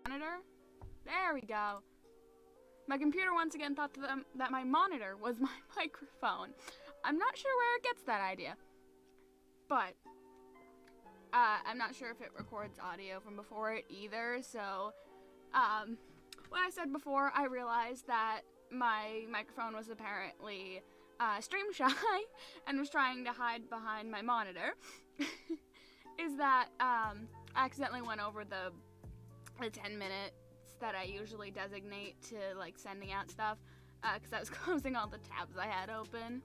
Monitor? There we go. My computer once again thought that my monitor was my microphone. I'm not sure where it gets that idea. But, I'm not sure if it records audio from before it either, so, what I said before, I realized that my microphone was apparently, stream shy, and was trying to hide behind my monitor, is that, I accidentally went over the 10 minutes that I usually designate to, like, sending out stuff, because I was closing all the tabs I had open.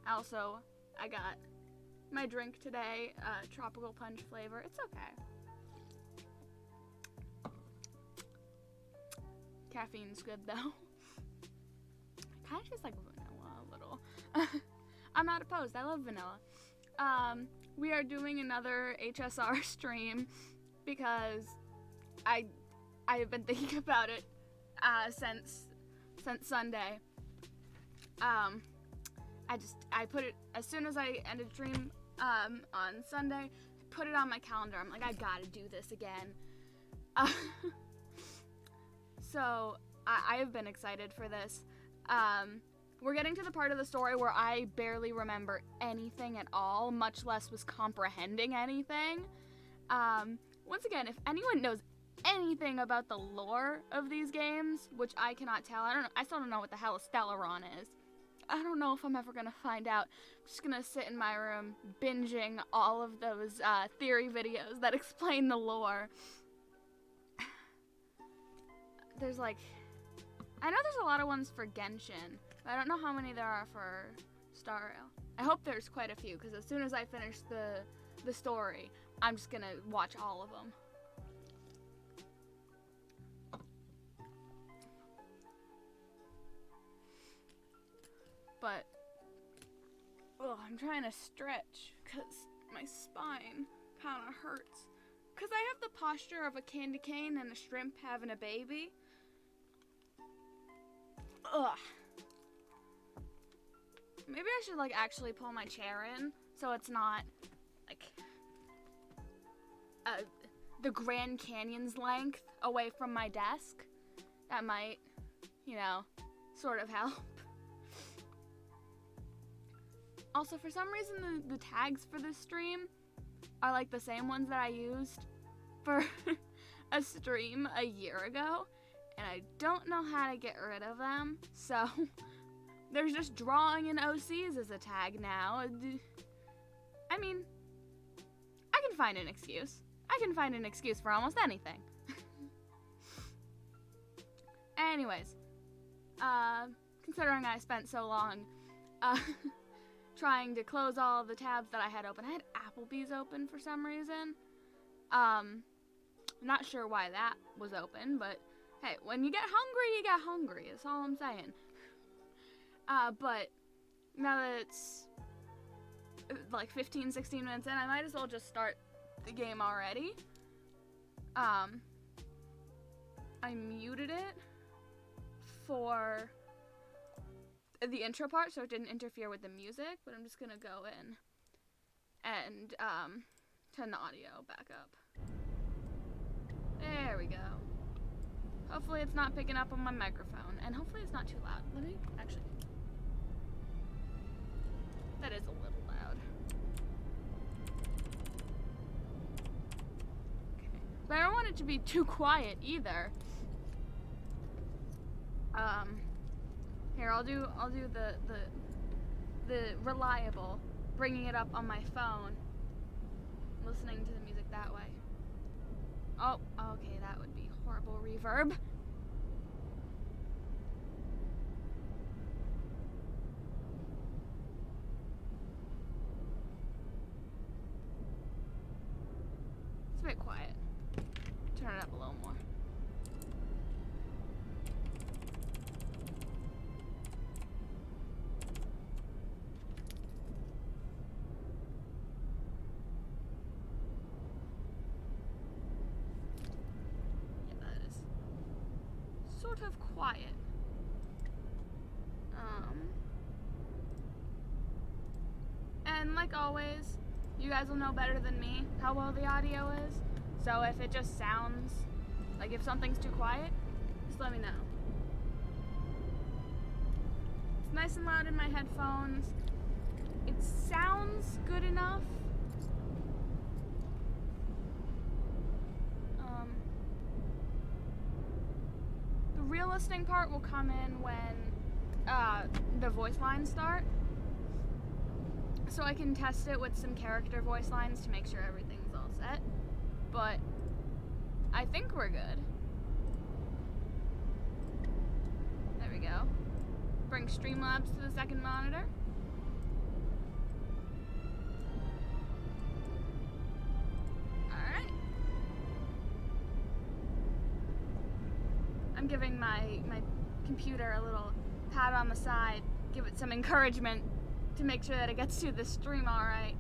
Also, I got my drink today, tropical punch flavor. It's okay. Caffeine's good, though. It kind of tastes like vanilla a little. I'm not opposed. I love vanilla. We are doing another HSR stream because I have been thinking about it since Sunday. I put it as soon as I ended stream on Sunday. I put it on my calendar. I'm like, I gotta do this again. So I have been excited for this. We're getting to the part of the story where I barely remember anything at all, much less was comprehending anything. Once again, if anyone knows anything about the lore of these games, which I cannot tell, I still don't know what the hell a Stellaron is. I don't know if I'm ever gonna find out. I'm just gonna sit in my room binging all of those theory videos that explain the lore. There's like, I know there's a lot of ones for Genshin, but I don't know how many there are for Star Rail. I hope there's quite a few, because as soon as I finish the the story. I'm just gonna watch all of them. But, I'm trying to stretch because my spine kind of hurts. Because I have the posture of a candy cane and a shrimp having a baby. Ugh. Maybe I should, like, actually pull my chair in so it's not, like, the Grand Canyon's length away from my desk. That might, you know, sort of help. Also, for some reason, the tags for this stream are like the same ones that I used for a stream a year ago, and I don't know how to get rid of them, so there's just drawing in OCs as a tag now. I mean, I can find an excuse. I can find an excuse for almost anything. Anyways, considering I spent so long, trying to close all of the tabs that I had open. I had Applebee's open for some reason. Not sure why that was open, but hey, when you get hungry, you get hungry. That's all I'm saying. But now that it's like 15, 16 minutes in, I might as well just start the game already. I muted it for the intro part so it didn't interfere with the music, but I'm just gonna go in and turn the audio back up. There we go. Hopefully it's not picking up on my microphone, and hopefully it's not too loud. Let me actually. That is a little loud. Okay. But I don't want it to be too quiet either. Here, I'll do the reliable, bringing it up on my phone, listening to the music that way. Oh, okay, that would be horrible reverb. It's a bit quiet. Turn it up a little more. Sort of quiet. And like always, you guys will know better than me how well the audio is. So if it just sounds like if something's too quiet, just let me know. It's nice and loud in my headphones. It sounds good enough. The real listening part will come in when the voice lines start. So I can test it with some character voice lines to make sure everything's all set. But I think we're good. There we go. Bring Streamlabs to the second monitor. Alright. I'm giving my computer a little pat on the side, give it some encouragement to make sure that it gets to the stream alright.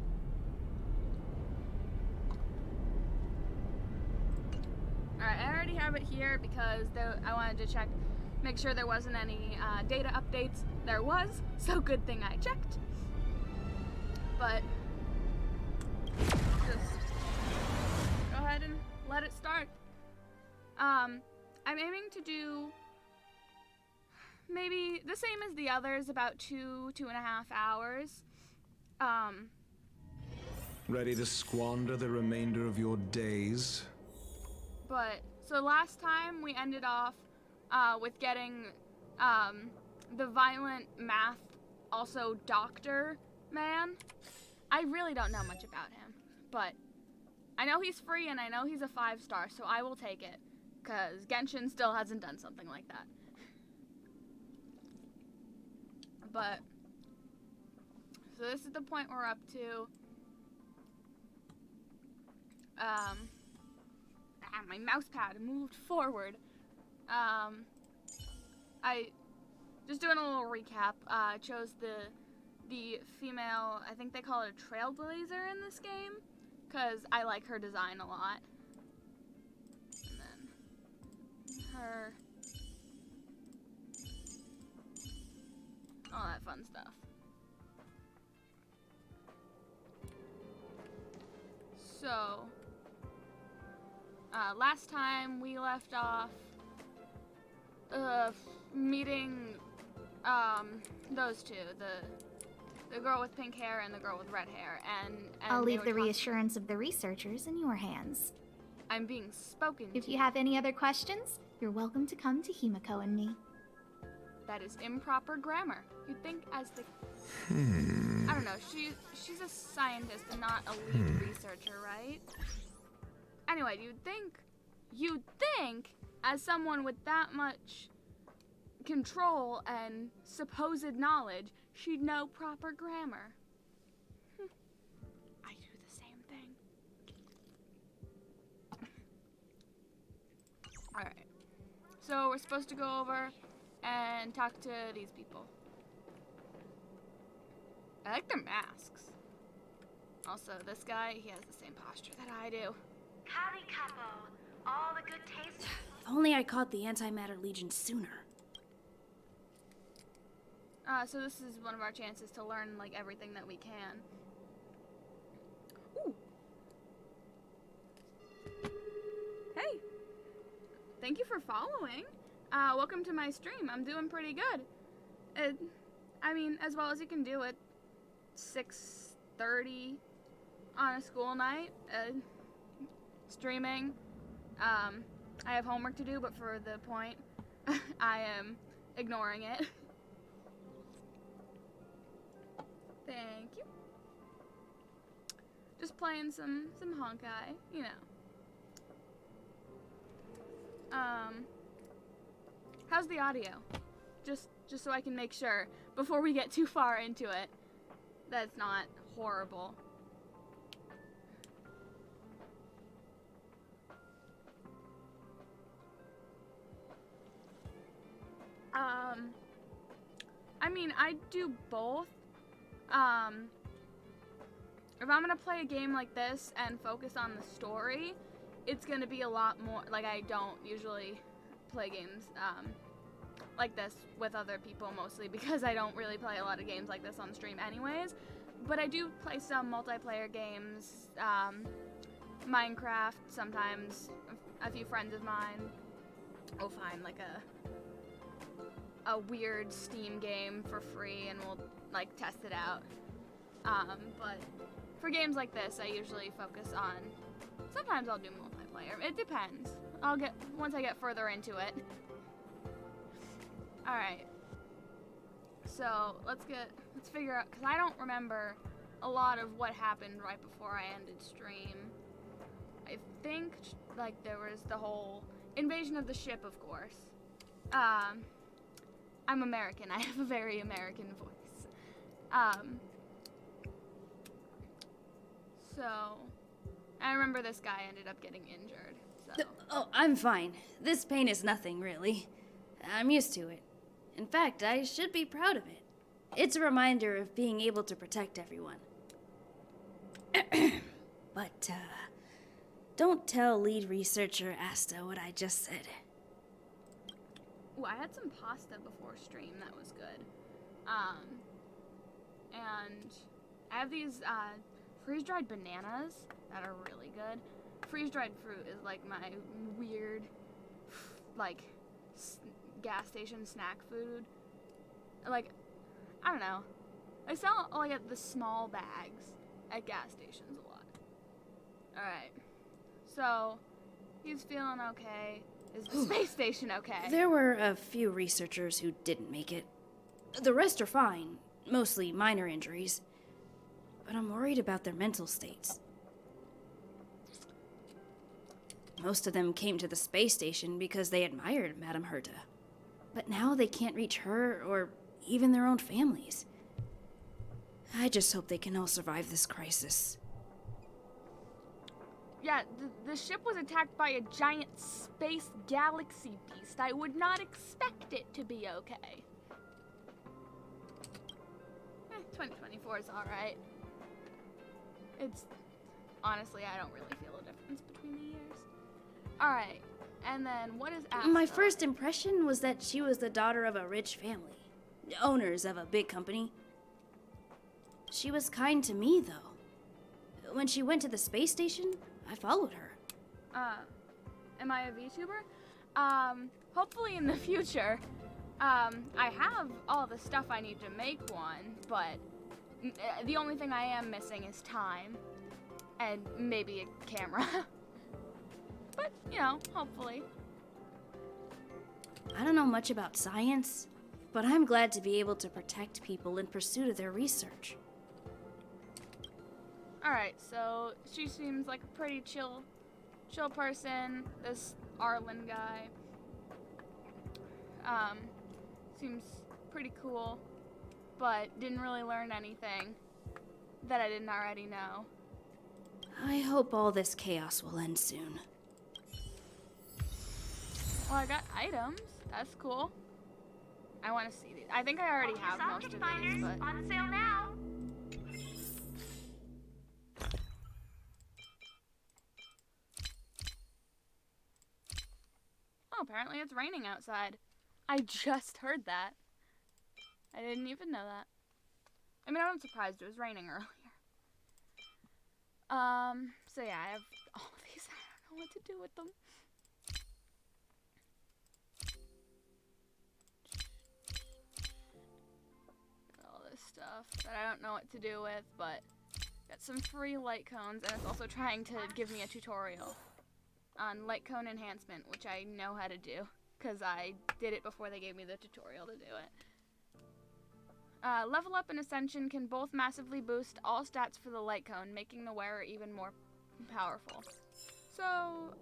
Alright, I already have it here because I wanted to check, make sure there wasn't any data updates. There was, so good thing I checked. But just go ahead and let it start. I'm aiming to do maybe the same as the others, about 2.5 hours. Ready to squander the remainder of your days? But, so last time we ended off with getting the violent math, also doctor man. I really don't know much about him, but I know he's free and I know he's a 5-star, so I will take it, because Genshin still hasn't done something like that. But, so this is the point we're up to. my mouse pad moved forward. I just doing a little recap. Chose the female, I think they call it a trailblazer in this game, because I like her design a lot. And then her, all that fun stuff. So, last time we left off meeting those two, the girl with pink hair and the girl with red hair, and I'll leave the reassurance of the researchers in your hands. I'm being spoken to. If you have any other questions, you're welcome to come to Himiko and me. That is improper grammar. You'd think as the I don't know, she's a scientist and not a lead researcher, right? Anyway, you'd think as someone with that much control and supposed knowledge, she'd know proper grammar. I do the same thing. Alright. So we're supposed to go over and talk to these people. I like their masks. Also, this guy, he has the same posture that I do. Howdy, Capo. All the good taste. If only I caught the Antimatter Legion sooner. So this is one of our chances to learn, like, everything that we can. Ooh. Hey. Thank you for following. Welcome to my stream. I'm doing pretty good. I mean, as well as you can do at 6:30 on a school night. Streaming. I have homework to do, but for the point, I am ignoring it. Thank you. Just playing some Honkai, you know. How's the audio? Just so I can make sure before we get too far into it that it's not horrible. I mean, I do both. If I'm gonna play a game like this and focus on the story, it's gonna be a lot more, like, I don't usually play games, like this with other people, mostly because I don't really play a lot of games like this on stream anyways, but I do play some multiplayer games, Minecraft, sometimes a few friends of mine will find, like, a weird Steam game for free and we'll, like, test it out. But for games like this, I usually focus on, sometimes I'll do multiplayer. It depends. Once I get further into it. Alright. So, let's figure out, because I don't remember a lot of what happened right before I ended stream. I think, like, there was the whole invasion of the ship, of course. I'm American. I have a very American voice. So, I remember this guy ended up getting injured, so. Oh, I'm fine. This pain is nothing, really. I'm used to it. In fact, I should be proud of it. It's a reminder of being able to protect everyone. But, don't tell lead researcher Asta what I just said. Ooh, I had some pasta before stream. That was good. And I have these freeze-dried bananas that are really good. Freeze-dried fruit is like my weird, like, gas station snack food. Like, I don't know. I sell like at the small bags at gas stations a lot. Alright. So, he's feeling okay. Is the space station okay? There were a few researchers who didn't make it. The rest are fine, mostly minor injuries. But I'm worried about their mental states. Most of them came to the space station because they admired Madame Herta. But now they can't reach her or even their own families. I just hope they can all survive this crisis. Yeah, the ship was attacked by a giant space galaxy beast. I would not expect it to be okay. 2024 is alright. It's... Honestly, I don't really feel a difference between the years. Alright, and then what is Asta? My first impression was that she was the daughter of a rich family. Owners of a big company. She was kind to me, though. When she went to the space station, I followed her. Am I a VTuber? Hopefully in the future. I have all the stuff I need to make one, but the only thing I am missing is time. And maybe a camera. But, you know, hopefully. I don't know much about science, but I'm glad to be able to protect people in pursuit of their research. Alright, so she seems like a pretty chill person. This Arlen guy. Seems pretty cool, but didn't really learn anything that I didn't already know. I hope all this chaos will end soon. Well, I got items. That's cool. I want to see these. I think I already have most of these, but... On sale now. Oh, apparently it's raining outside. I just heard that. I didn't even know that. I mean, I'm not surprised it was raining earlier. So yeah, I have all these. I don't know what to do with them. Got all this stuff that I don't know what to do with, but got some free light cones, and it's also trying to give me a tutorial on light cone enhancement, which I know how to do, because I did it before they gave me the tutorial to do it. Level up and Ascension can both massively boost all stats for the light cone, making the wearer even more powerful. So,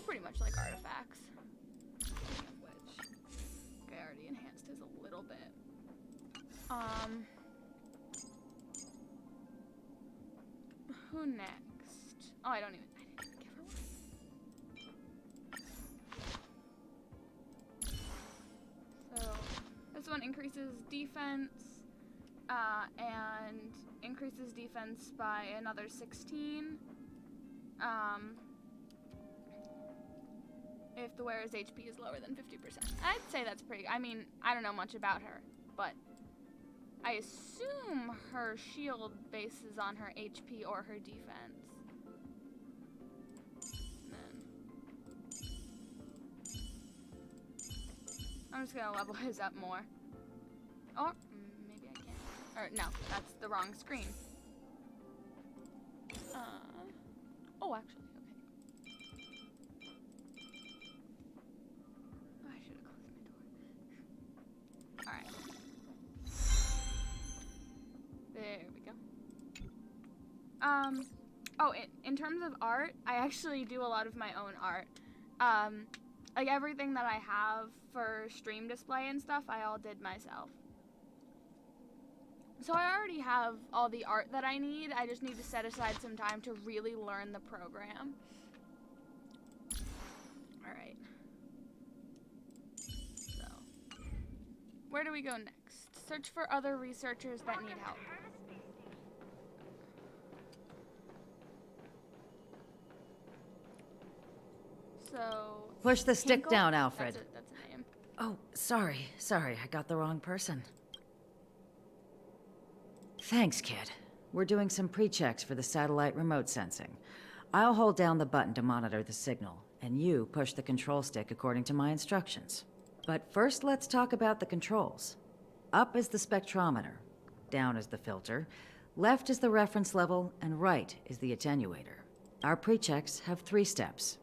pretty much like artifacts. Speaking of which, I already enhanced his a little bit. Who next? Oh, I didn't even give her one. So, this one increases defense, and increases defense by another 16. If the wearer's HP is lower than 50%. I'd say that's pretty, I mean, I don't know much about her, but I assume her shield bases on her HP or her defense. And then I'm just gonna level his up more. Or maybe I can't. Or no, that's the wrong screen. Oh, actually, okay. Oh, I should have closed my door. All right. There we go. Oh, in terms of art, I actually do a lot of my own art. Like everything that I have for stream display and stuff, I all did myself. So I already have all the art that I need. I just need to set aside some time to really learn the program. Alright. So, where do we go next? Search for other researchers that need help. So... Push the stick Hinkle? down, Alfred. That's a name. Oh, sorry, I got the wrong person. Thanks, kid. We're doing some pre-checks for the satellite remote sensing. I'll hold down the button to monitor the signal, and you push the control stick according to my instructions. But first, let's talk about the controls. Up is the spectrometer, down is the filter, left is the reference level, and right is the attenuator. Our pre-checks have 3 steps.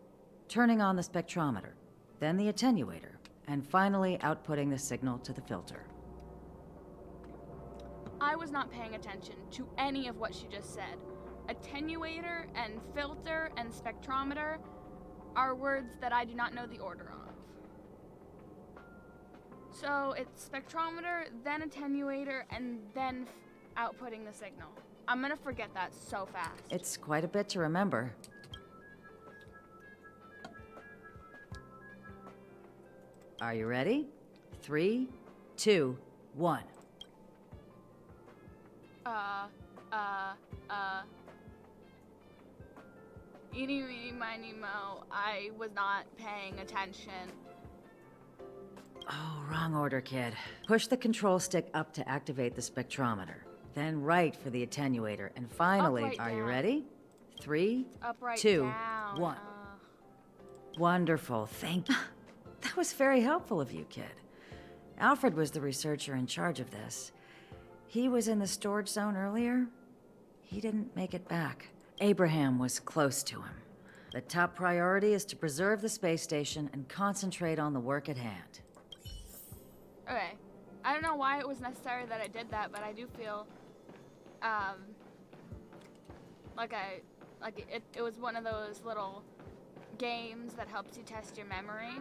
Turning on the spectrometer, then the attenuator, and finally outputting the signal to the filter. I was not paying attention to any of what she just said. Attenuator and filter and spectrometer are words that I do not know the order of. So it's spectrometer, then attenuator, and then outputting the signal. I'm gonna forget that so fast. It's quite a bit to remember. Are you ready? 3, 2, 1. Eeny, meeny, miny, moe. I was not paying attention. Oh, wrong order, kid. Push the control stick up to activate the spectrometer. Then right for the attenuator. And finally, Upright are you down. ready? 3, Upright 2, down. 1. Wonderful, thank you. That was very helpful of you, kid. Alfred was the researcher in charge of this. He was in the storage zone earlier. He didn't make it back. Abraham was close to him. The top priority is to preserve the space station and concentrate on the work at hand. Okay. I don't know why it was necessary that I did that, but I do feel, it was one of those little games that helps you test your memory.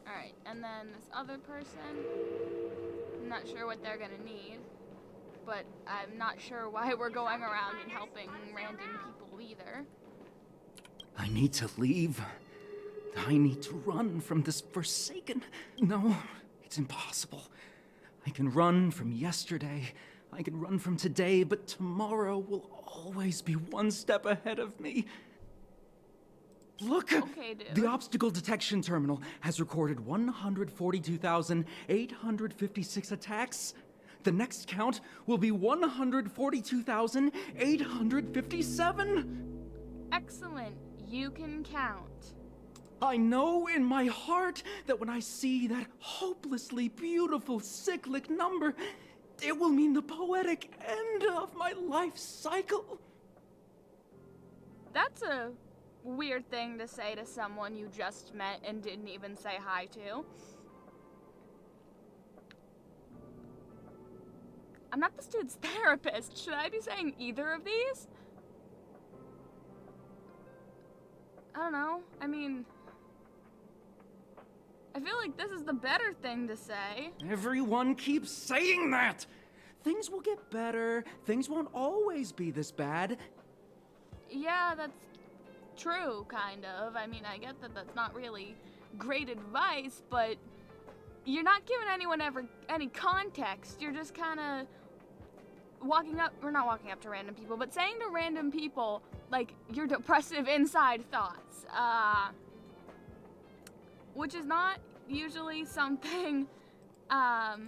Alright, and then this other person, I'm not sure what they're gonna need, but I'm not sure why we're going around and helping random people either. I need to leave. I need to run from this forsaken... No, it's impossible. I can run from yesterday. I can run from today, but tomorrow will always be one step ahead of me. Look! Okay, dude. The obstacle detection terminal has recorded 142,856 attacks. The next count will be 142,857. Excellent. You can count. I know in my heart that when I see that hopelessly beautiful cyclic number, it will mean the poetic end of my life cycle. That's a weird thing to say to someone you just met and didn't even say hi to. I'm not this dude's therapist. Should I be saying either of these? I don't know. I mean, I feel like this is the better thing to say. Everyone keeps saying that. Things will get better. Things won't always be this bad. Yeah, that's true, kind of. I mean, I get that that's not really great advice, but you're not giving anyone ever any context. You're just kind of not walking up to random people, but saying to random people, like, your depressive inside thoughts. Which is not usually something, that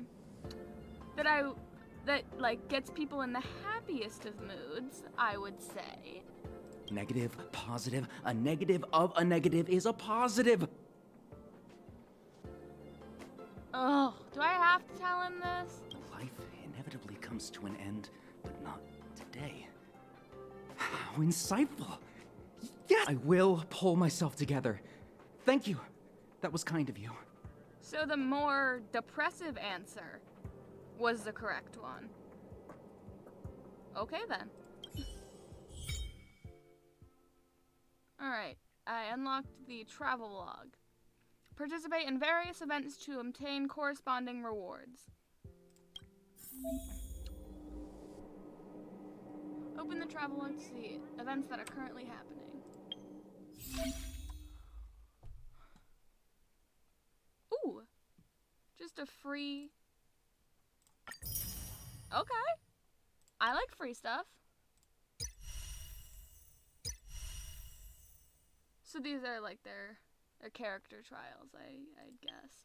gets people in the happiest of moods, I would say. Negative, positive, a negative of a negative is a positive. Ugh, do I have to tell him this? Life inevitably comes to an end, but not today. How insightful. Yes! I will pull myself together. Thank you. That was kind of you. So the more depressive answer was the correct one. Okay then. Alright, I unlocked the travel log. Participate in various events to obtain corresponding rewards. Open the travel log to see events that are currently happening. Ooh! Just a free... Okay. I like free stuff. So these are like their character trials, I guess.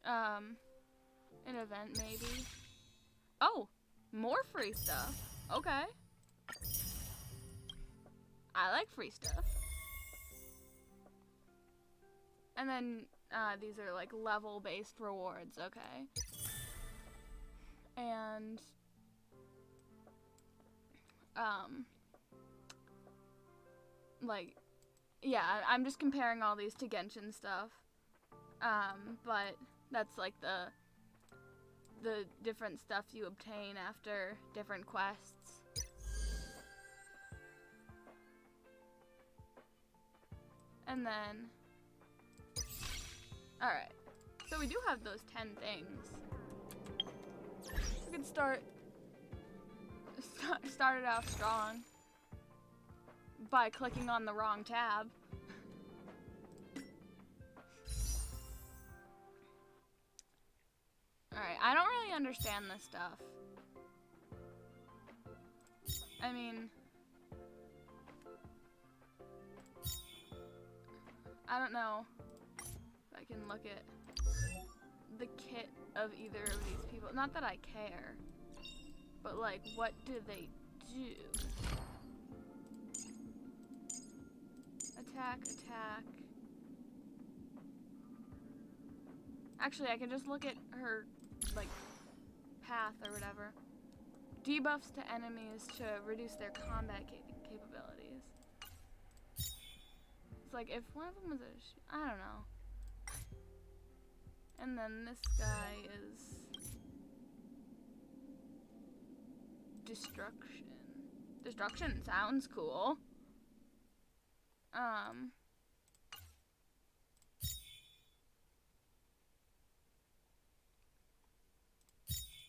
An event maybe. Oh, more free stuff. Okay. I like free stuff. And then these are like level-based rewards, okay. And like, yeah, I'm just comparing all these to Genshin stuff. But that's like the different stuff you obtain after different quests. And then, alright, so we do have those 10 things. started off strong by clicking on the wrong tab. Alright, I don't really understand this stuff. I mean, I don't know if I can look at the kit of either of these people. Not that I care, but like, what do they do? Attack, attack. Actually, I can just look at her, like, path or whatever. Debuffs to enemies to reduce their combat capabilities. It's like, if one of them was a I don't know. And then this guy is destruction. Destruction sounds cool.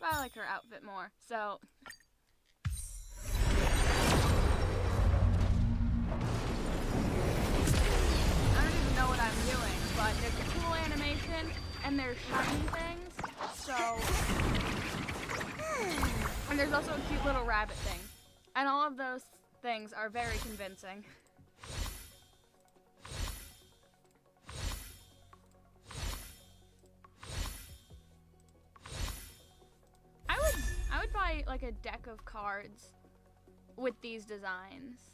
But I like her outfit more, so. I don't even know what I'm doing, but there's a cool animation and there's shiny things, so. And there's also a cute little rabbit thing. And all of those things are very convincing. I would buy like a deck of cards with these designs.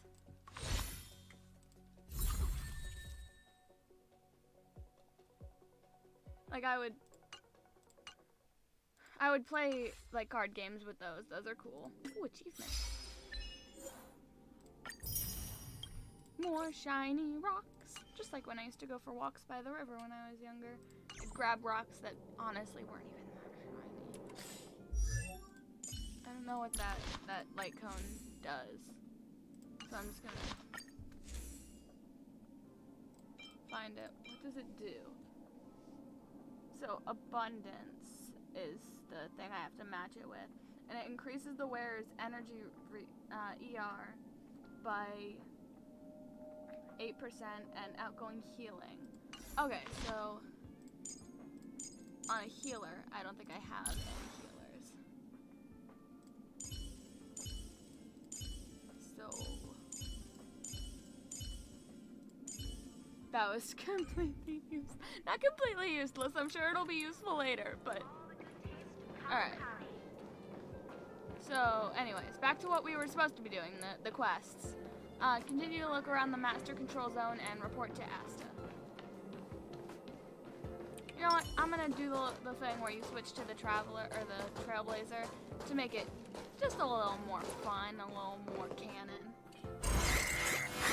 Like I would play like card games with those. Those are cool. Ooh, achievement. More shiny rocks. Just like when I used to go for walks by the river when I was younger. I'd grab rocks that honestly weren't even that shiny. I don't know what that light cone does. So I'm just gonna find it. What does it do? So abundance is the thing I have to match it with. And it increases the wearer's energy ER by 8% and outgoing healing. Okay, so on a healer, I don't think I have any healers. So that was completely useless. Not completely useless, I'm sure it'll be useful later, but alright. So anyways, back to what we were supposed to be doing, the quests. Continue to look around the master control zone and report to Asta. You know what? I'm gonna do the thing where you switch to the Traveler or the Trailblazer to make it just a little more fun, a little more canon.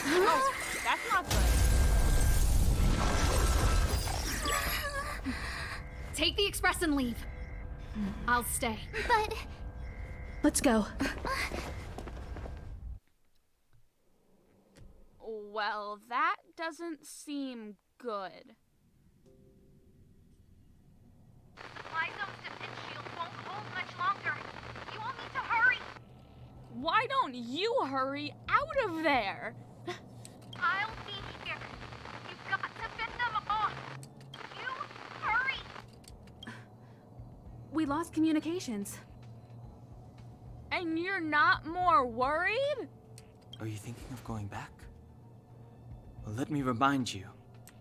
Oh, that's not good. Take the express and leave. I'll stay. But Let's go. Well, that doesn't seem good. Lysome's defense shield won't hold much longer. You all need to hurry. Why don't you hurry out of there? I'll be here. You've got to fend them off. You hurry. We lost communications. And you're not more worried? Are you thinking of going back? Well, let me remind you.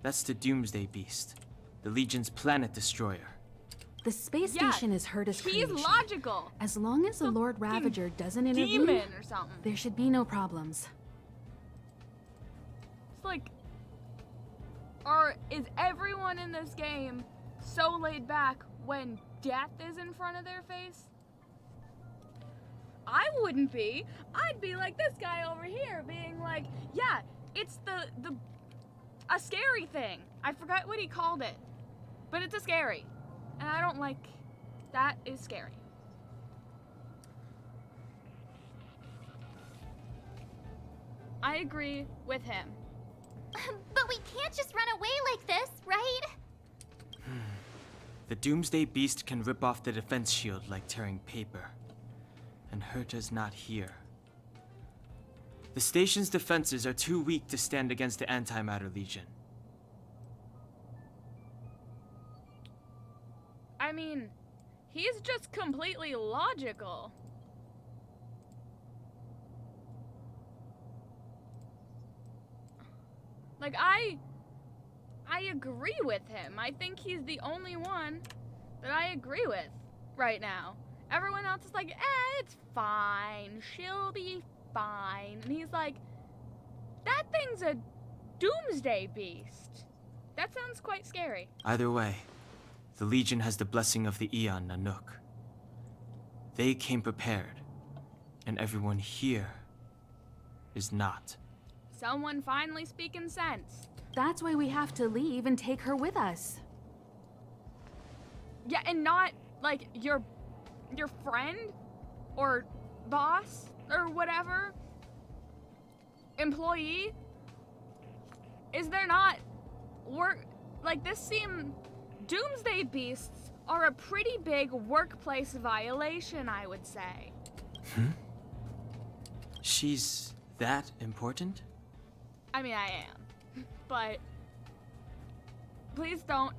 That's the Doomsday Beast. The Legion's planet destroyer. The space Yeah, station is Herta's He's creation. logical. As long as the Lord Ravager doesn't intervene, Demon or something. there should be no problems. It's like, is everyone in this game so laid back when death is in front of their face? I wouldn't be. I'd be like this guy over here, being like, yeah, it's a scary thing. I forgot what he called it, but it's a scary, and I don't like. That is scary. I agree with him. But we can't just run away like this, right? The Doomsday Beast can rip off the defense shield like tearing paper. and Herta's not here. The station's defenses are too weak to stand against the Antimatter Legion. I mean, he's just completely logical. Like, I agree with him. I think he's the only one that I agree with right now. Everyone else is like, it's fine. She'll be fine. And he's like, that thing's a doomsday beast. That sounds quite scary. Either way, the Legion has the blessing of the Aeon Nanook. They came prepared, and everyone here is not. Someone finally speaking sense. That's why we have to leave and take her with us. Yeah, and not, like, your friend or boss or whatever employee. Is there not work? Like, this seemed... Doomsday beasts are a pretty big workplace violation, I would say. She's that important? I mean, I am. But please don't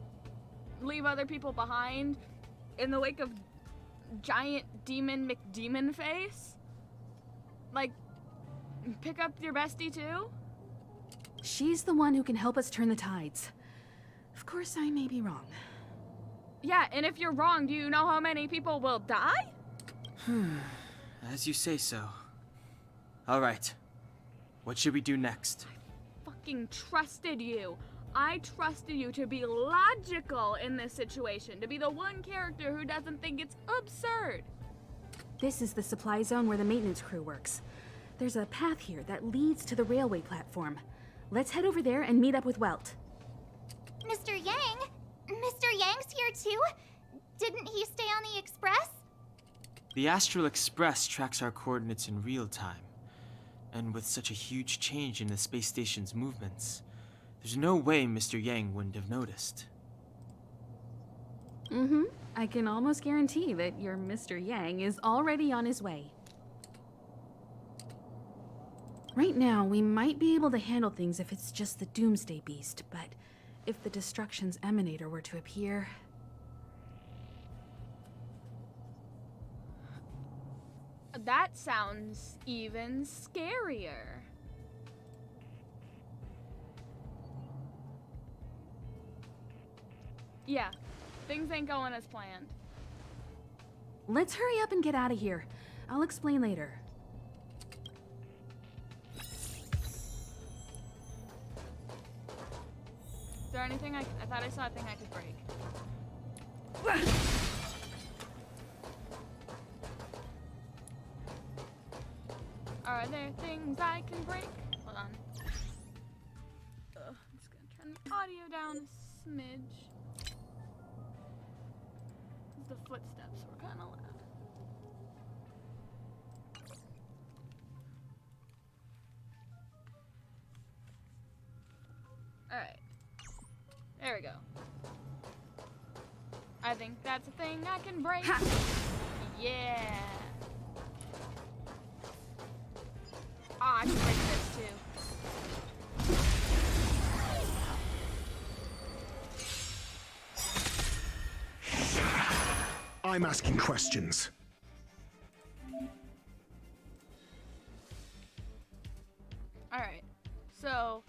leave other people behind in the wake of giant demon McDemon face. Like, pick up your bestie too? She's the one who can help us turn the tides. Of course, I may be wrong. Yeah, and if you're wrong, do you know how many people will die? As you say so. Alright. What should we do next? Fucking trusted you. I trusted you to be logical in this situation, to be the one character who doesn't think it's absurd. This is the supply zone where the maintenance crew works. There's a path here that leads to the railway platform. Let's head over there and meet up with Welt. Mr. Yang? Mr. Yang's here too? Didn't he stay on the express? The Astral Express tracks our coordinates in real time. And with such a huge change in the space station's movements, there's no way Mr. Yang wouldn't have noticed. I can almost guarantee that your Mr. Yang is already on his way. Right now, we might be able to handle things if it's just the Doomsday Beast, but if the Destruction's Emanator were to appear... That sounds even scarier. Yeah, things ain't going as planned. Let's hurry up and get out of here. I'll explain later. Is there anything I thought I saw a thing I could break. Are there things I can break? Hold on. I'm just gonna turn the audio down a smidge. The footsteps were kind of loud. Alright. There we go. I think that's a thing I can break. Ha! Yeah. Ah, I can break this too. I'm asking questions. Alright. So,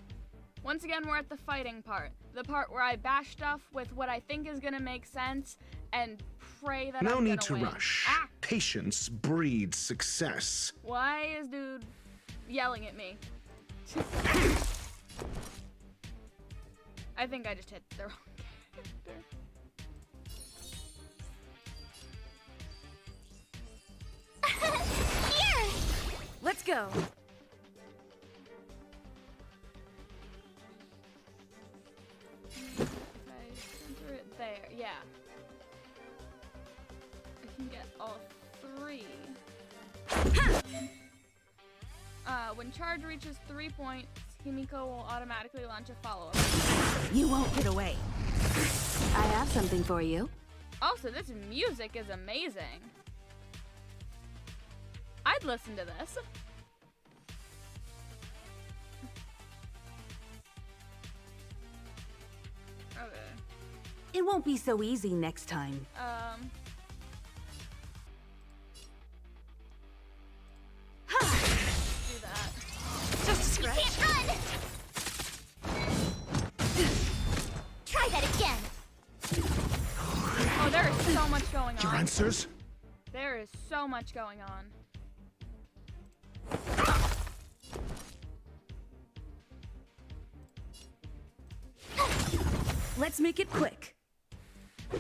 once again, we're at the fighting part. The part where I bash stuff with what I think is gonna make sense and pray that No I'm need gonna to win. rush. Ah! Patience breeds success. Why is dude yelling at me? I think I just hit the wrong character. Here! Let's go! If I center it there, yeah. I can get all three. When charge reaches 3 points, Himiko will automatically launch a follow-up. You won't get away. I have something for you. Also, this music is amazing. I'd listen to this. Okay. It won't be so easy next time. Do that. Just a scratch. You can't run! Try that again. Oh, there is so much going Your on. answers? There is so much going on. Let's make it quick. You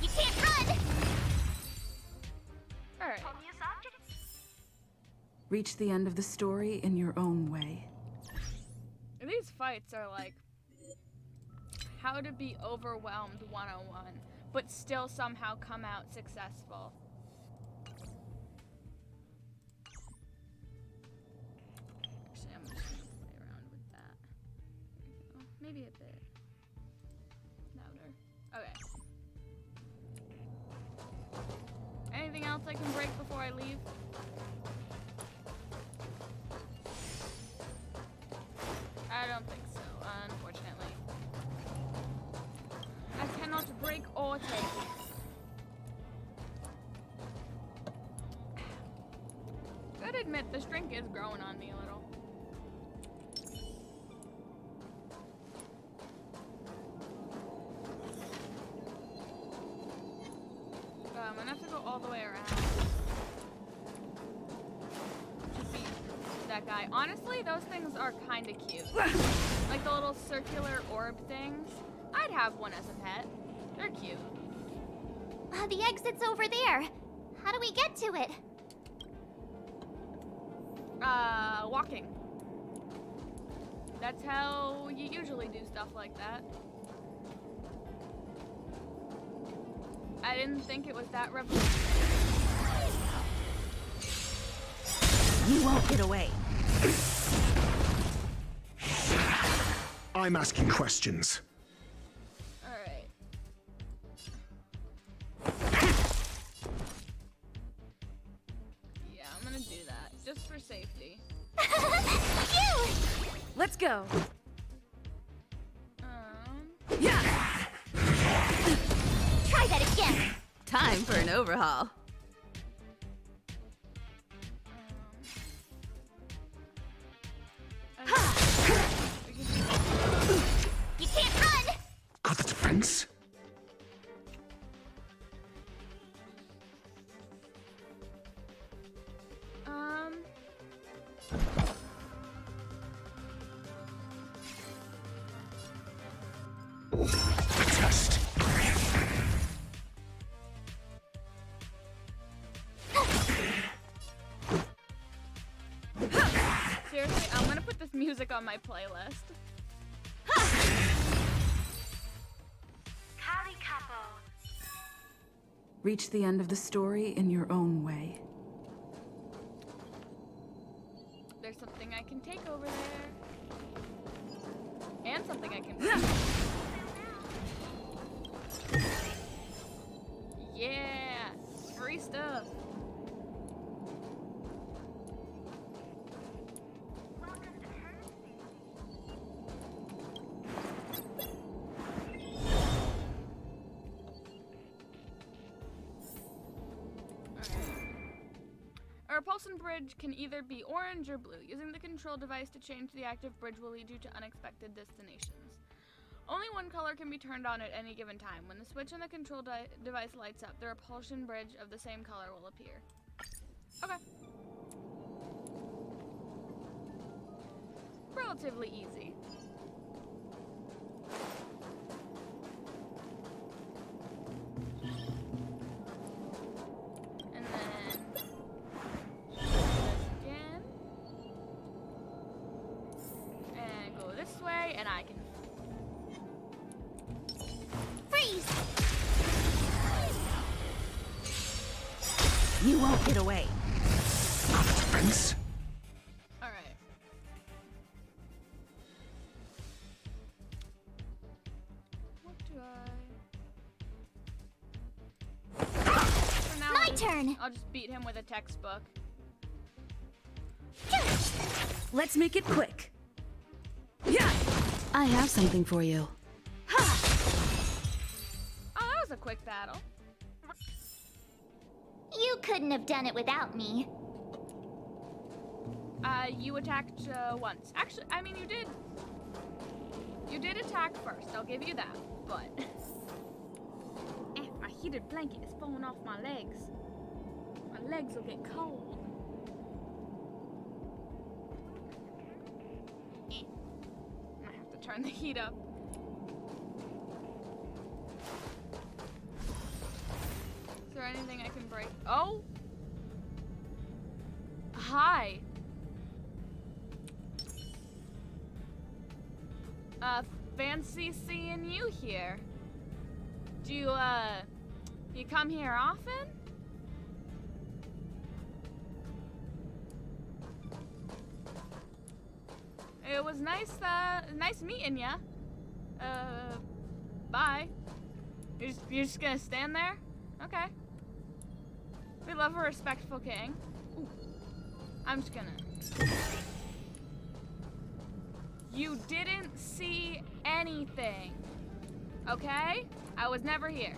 can't run! Alright. Reach the end of the story in your own way. These fights are like how to be overwhelmed 101, but still somehow come out successful. Actually, I'm just gonna play around with that. There we go. Maybe a bit louder. Okay. Anything else I can break before I leave? I don't think so, unfortunately. I cannot break or take. Gotta admit, this drink is growing on me a little. I'm gonna have to go all the way around to beat that guy. Honestly, those things are kind of cute. Like the little circular orb things. I'd have one as a pet. They're cute. The exit's over there. How do we get to it? Walking. That's how you usually do stuff like that. I didn't think it was that revolutionary. You won't get away. I'm asking questions. Alright. Yeah, I'm gonna do that. Just for safety. Let's go. Try that again. Time for an overhaul. You can't run! Got the defense? Test. Seriously, I'm gonna put this music on my playlist. Reach the end of the story in your own way. There's something I can take over there. And something I can... Yeah! Free stuff! A repulsion bridge can either be orange or blue. Using the control device to change the active bridge will lead you to unexpected destinations. Only one color can be turned on at any given time. When the switch on the control device lights up, the repulsion bridge of the same color will appear. Okay. Relatively easy. And then this again. And go this way, and I can Freeze! You won't get away. Got the defense? Alright. What do I... turn. I'll just beat him with a textbook. Let's make it quick. Yeah! I have something for you. Oh, that was a quick battle. You couldn't have done it without me. You attacked once. Actually, I mean, you did. You did attack first. I'll give you that. But my heated blanket is falling off my legs. My legs will get cold. I have to turn the heat up. Is there anything I can break? Oh! Hi. Fancy seeing you here. Do you come here often? It was nice meeting ya. Bye. You're just gonna stand there? Okay. We love a respectful king. Ooh. I'm just gonna... You didn't see anything, okay? I was never here.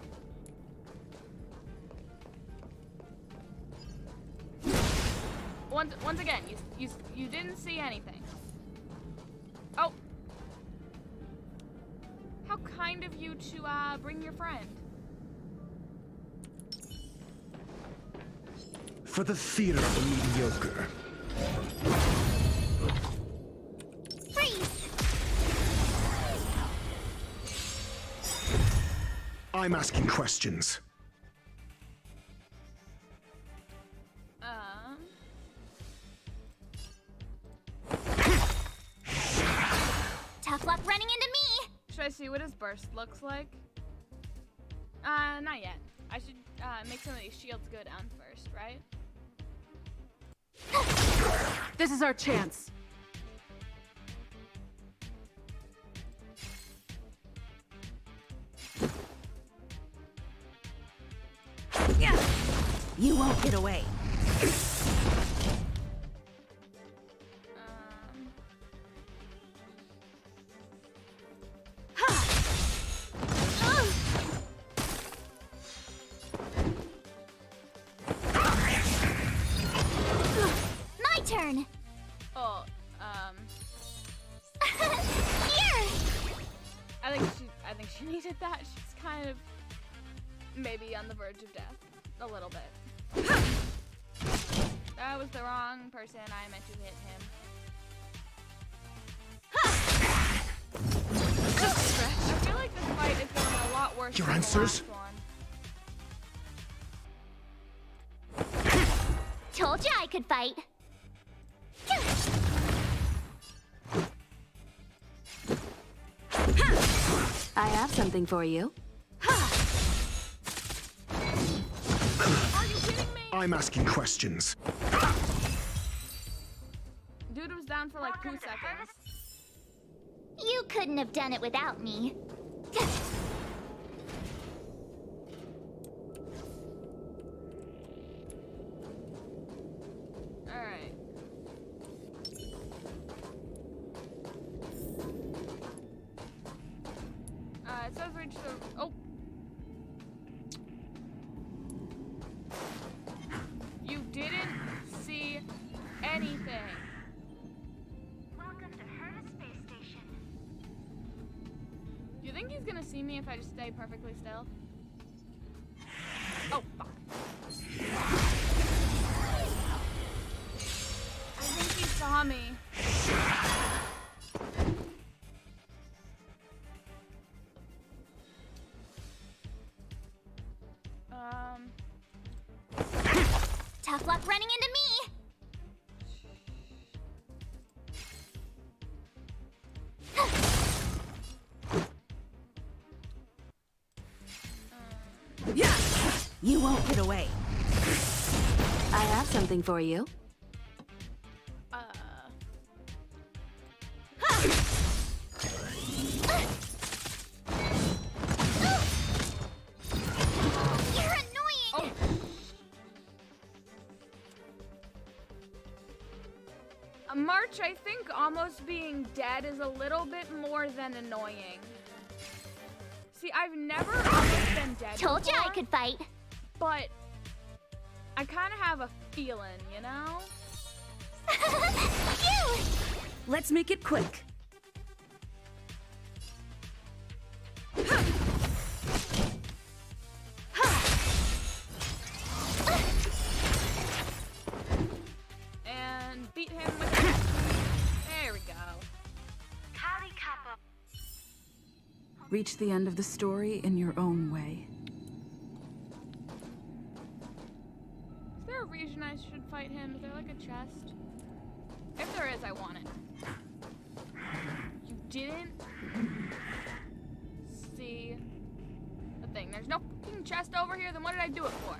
Once again, you didn't see anything. Oh. How kind of you to bring your friend. For the theater of the mediocre. Freeze! I'm asking questions. Tough luck running into me! Should I see what his burst looks like? Not yet. I should make some of these shields go down first, right? This is our chance. Yeah. You won't get away. My turn! Oh, Here! I think she needed that. She's kind of maybe on the verge of death. A little bit. That was the wrong person. I meant to hit him. I feel like this fight is going a lot worse Your than answers? the last one. Told you I could fight. I have something for you. Are you kidding me? I'm asking questions. Dude was down for like 2 seconds. You couldn't have done it without me. Alright. It says reach the... Oh! You didn't see anything. Welcome to Herta Space Station. Do you think he's gonna see me if I just stay perfectly still? Oh, fuck. I think he saw me. Tough luck running into me! Yeah. You won't get away. I have something for you. You're annoying! March, I think almost being dead is a little bit more than annoying. See, I've never almost been dead Told you I before, could fight. but I kind of have a feeling, you know? Phew! Let's make it quick. And beat him with a... There we go. Reach the end of the story in your own way. Is there a reason I should fight him? Is there like a chest? If there is, I want it. You didn't see the thing. There's no fucking chest over here, then what did I do it for?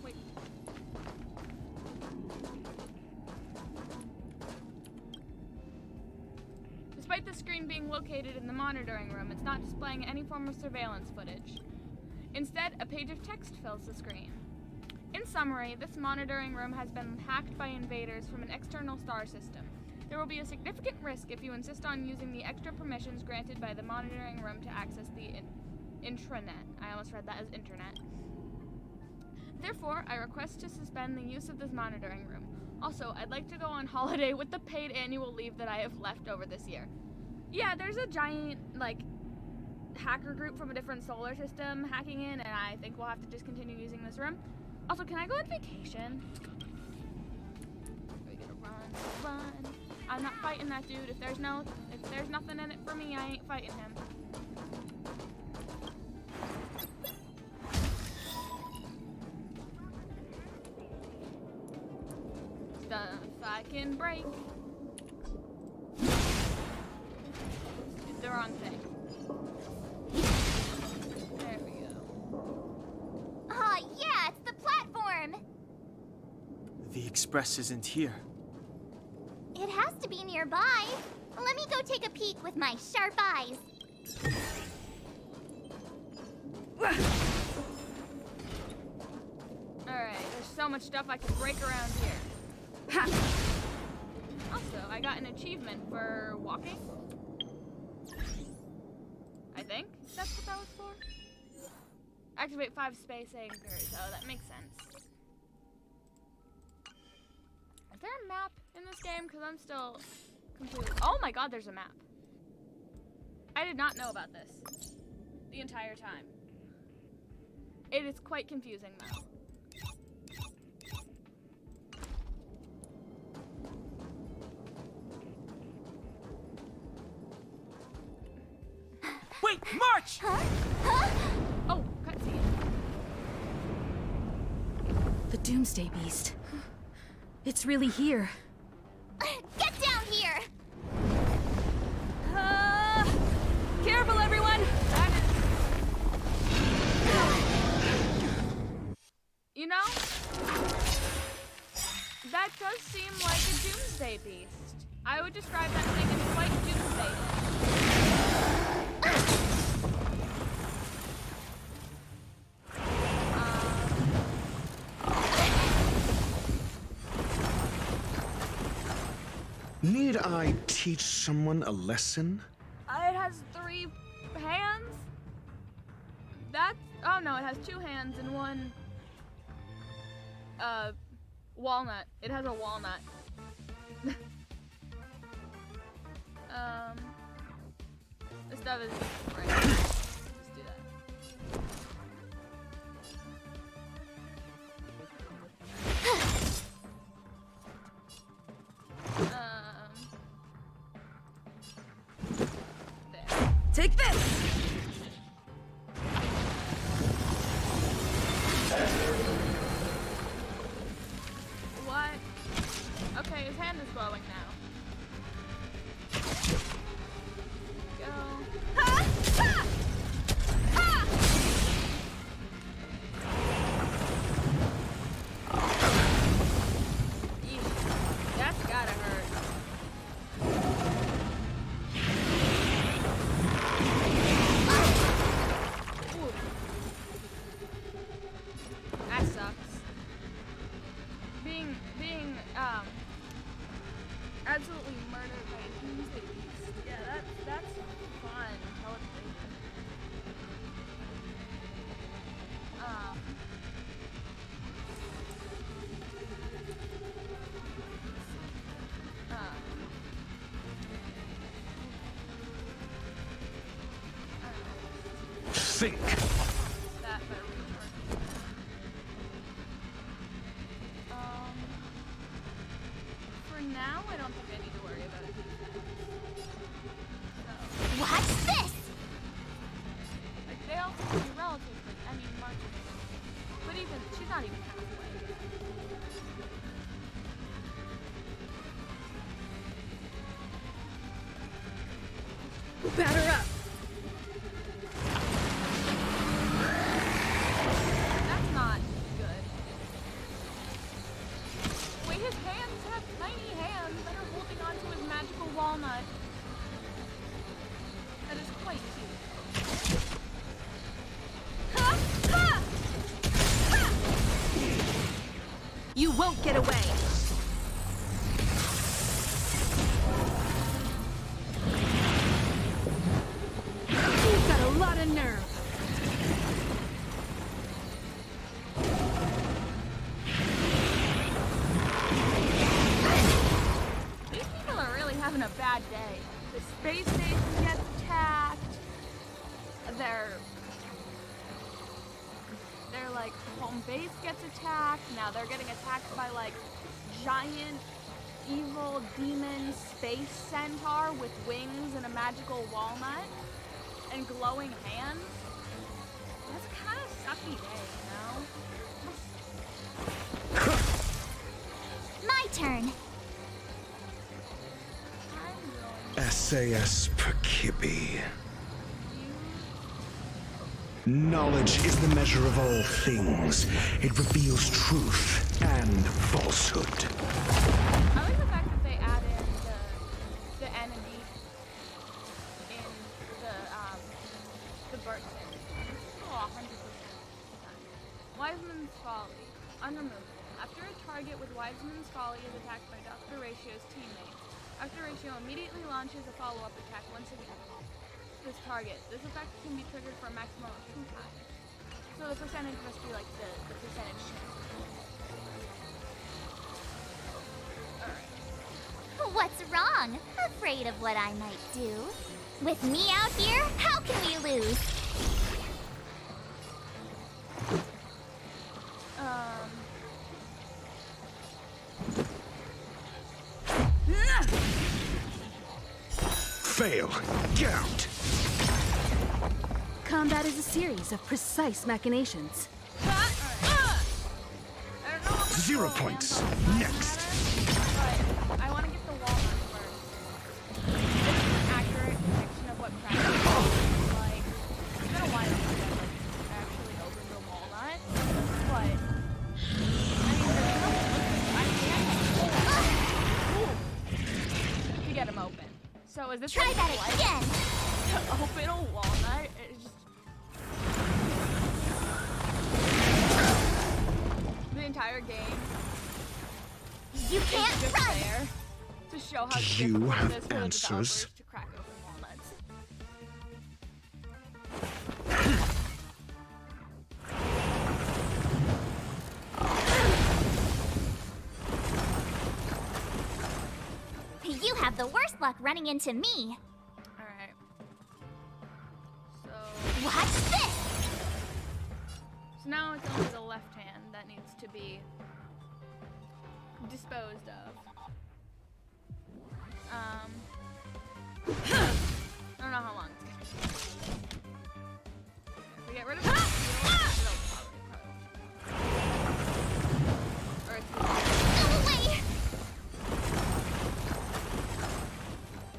Wait. Despite the screen being located in the monitoring room, it's not displaying any form of surveillance footage. Instead, a page of text fills the screen. In summary, this monitoring room has been hacked by invaders from an external star system. There will be a significant risk if you insist on using the extra permissions granted by the monitoring room to access the intranet. I almost read that as internet. Therefore, I request to suspend the use of this monitoring room. Also, I'd like to go on holiday with the paid annual leave that I have left over this year. Yeah, there's a giant, hacker group from a different solar system hacking in, and I think we'll have to just continue using this room. Also, can I go on vacation? We gotta run. I'm not fighting that dude. If there's nothing in it for me, I ain't fighting him. Stuff I can break. Did the wrong thing. There we go. Aw, yeah, it's the platform. The express isn't here. It has to be nearby. Let me go take a peek with my sharp eyes. Alright, there's so much stuff I can break around here. Ha! Also, I got an achievement for walking. I think that's what that was for. Activate 5 space anchors. Oh, that makes sense. Is there a map in this game? Because I'm still completely... Oh my god, there's a map. I did not know about this the entire time. It is quite confusing, though. Wait, March! Oh, cutscene. The Doomsday Beast. It's really here. Get down here! Careful, everyone! You know, that does seem like a Doomsday Beast. I would describe that thing as quite doomsday. Need I teach someone a lesson? It has 3 hands? Oh no, it has 2 hands and 1, walnut. It has a walnut. This stuff is right. Let's do that. There. Take this! What? Okay, his hand is glowing now. Go. Think! That better recharge. For now, I don't think I need to worry about it. So, What's this? like, they all seem to be relatives, I mean, March. But even, she's not even halfway. Batter up! That's not good. Wait, his hands have tiny hands that are holding onto his magical walnut. That is quite cute. You won't get away! You've got a lot of nerve! These people are really having a bad day. The space station gets attacked. Their like home base gets attacked. Now they're getting attacked by like giant evil demon space centaur with wings and a magical walnut and glowing hands. That's kind of sucky day, you know? My turn. I'm going SAS Perkibi. Knowledge is the measure of all things. It reveals truth and falsehood. I like the fact that they add in the enemy in the bird thing. Oh, 100%. Wiseman's Folly. Unremovable. After a target with Wiseman's Folly is attacked by Dr. Ratio's teammates, Dr. Ratio immediately launches a follow-up attack once again. This target. This effect can be triggered for a maximum of 2 times. So the percentage must be like the percentage chance. Alright. What's wrong? Afraid of what I might do? With me out here, how can we lose? Fail. Get out. Combat is a series of precise machinations. I don't know how much 0 roll points. lands on this Next. matter, but I want to get the walnut first. This is an accurate depiction of what practice is like. It's been a while since I've like actually opened a walnut, but I mean, to get them open. So is this Try what that it's like again. to open a walnut? It's just the entire game. You It's can't just run. there to show how You difficult have it is for the answers. developers to crack open walnuts. You have the worst luck running into me. Alright. So What's this? now it's only the left hand that needs to be disposed of. I don't know how long it's gonna take. If we get rid of it, it'll probably. Or it's Go away.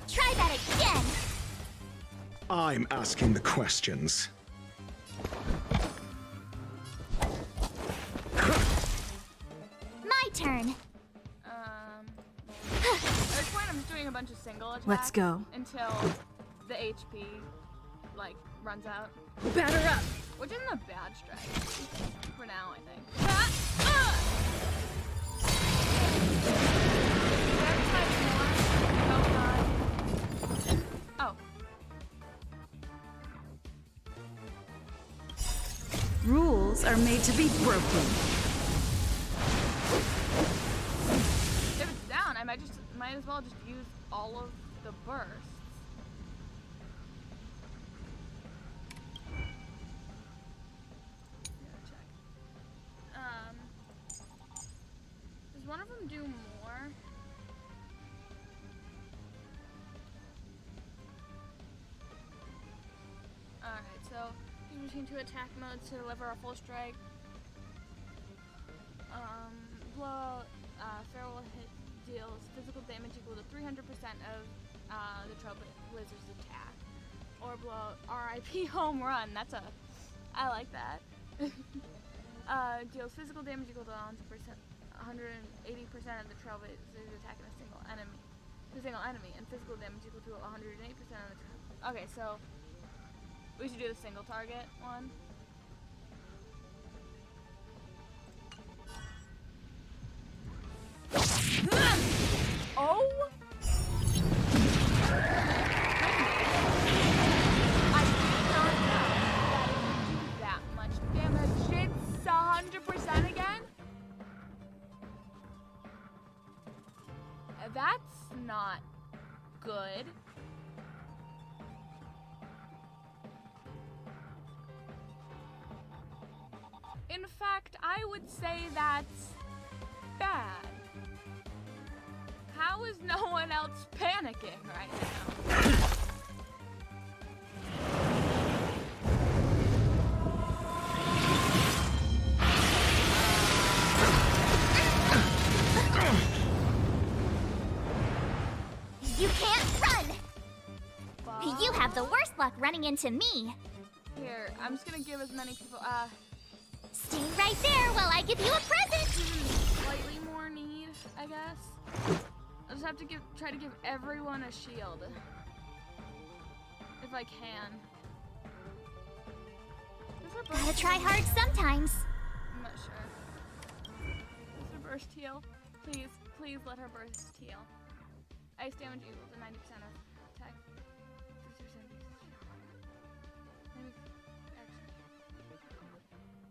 Try that again. I'm asking the questions. My turn. At this point, I'm just doing a bunch of single attacks. Let's go. Until the HP, like, runs out. Batter up! Which isn't a bad strategy. For now, I think. Oh. Rules are made to be broken. If it's down, I might as well just use all of the bursts. do more. Alright, so use machine to attack modes to deliver a full strike. Blow feral hit deals physical damage equal to 300% of the Trailblazer's attack. Or blow RIP home run. That's a I like that. Deals physical damage equal to 100%, 180% of the Trailblazer's attack in a single enemy. And physical damage equal to 108% of the trail. Okay, so we should do the single target one. Oh! I did not know that it would do that much damage. It's 100% again? That's not good. In fact, I would say that's bad. How is no one else panicking right now? You can't run! You have the worst luck running into me. Here, I'm just gonna give as many people, Stay right there while I give you a present! slightly more need, I guess. I'll just have to try to give everyone a shield. If I can. Does her Gotta burst try hard sometimes. I'm not sure. Does her burst heal? Please, please let her burst heal. Ice damage equal to 90% of attack. 60%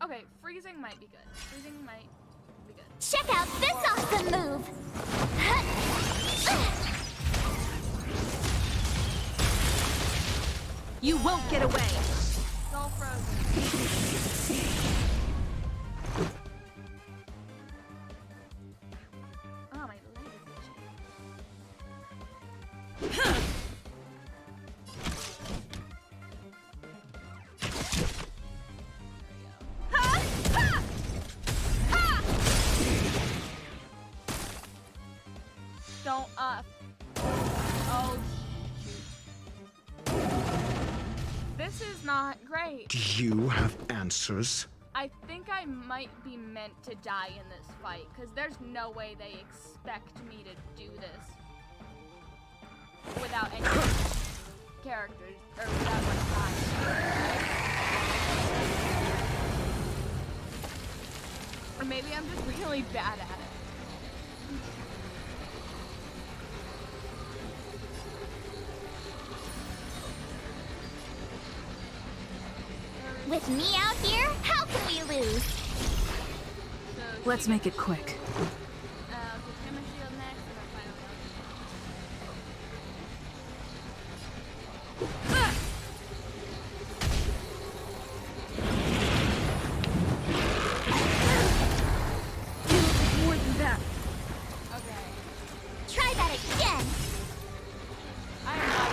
Okay, freezing might be good. Freezing might be good. Check out this awesome move! You won't get away! It's all frozen. Oh, my leg is itchy. Don't, oh, shoot. This is not great. Do you have answers? I think I might be meant to die in this fight, because there's no way they expect me to do this without any characters, or without like dying. Or maybe I'm just really bad at it. With me out here, how can we lose? So Let's make it quick. I'll give him a shield next, and I'll find More than that. Okay. Try that again! I am not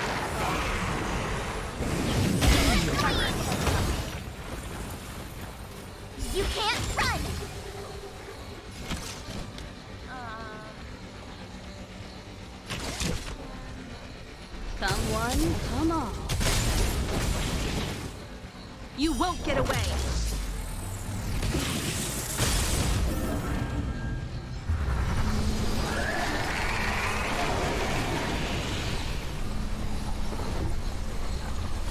You can't run! Come one, come all. You won't get away!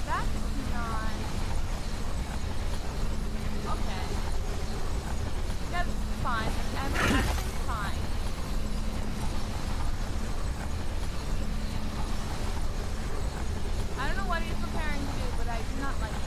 That's not... Okay. That's fine. Everything's fine. I don't know what he's preparing to do, but I do not like it.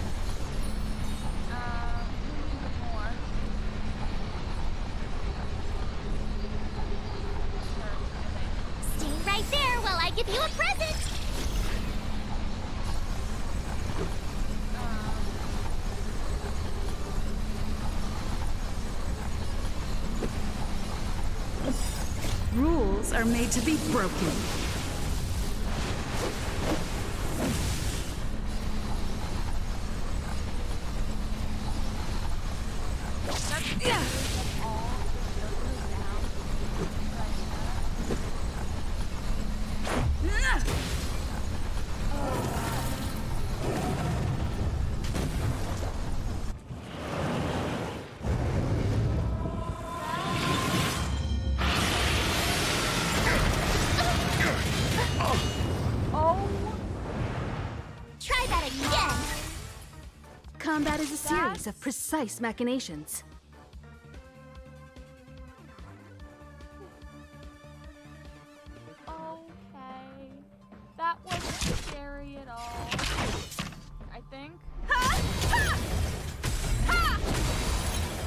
Rules are made to be broken. Try that again! Combat is a series of precise machinations. Okay. That wasn't scary at all. I think.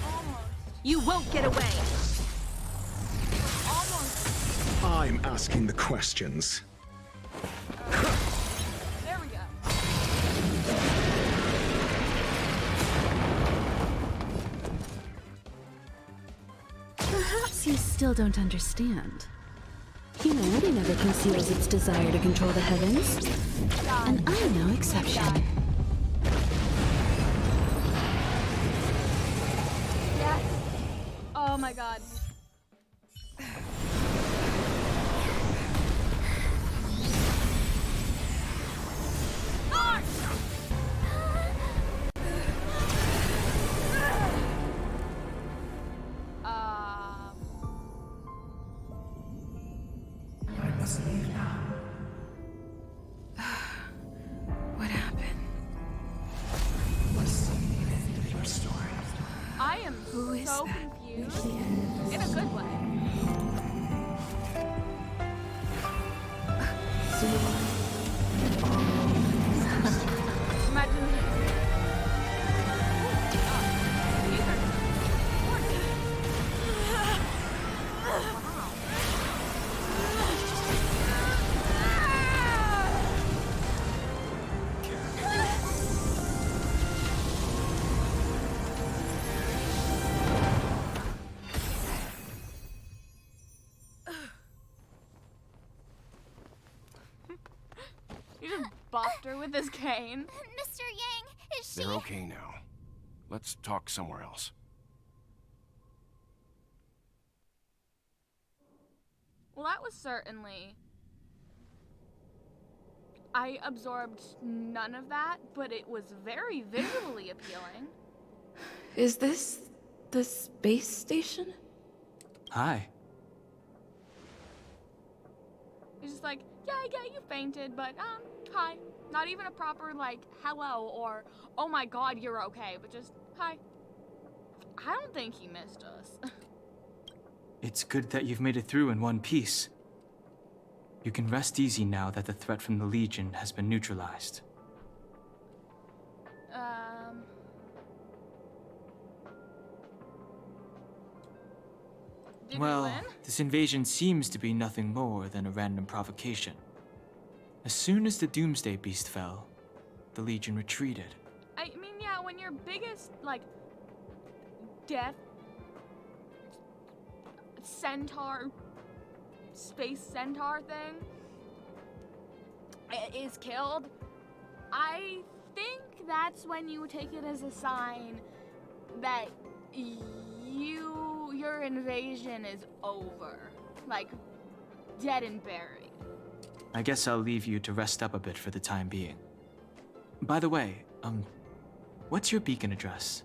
Almost. You won't get away! Almost. I'm asking the questions. There we go. Perhaps you still don't understand. Humanity never conceals its desire to control the heavens, and I'm no exception. Yes. Oh my god. What happened? I am Who is so that? confused. In a good way. Imagine this. These are You just bopped her with this cane. Mr. Yang, is she... They're okay now. Let's talk somewhere else. Well, that was certainly... I absorbed none of that, but it was very visually appealing. Is this the space station? Hi. He's just like, yeah, you fainted, but, hi. Not even a proper, like, hello or, oh my god, you're okay, but just, hi. I don't think he missed us. It's good that you've made it through in one piece. You can rest easy now that the threat from the Legion has been neutralized. Did Well, we win? this invasion seems to be nothing more than a random provocation. As soon as the Doomsday Beast fell, the Legion retreated. I mean, yeah, when your biggest, like, death centaur, space centaur thing is killed, I think that's when you take it as a sign that your invasion is over. Like, dead and buried. I guess I'll leave you to rest up a bit for the time being. By the way, what's your beacon address?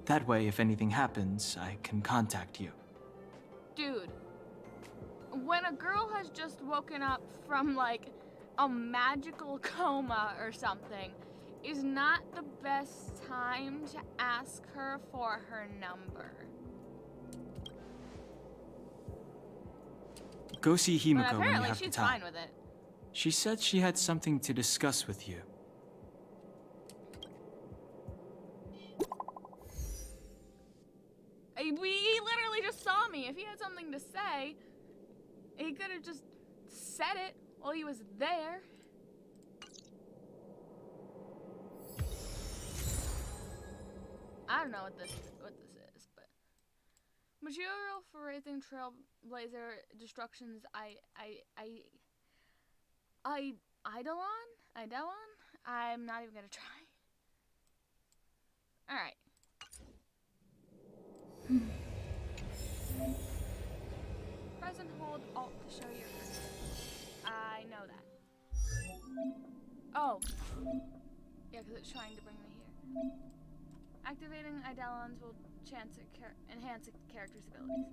That way, if anything happens, I can contact you. Dude, when a girl has just woken up from, like, a magical coma or something, is not the best time to ask her for her number. Go see But Himiko when you apparently have the she's time. fine with it. She said she had something to discuss with you. He literally just saw me. If he had something to say, he could have just said it while he was there. I don't know what this is, but Material for raising trailblazer destructions. Eidolon? I'm not even gonna try. Alright. Press and hold Alt to show your. I know that. Oh. Yeah, because it's trying to bring me here. Activating Eidolons will enhance a character's abilities.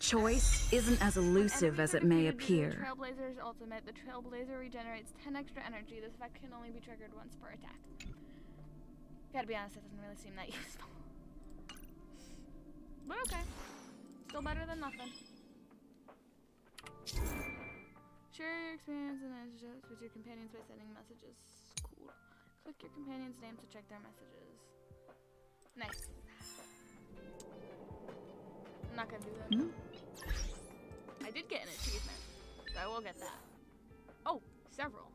Choice isn't as elusive as it may appear. Trailblazer's ultimate. The Trailblazer regenerates 10 extra energy. This effect can only be triggered once per attack. Gotta be honest, that doesn't really seem that useful. But okay. Still better than nothing. Share your experience and anecdotes with your companions by sending messages. Cool. Click your companion's name to check their messages. Nice. I'm not gonna do that. I did get an achievement, so I will get that. Oh, several.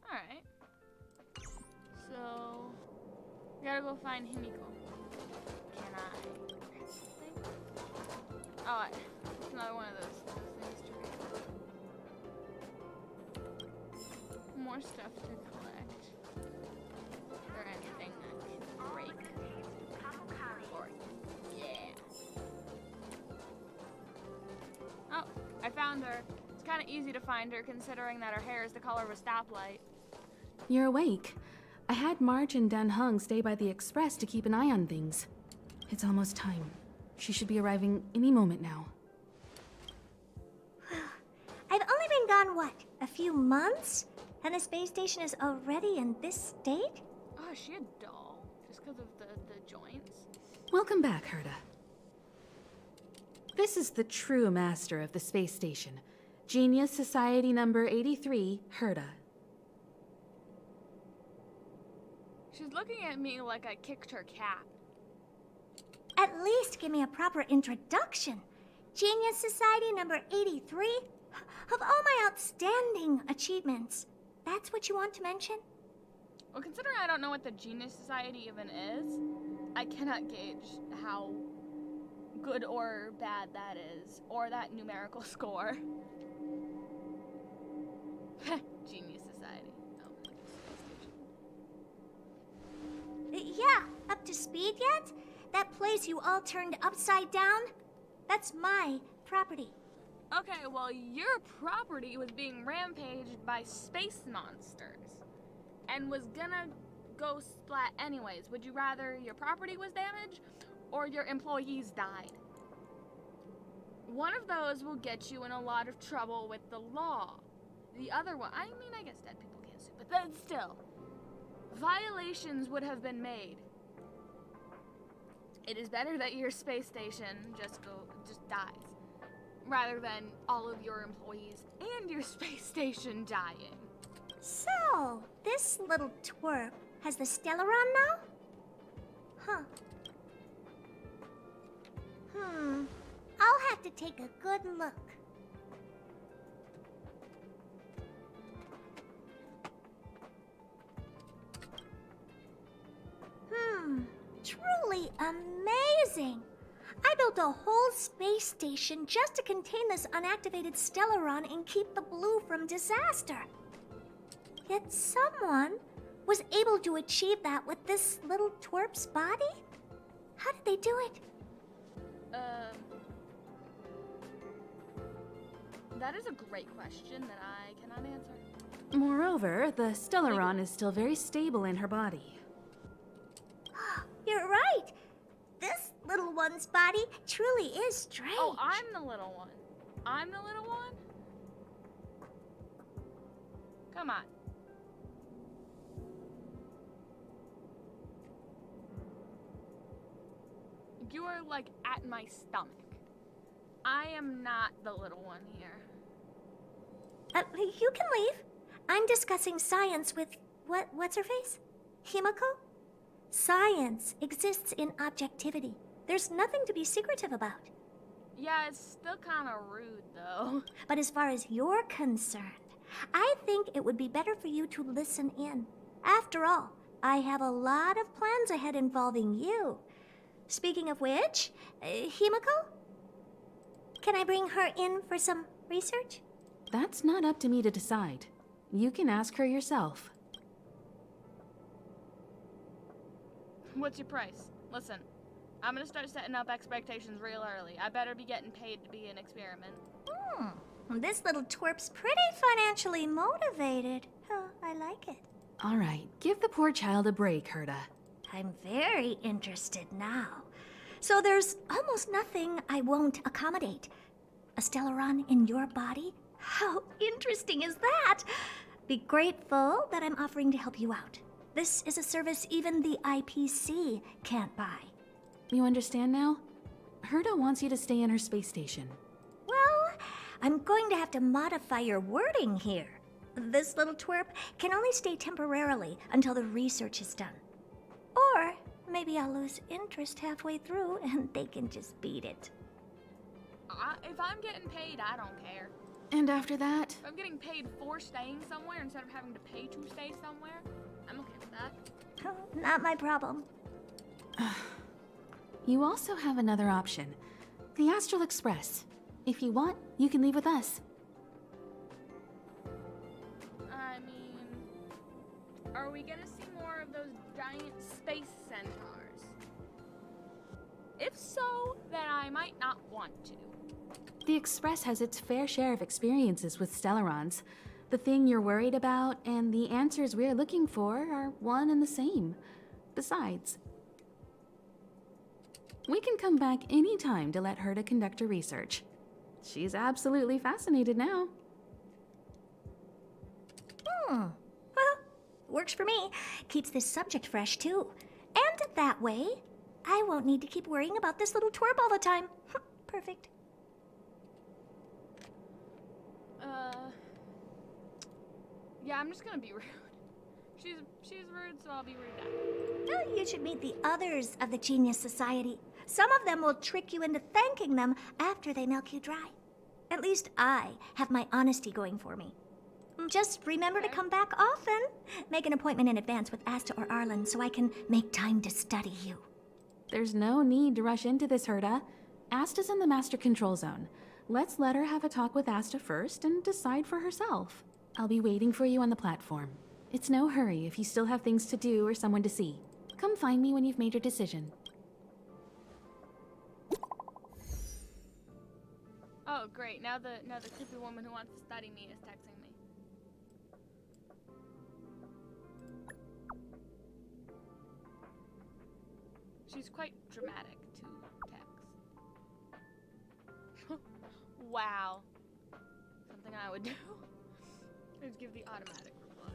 Alright. So, we gotta go find Himiko. Can I? Oh, it's another one of those things to read. More stuff to collect. Is there anything I can break? Or, yeah. Oh, I found her. It's kind of easy to find her considering that her hair is the color of a stoplight. You're awake. I had Marge and Dan Hung stay by the express to keep an eye on things. It's almost time. She should be arriving any moment now. I've only been gone, what, a few months? And the space station is already in this state? Oh, is she a doll? Just because of the joints? Welcome back, Herta. This is the true master of the space station. Genius Society number 83, Herta. She's looking at me like I kicked her cat. At least give me a proper introduction. Genius Society number 83? Of all my outstanding achievements, that's what you want to mention? Well, considering I don't know what the Genius Society even is, I cannot gauge how good or bad that is, or that numerical score. Genius Society. Oh, Yeah, up to speed yet? That place you all turned upside down? That's my property. Okay, well, your property was being rampaged by space monsters and was gonna go splat anyways. Would you rather your property was damaged or your employees died? One of those will get you in a lot of trouble with the law. The other one, I mean, I guess dead people can't sue, but then still, violations would have been made. It is better that your space station just dies, rather than all of your employees and your space station dying. So, this little twerp has the Stellaron now? Huh. I'll have to take a good look. Truly amazing! I built a whole space station just to contain this unactivated Stellaron and keep the blue from disaster. Yet someone was able to achieve that with this little twerp's body? How did they do it? That is a great question that I cannot answer. Moreover, the Stellaron is still very stable in her body. You're right. This little one's body truly is strange. Oh, I'm the little one. I'm the little one? Come on. You are like at my stomach. I am not the little one here. You can leave. I'm discussing science with what's her face? Himiko? Science exists in objectivity. There's nothing to be secretive about. Yeah, it's still kind of rude, though. But as far as you're concerned, I think it would be better for you to listen in. After all, I have a lot of plans ahead involving you. Speaking of which, Himiko? Can I bring her in for some research? That's not up to me to decide. You can ask her yourself. What's your price? Listen, I'm gonna start setting up expectations real early. I better be getting paid to be an experiment. This little twerp's pretty financially motivated. Oh, I like it. All right, give the poor child a break, Herta. I'm very interested now. So there's almost nothing I won't accommodate. A Stellaron in your body? How interesting is that? Be grateful that I'm offering to help you out. This is a service even the IPC can't buy. You understand now? Herta wants you to stay in her space station. Well, I'm going to have to modify your wording here. This little twerp can only stay temporarily until the research is done. Or maybe I'll lose interest halfway through and they can just beat it. If I'm getting paid, I don't care. And after that? If I'm getting paid for staying somewhere instead of having to pay to stay somewhere, I'm okay with that. Oh, not my problem. You also have another option. The Astral Express. If you want, you can leave with us. I mean, are we gonna see more of those giant space centaurs? If so, then I might not want to. The Express has its fair share of experiences with Stellarons. The thing you're worried about and the answers we're looking for are one and the same. Besides, we can come back any time to let Herta conduct her research. She's absolutely fascinated now. Well, works for me. Keeps this subject fresh, too. And that way, I won't need to keep worrying about this little twerp all the time. Perfect. Yeah, I'm just gonna be rude. She's rude, so I'll be rude back. Oh, you should meet the others of the Genius Society. Some of them will trick you into thanking them after they milk you dry. At least I have my honesty going for me. Just remember to come back often. Make an appointment in advance with Asta or Arlen so I can make time to study you. There's no need to rush into this, Herta. Asta's in the Master Control Zone. Let's let her have a talk with Asta first and decide for herself. I'll be waiting for you on the platform. It's no hurry if you still have things to do or someone to see. Come find me when you've made your decision. Oh, great. Now the creepy woman who wants to study me is texting me. She's quite dramatic to text. Wow. Something I would do is give the automatic reply.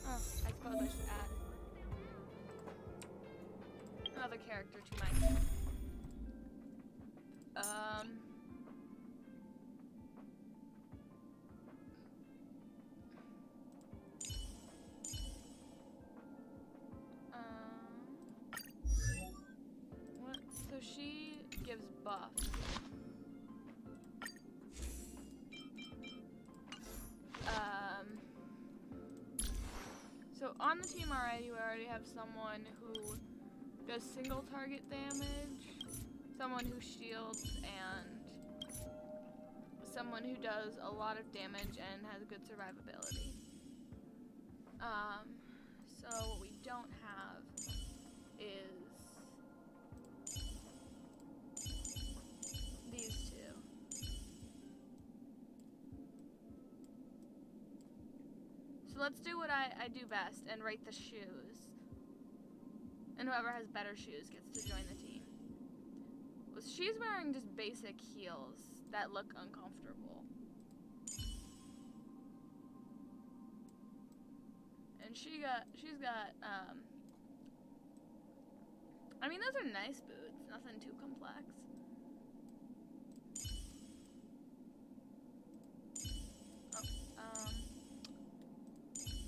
Oh, I suppose I should add another character to my team. What? So she gives buffs. So on the team already, we already have someone who does single target damage, someone who shields, and someone who does a lot of damage and has good survivability. So what we don't have is these two. So let's do what I do best and rate the shoes. And whoever has better shoes gets to join the team. Well, she's wearing just basic heels that look uncomfortable. And she's got, I mean, those are nice boots, nothing too complex.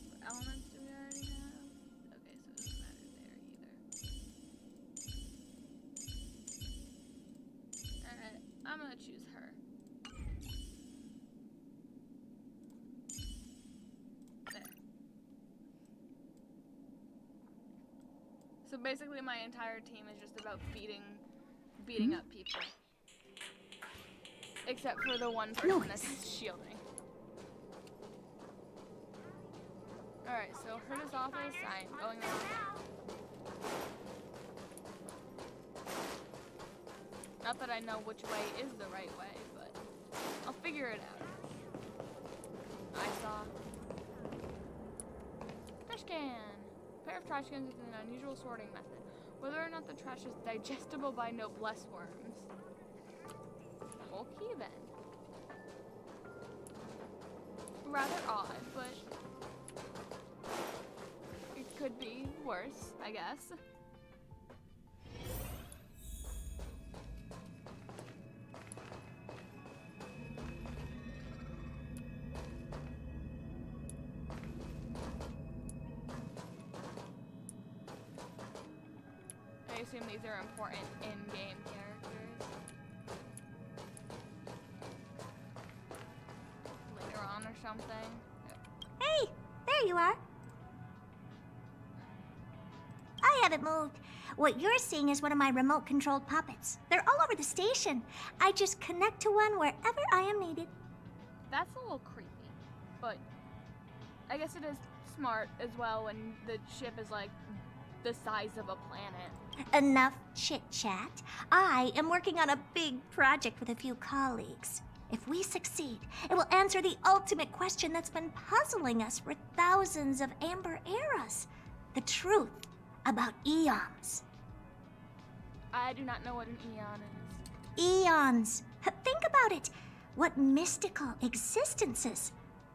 What elements do we already have? Okay, so it doesn't matter there either. Alright, I'm gonna choose her. So basically my entire team is just about beating up people. Except for the one person that's shielding. Alright, so Herta's office, I'm going there. Not that I know which way is the right way, but I'll figure it out. I saw trash can. A pair of trash cans with an unusual sorting method. Whether or not the trash is digestible by noblesse worms. Okay then. Rather odd, but it could be worse, I guess. I assume these are important in-game characters. Later on or something. Hey, there you are. I haven't moved. What you're seeing is one of my remote-controlled puppets. They're all over the station. I just connect to one wherever I am needed. That's a little creepy, but I guess it is smart as well when the ship is like the size of a planet. Enough chit-chat. I am working on a big project with a few colleagues. If we succeed, it will answer the ultimate question that's been puzzling us for thousands of amber eras. The truth about eons. I do not know what an eon is. Eons. Think about it. What mystical existences.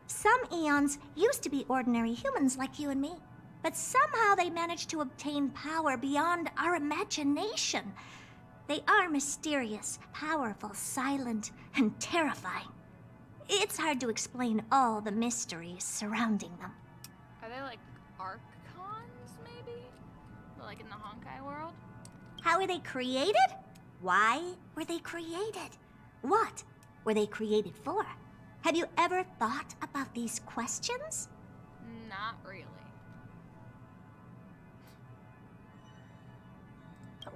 Some eons used to be ordinary humans like you and me. But somehow they managed to obtain power beyond our imagination. They are mysterious, powerful, silent, and terrifying. It's hard to explain all the mysteries surrounding them. Are they like archons, maybe? Like in the Honkai world? How were they created? Why were they created? What were they created for? Have you ever thought about these questions? Not really.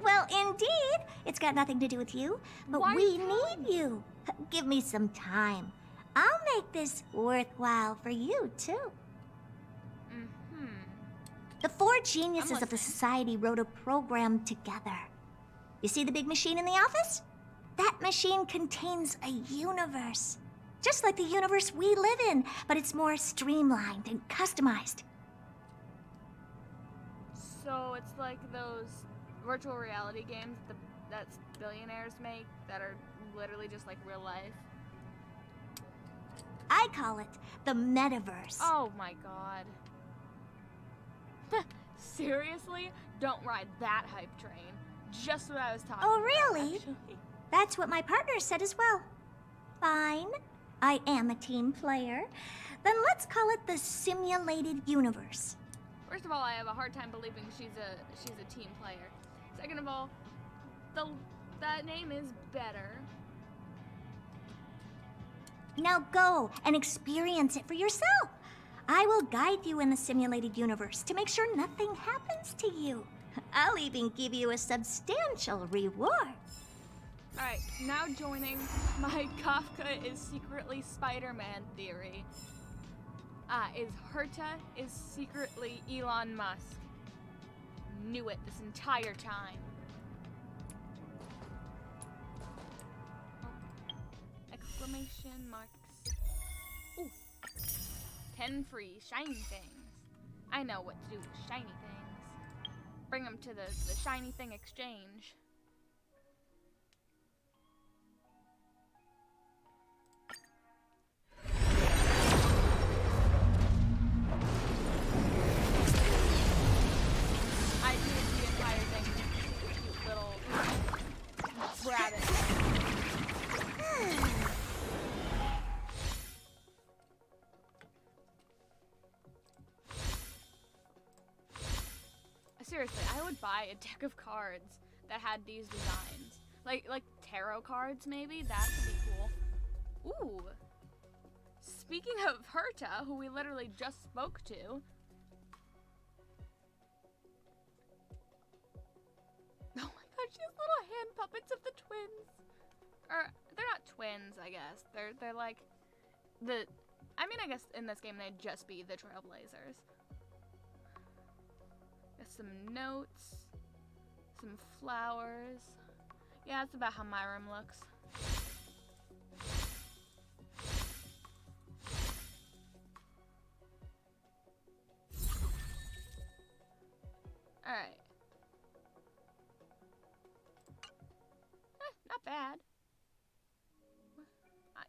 Well, indeed. It's got nothing to do with you, but Why we not? need you. Give me some time. I'll make this worthwhile for you, too. The four geniuses of the society wrote a program together. You see the big machine in the office? That machine contains a universe. Just like the universe we live in, but it's more streamlined and customized. So it's like those virtual reality games that billionaires make that are literally just like real life. I call it the metaverse. Oh my god. Seriously? Don't ride that hype train. Just what I was talking Oh, about, really? actually. That's what my partner said as well. Fine. I am a team player. Then let's call it the simulated universe. First of all, I have a hard time believing she's a team player. Second of all, that name is better. Now go and experience it for yourself. I will guide you in the simulated universe to make sure nothing happens to you. I'll even give you a substantial reward. Alright, now joining my Kafka is secretly Spider-Man theory. Is Herta is secretly Elon Musk. Knew it this entire time. Oh. Exclamation marks. Ooh. 10 free shiny things. I know what to do with shiny things. Bring them to the shiny thing exchange. I did the entire thing with this cute little rabbit. Seriously, I would buy a deck of cards that had these designs. Like tarot cards, maybe? That could be cool. Ooh. Speaking of Herta, who we literally just spoke to. She has little hand puppets of the twins. Or they're not twins, I guess. They're like the. I mean, I guess in this game they'd just be the Trailblazers. Got some notes, some flowers. Yeah, that's about how my room looks. Alright. Not bad.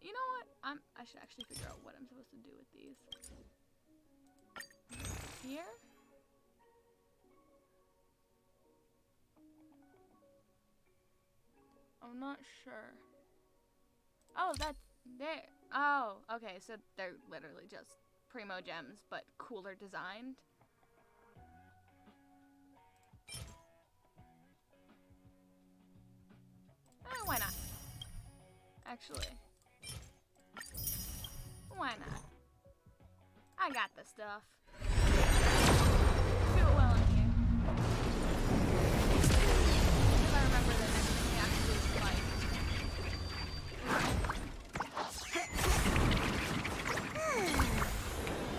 You know what? I should actually figure out what I'm supposed to do with these. Here? I'm not sure. Oh, that's there. Oh, okay. So they're literally just Primo gems, but cooler designed. Why not? Actually. Why not? I got the stuff. Do it well in here. If I remember the next thing we actually fight.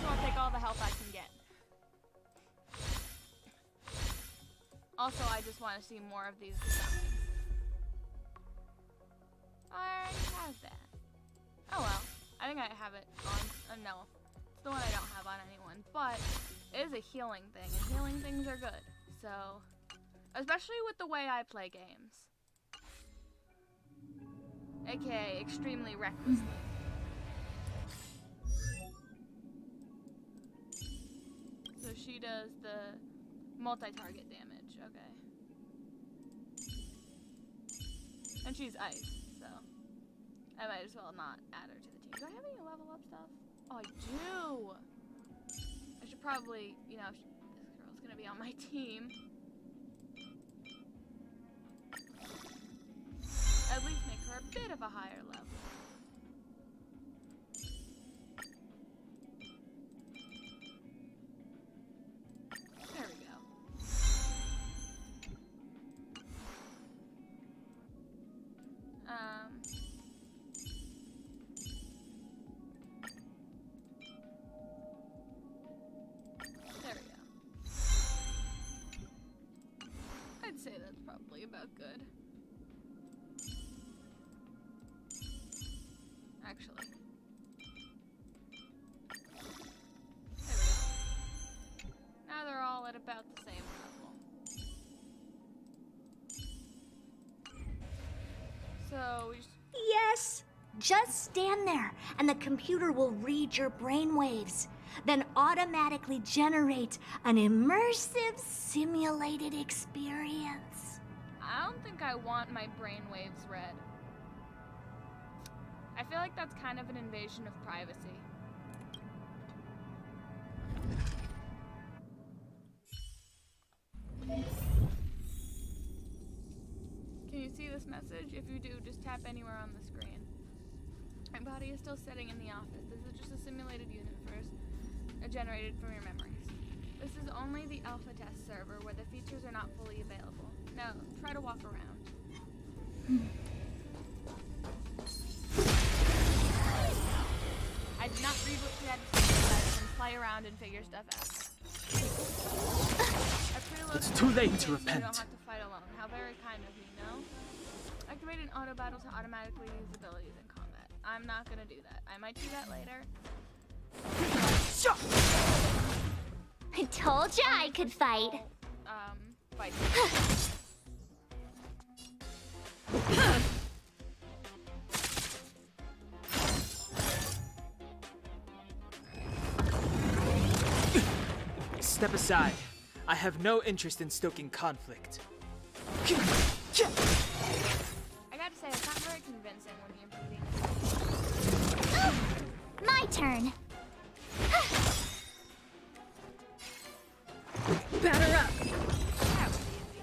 So I'll take all the health I can get. Also, I just want to see more of these designs. I already have that. Oh well. I think I have it on. No. It's the one I don't have on anyone. But it is a healing thing, and healing things are good. So, especially with the way I play games. AKA extremely recklessly. So she does the multi-target damage. Okay. And she's ice. So I might as well not add her to the team. Do I have any level up stuff? Oh, I do! I should probably, you know, this girl's gonna be on my team. At least make her a bit of a higher level. There we go. There we go. I'd say that's probably about good. Actually. There we go. Now they're all at about the same level. So we just... Yes! Just stand there, and the computer will read your brainwaves, then automatically generate an immersive, simulated experience. I don't think I want my brainwaves read. I feel like that's kind of an invasion of privacy. Can you see this message? If you do, just tap anywhere on the screen. My body is still sitting in the office. This is just a simulated universe generated from your memories. This is only the alpha test server where the features are not fully available. Now, try to walk around. I did not read what she had to say, but I can play around and figure stuff out. It's too late to You repent. don't have to fight alone. How very kind of you, no? Activate an auto battle to automatically use abilities in combat. I'm not gonna do that. I might do that later. I told ya I could fight. Fight. Step aside. I have no interest in stoking conflict. I gotta say, it's not very convincing when you're beating. My turn. Batter up! That was easy.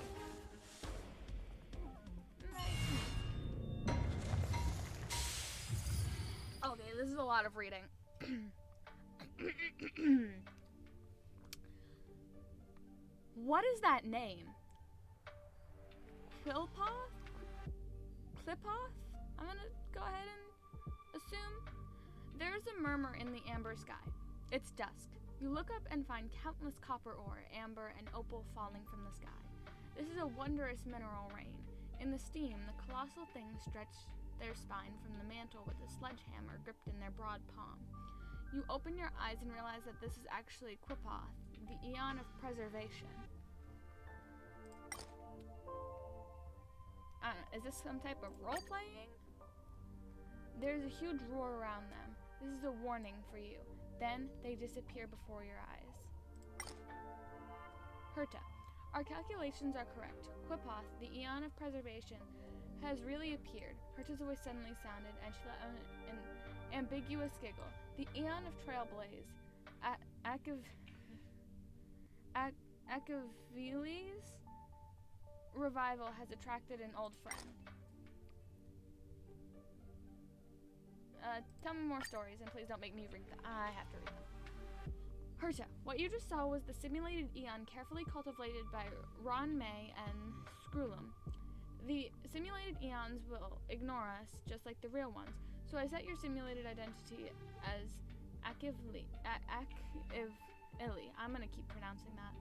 Okay, this is a lot of reading. What is that name? Clipoth? I'm gonna go ahead and assume. There's a murmur in the amber sky. It's dusk. You look up and find countless copper ore, amber, and opal falling from the sky. This is a wondrous mineral rain. In the steam, the colossal things stretch their spine from the mantle with a sledgehammer gripped in their broad palm. You open your eyes and realize that this is actually Quipoth, the Eon of Preservation. I don't know, is this some type of role-playing? There's a huge roar around them. This is a warning for you. Then they disappear before your eyes. Herta. Our calculations are correct. Quipoth, the Eon of Preservation, has really appeared. Herta's voice suddenly sounded, and she let out an ambiguous giggle. The Eon of Trailblaze, Auxilli's revival has attracted an old friend. Tell me more stories, and please don't make me read them. I have to read them. Herta, what you just saw was the simulated Eon carefully cultivated by Ron May and Screwlum. The simulated Eons will ignore us, just like the real ones, so I set your simulated identity as Auxilli. I'm gonna keep pronouncing that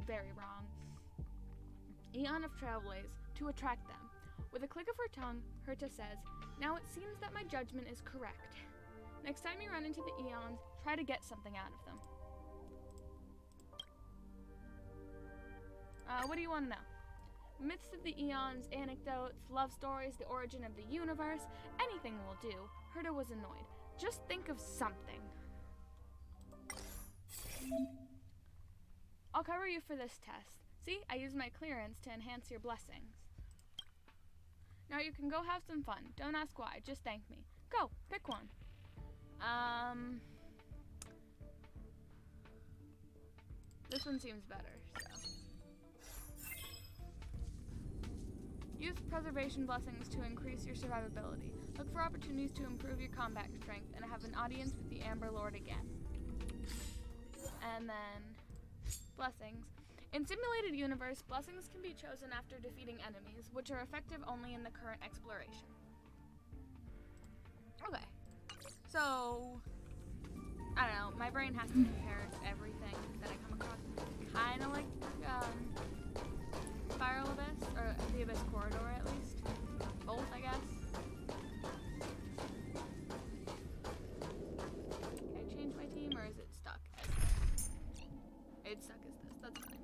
very wrong. Eon of Trailblaze, to attract them. With a click of her tongue, Herta says, now it seems that my judgment is correct. Next time you run into the Eons, try to get something out of them. What do you want to know? Myths of the Eons, anecdotes, love stories, the origin of the universe, anything will do. Herta was annoyed. Just think of something. I'll cover you for this test. See, I used my clearance to enhance your blessings. Now you can go have some fun. Don't ask why, just thank me. Go, pick one. This one seems better, so. Use preservation blessings to increase your survivability. Look for opportunities to improve your combat strength and have an audience with the Amber Lord again. And then, blessings. In Simulated Universe, blessings can be chosen after defeating enemies, which are effective only in the current exploration. Okay. So, I don't know, my brain has to compare everything that I come across. Kind of like, Spiral Abyss, or the Abyss Corridor at least. Both, I guess. Can I change my team, or is it stuck as this? It's stuck as this, that's fine.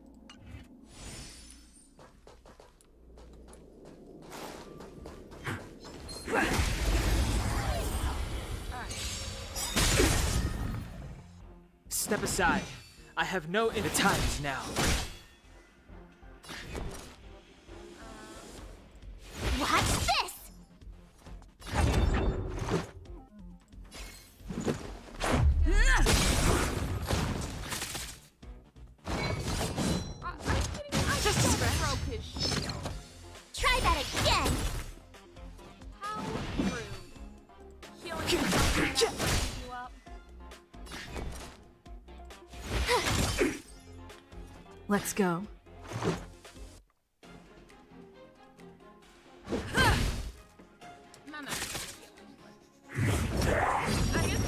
Step aside. I have no in the times now. Watch this! Just broke his shield. Try that again! How rude. Healing yourself right after you up. Let's go. No. I guess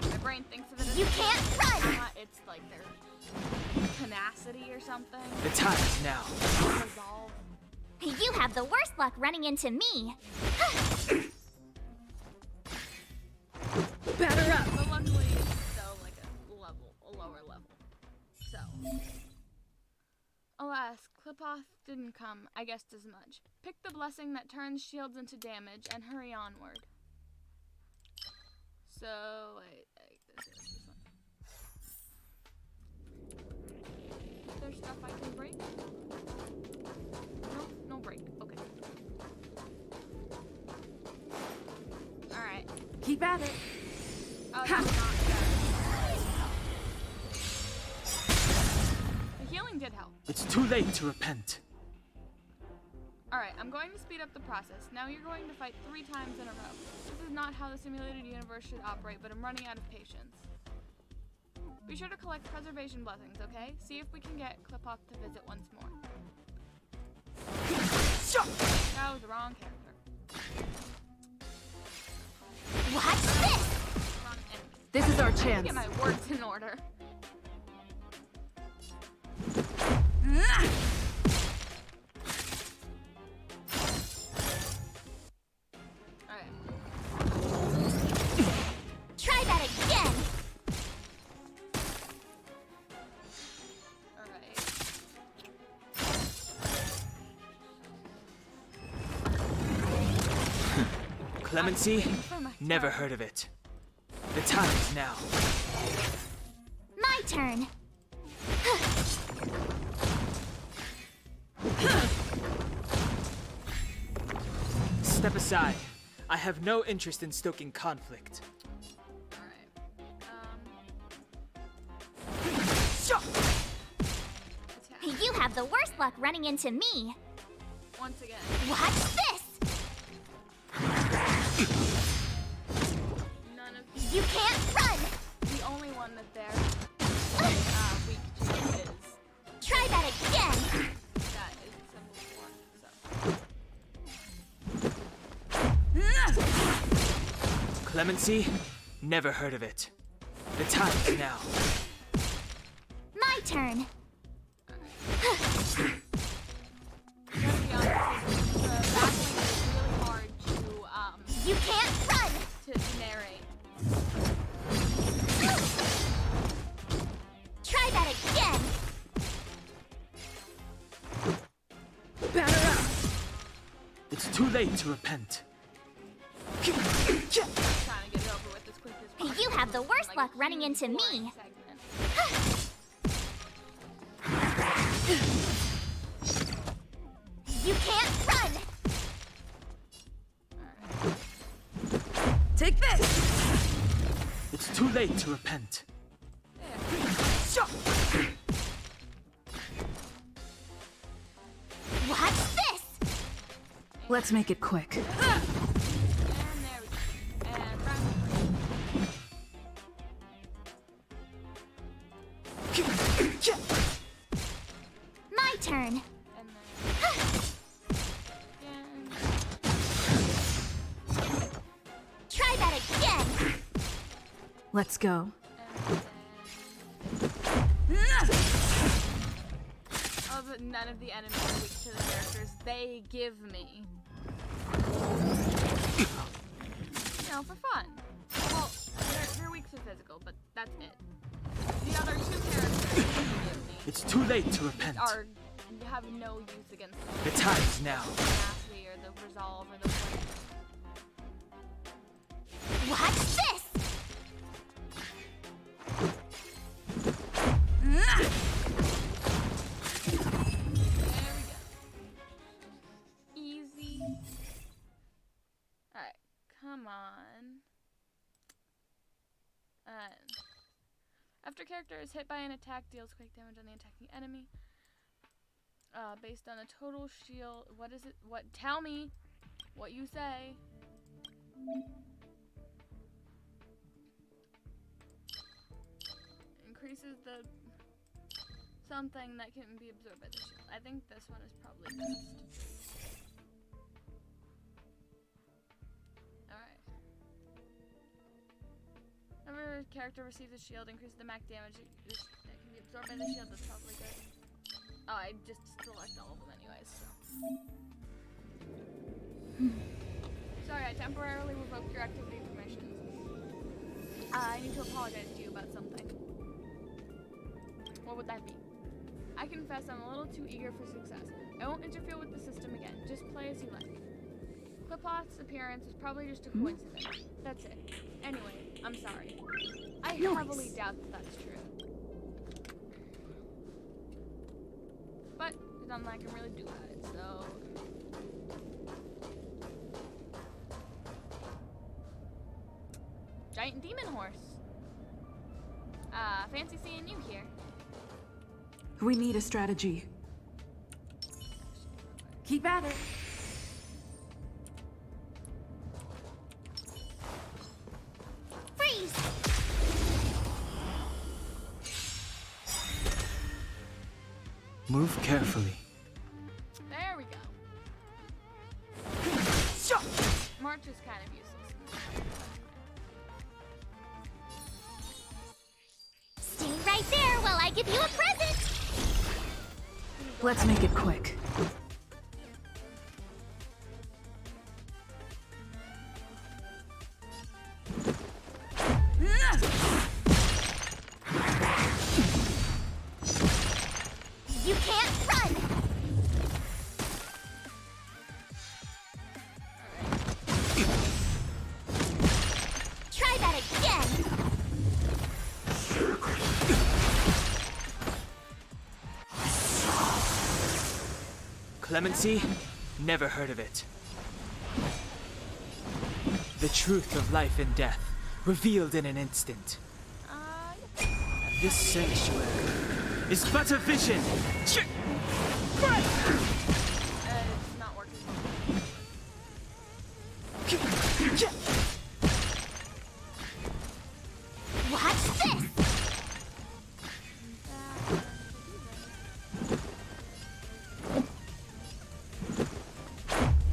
my brain thinks of it as You can't run! it's like their tenacity or something. The time is now. Resolve. You have the worst luck running into me. Batter up! But luckily it's still like a lower level. So. Alas, Clipoth didn't come, I guessed as much. Pick the blessing that turns shields into damage and hurry onward. So, this one. Is there stuff I can break? Nope, no break. Okay. Alright. Keep at it. Oh, that's not good. The healing did help. It's too late to repent. Alright, I'm going to speed up the process. Now you're going to fight 3 times in a row. This is not how the simulated universe should operate, but I'm running out of patience. Be sure to collect preservation blessings, okay? See if we can get Clipoth to visit once more. wrong character. What's this? Wrong enemy. This is our I need to chance. get my words in order. Try that again. Clemency? Never heard of it. The time is now. My turn. Step aside. I have no interest in stoking conflict. You have the worst luck running into me. Once again. What's this? None of these. You can't run. The only one that they're weak to is. Try that again. That is a simple one, so. Clemency? Never heard of it. The time is now. My turn. Gotta be honest, the battling is really hard to, You can't run. to narrate. Try that again. Batter up. It's too late to repent. Trying to get it over with as quick as possible. You have the worst Like luck a running huge into me. boring segment. You can't run. Take this. It's too late to repent. What's this? Let's make it quick. And there we go. And round My turn. and then again. Try that again. Let's go. Oh, but none of the enemies are weak to the characters they give me. You know, for fun. Well, they're weak to physical, but that's it. The other two characters they give me It's too late to repent. have no use against them. The time is now. The tenacity or the resolve or the point. What's this? There we go. Easy. Alright, come on. After character is hit by an attack, deals quick damage on the attacking enemy. Based on a total shield. What is it? What? Tell me what you say. Increases the something that can be absorbed by the shield. I think this one is probably best. Alright. Whenever a character receives a shield, increases the max damage that can be absorbed by the shield. That's probably good. Oh, I just select all of them anyways, so. Sorry, I temporarily revoked your activity permissions. I need to apologize to you about something. What would that be? I confess I'm a little too eager for success. I won't interfere with the system again. Just play as you like. Cliploth's appearance was probably just a coincidence. That's it. Anyway, I'm sorry. I heavily doubt that that's true. But there's nothing I can really do about it, so... Giant demon horse. Fancy seeing you here. We need a strategy. Keep at it. Freeze! Move carefully. There we go. torch is kind of useless. Stay right there while I give you a present! Let's make it quick. You can't run! Try that again! Clemency? Never heard of it. The truth of life and death, revealed in an instant. This sanctuary is but a vision! It's not working. Watch this!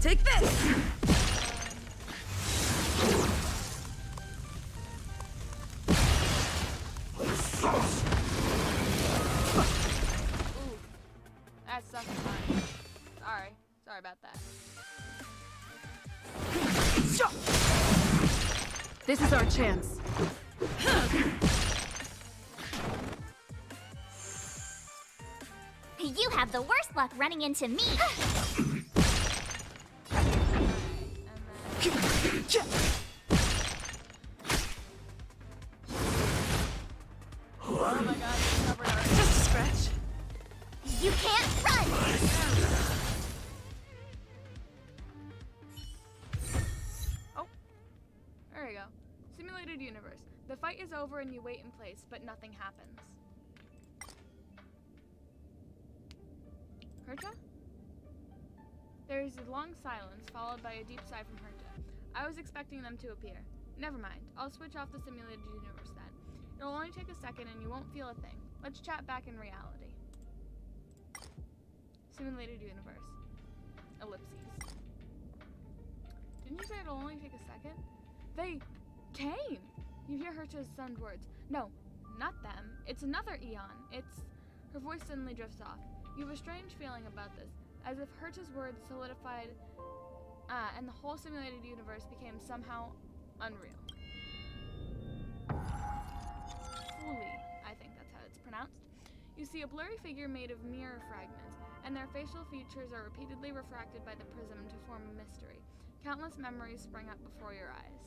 Take this! Ooh. That's something fun. Sorry about that. This is our chance. You have the worst luck running into me! Oh my god, it's covered already. Just a scratch. You can't run! Oh, there we go. Simulated universe. The fight is over and you wait in place, but nothing happens. Herta? There is a long silence, followed by a deep sigh from Herta. I was expecting them to appear. Never mind. I'll switch off the simulated universe then. It'll only take a second and you won't feel a thing. Let's chat back in reality. Simulated universe. Ellipses. Didn't you say it'll only take a second? They came! You hear Herta's stunned words. No, not them. It's another Eon. It's... Her voice suddenly drifts off. You have a strange feeling about this, as if Herta's words solidified, and the whole simulated universe became somehow unreal. Fully, I think that's how it's pronounced. You see a blurry figure made of mirror fragments, and their facial features are repeatedly refracted by the prism to form a mystery. Countless memories spring up before your eyes.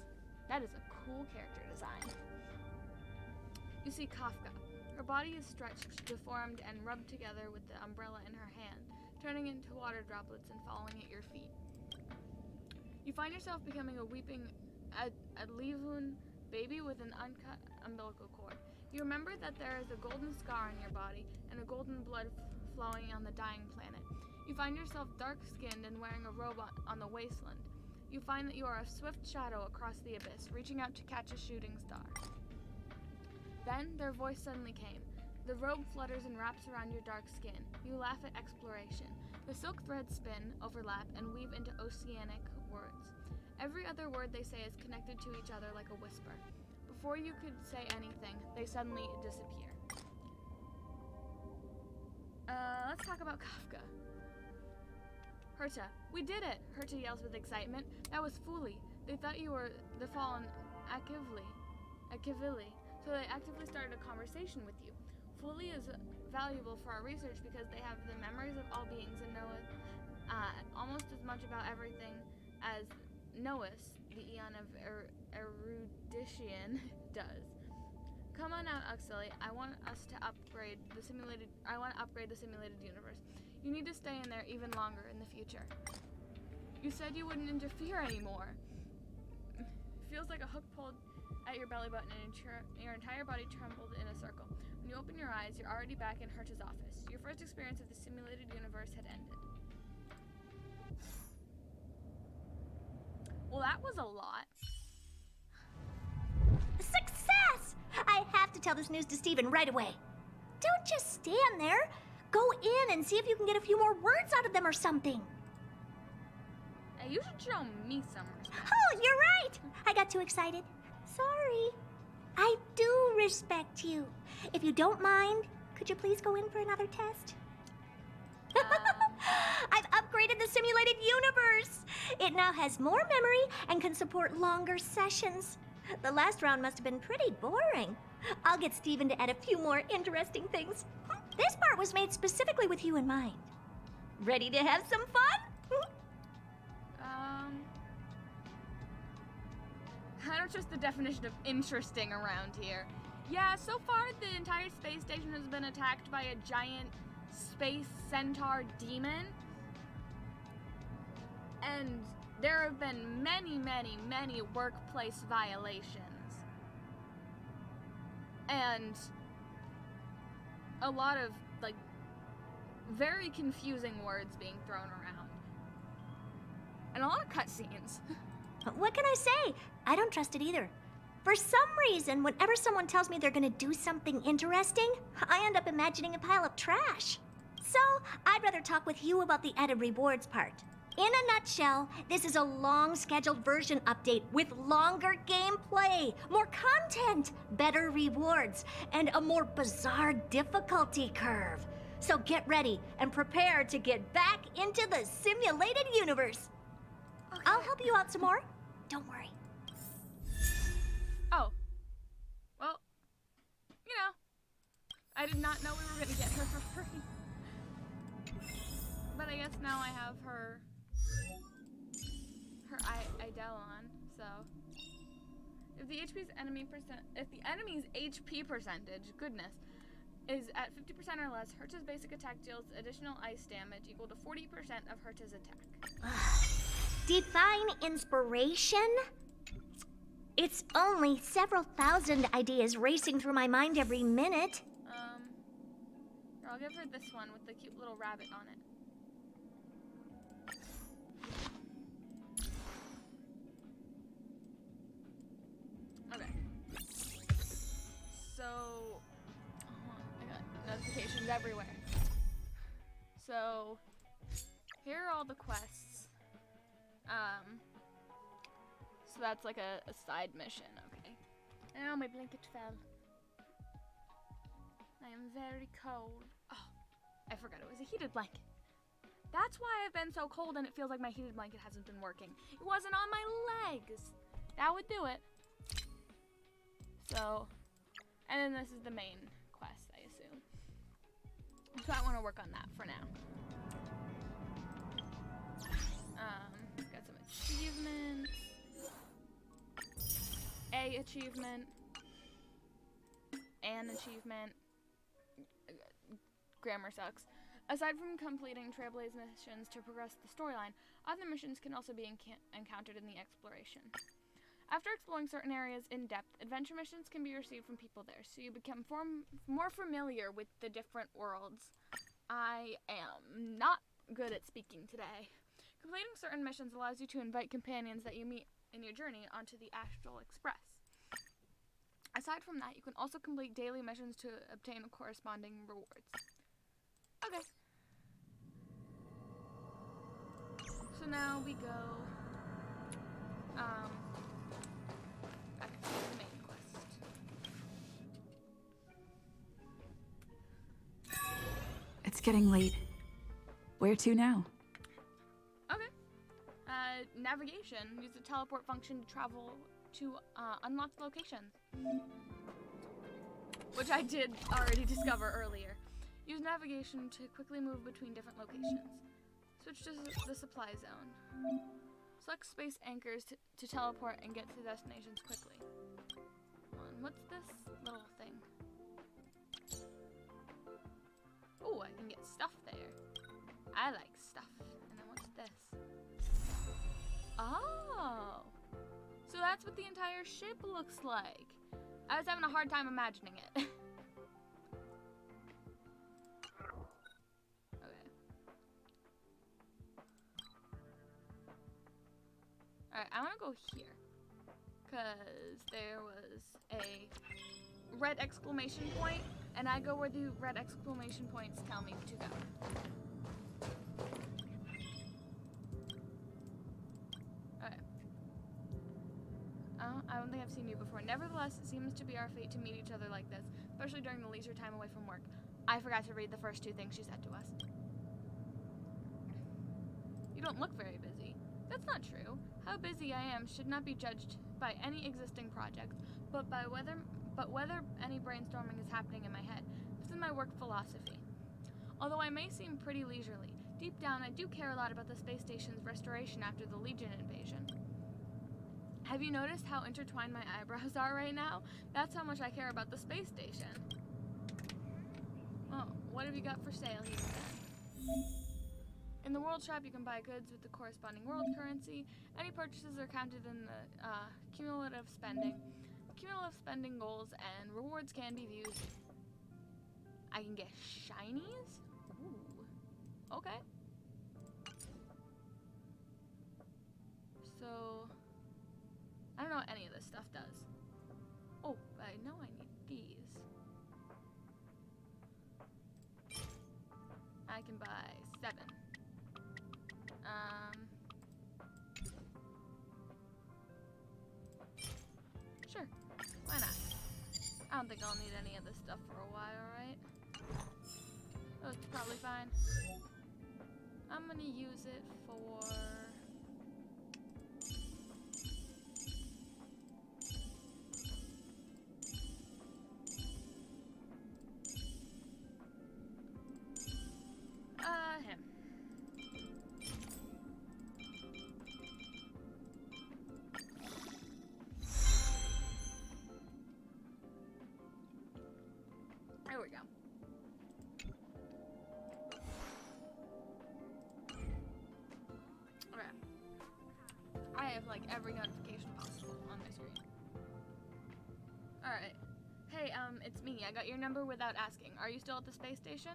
That is a cool character design. You see Kafka. Her body is stretched, deformed, and rubbed together with the umbrella in her hand, turning into water droplets and falling at your feet. You find yourself becoming a weeping Adlivun baby with an uncut umbilical cord. You remember that there is a golden scar on your body and a golden blood flowing on the dying planet. You find yourself dark-skinned and wearing a robe on the wasteland. You find that you are a swift shadow across the abyss, reaching out to catch a shooting star. Then their voice suddenly came. The robe flutters and wraps around your dark skin. You laugh at exploration. The silk threads spin, overlap, and weave into oceanic words. Every other word they say is connected to each other like a whisper. Before you could say anything, they suddenly disappear. Let's talk about Kafka. Herta, we did it! Herta yells with excitement. That was Fuli. They thought you were the fallen Auxilli. So they actively started a conversation with you. Fully is valuable for our research because they have the memories of all beings and know almost as much about everything as Nous, the Eon of erudition, does. Come on out, Auxilli. I want to upgrade the simulated universe. You need to stay in there even longer in the future. You said you wouldn't interfere anymore. Feels like a hook pulled at your belly button and your entire body trembled in a circle. When you open your eyes, you're already back in Herta's office. Your first experience of the simulated universe had ended. Well, that was a lot. Success! I have to tell this news to Steven right away. Don't just stand there. Go in and see if you can get a few more words out of them or something. you should show me some respect. Oh, you're right! I got too excited. Sorry. I do respect you. If you don't mind, could you please go in for another test? I've upgraded the simulated universe. It now has more memory and can support longer sessions. The last round must have been pretty boring. I'll get Steven to add a few more interesting things. This part was made specifically with you in mind. Ready to have some fun? I don't trust the definition of interesting around here. Yeah, so far the entire space station has been attacked by a giant space centaur demon. And there have been many, many, many workplace violations. And a lot of, like, very confusing words being thrown around. And a lot of cutscenes. What can I say? I don't trust it either. For some reason, whenever someone tells me they're gonna do something interesting, I end up imagining a pile of trash. So, I'd rather talk with you about the added rewards part. In a nutshell, this is a long-scheduled version update with longer gameplay, more content, better rewards, and a more bizarre difficulty curve. So get ready and prepare to get back into the simulated universe. Okay. I'll help you out some more. Don't worry. Oh. Well, you know, I did not know we were gonna get her for free. But I guess now I have her Eidolon, so if the enemy's HP percentage, goodness, is at 50% or less, Herta's basic attack deals additional ice damage equal to 40% of Herta's attack. Divine inspiration? It's only several thousand ideas racing through my mind every minute. I'll give her this one with the cute little rabbit on it. Okay. So, I got notifications everywhere. So, here are all the quests. So that's like a side mission, okay. Oh, my blanket fell. I am very cold. Oh, I forgot it was a heated blanket. That's why I've been so cold and it feels like my heated blanket hasn't been working. It wasn't on my legs. That would do it. So, and then this is the main quest, I assume. So I want to work on that for now. Got some achievements. A achievement. An achievement. Grammar sucks. Aside from completing Trailblaze missions to progress the storyline, other missions can also be encountered in the exploration. After exploring certain areas in depth, adventure missions can be received from people there, so you become more familiar with the different worlds. I am not good at speaking today. Completing certain missions allows you to invite companions that you meet in your journey onto the Astral Express. Aside from that, you can also complete daily missions to obtain corresponding rewards. Okay. So now we go, back to the main quest. It's getting late. Where to now? Okay. Navigation. Use the teleport function to travel to unlocked locations. Which I did already discover earlier. Use navigation to quickly move between different locations. Switch to the supply zone. Select space anchors to teleport and get to destinations quickly. What's this little thing? Oh, I can get stuff there. I like stuff. And then what's this? Oh! So that's what the entire ship looks like. I was having a hard time imagining it. Alright, I want to go here. Because there was a red exclamation point, and I go where the red exclamation points tell me to go. I don't think I've seen you before. Nevertheless, it seems to be our fate to meet each other like this, especially during the leisure time away from work. I forgot to read the first 2 things she said to us. You don't look very busy. That's not true. How busy I am should not be judged by any existing project, but whether any brainstorming is happening in my head. This is my work philosophy. Although I may seem pretty leisurely, deep down I do care a lot about the space station's restoration after the Legion invasion. Have you noticed how intertwined my eyebrows are right now? That's how much I care about the space station. Oh, what have you got for sale here then? In the world shop, you can buy goods with the corresponding world currency. Any purchases are counted in the cumulative spending. Cumulative spending goals and rewards can be viewed. I can get shinies? Ooh. Okay. So, I don't know what any of this stuff does. Oh, but I know I need these. I can buy 7. Sure. Why not? I don't think I'll need any of this stuff for a while, right? Oh, it's probably fine. I'm gonna use it for... him. There we go. Okay. I have like every notification possible on my screen. Alright. Hey, it's me. I got your number without asking. Are you still at the space station?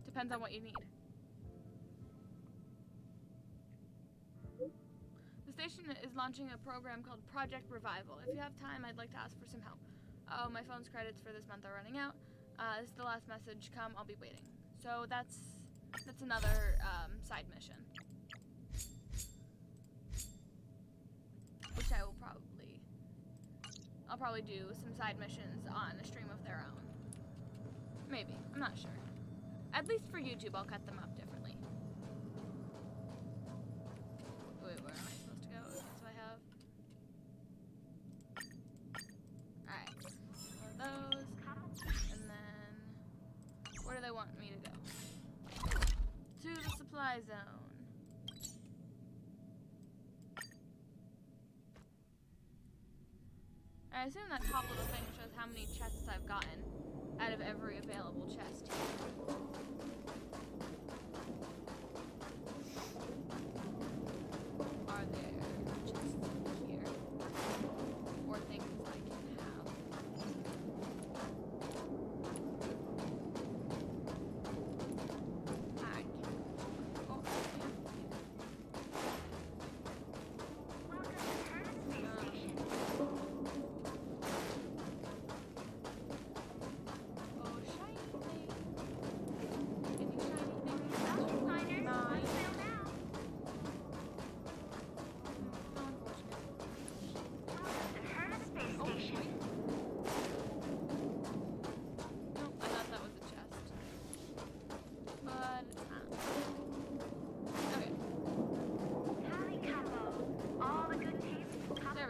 Depends on what you need. The station is launching a program called Project Revival. If you have time, I'd like to ask for some help. Oh, my phone's credits for this month are running out. This is the last message. Come, I'll be waiting. So that's another side mission, which I'll probably do some side missions on a stream of their own. Maybe, I'm not sure. At least for YouTube, I'll cut them up differently. Wait, where am I supposed to go? So I have... Alright. One of those. And then... Where do they want me to go? To the supply zone. I assume that top little thing shows how many chests I've gotten out of every available chest here. Are there chests here? Or things I can have? I can. Oh,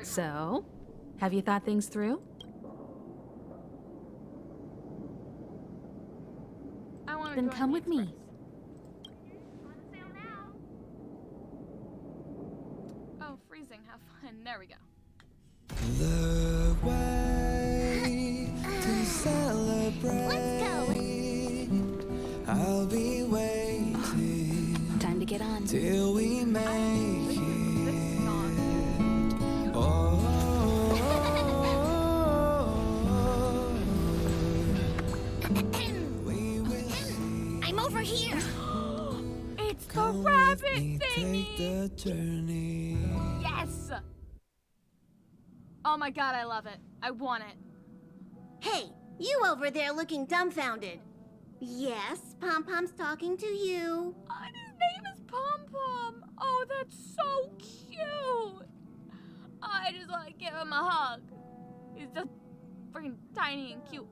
So, have you thought things through? Then come with me. Oh, freezing. Have fun. There we go. The way to celebrate. Let's go. I'll be waiting. Time to get on. Till we make it. I'm over here. It's the rabbit Take thingy. the journey. Yes. Oh my god, I love it. I want it. Hey, you over there looking dumbfounded. Yes, Pom Pom's talking to you. His name is Pom Pom. Oh, that's so cute. I just want to give him a hug. He's just freaking tiny and cute.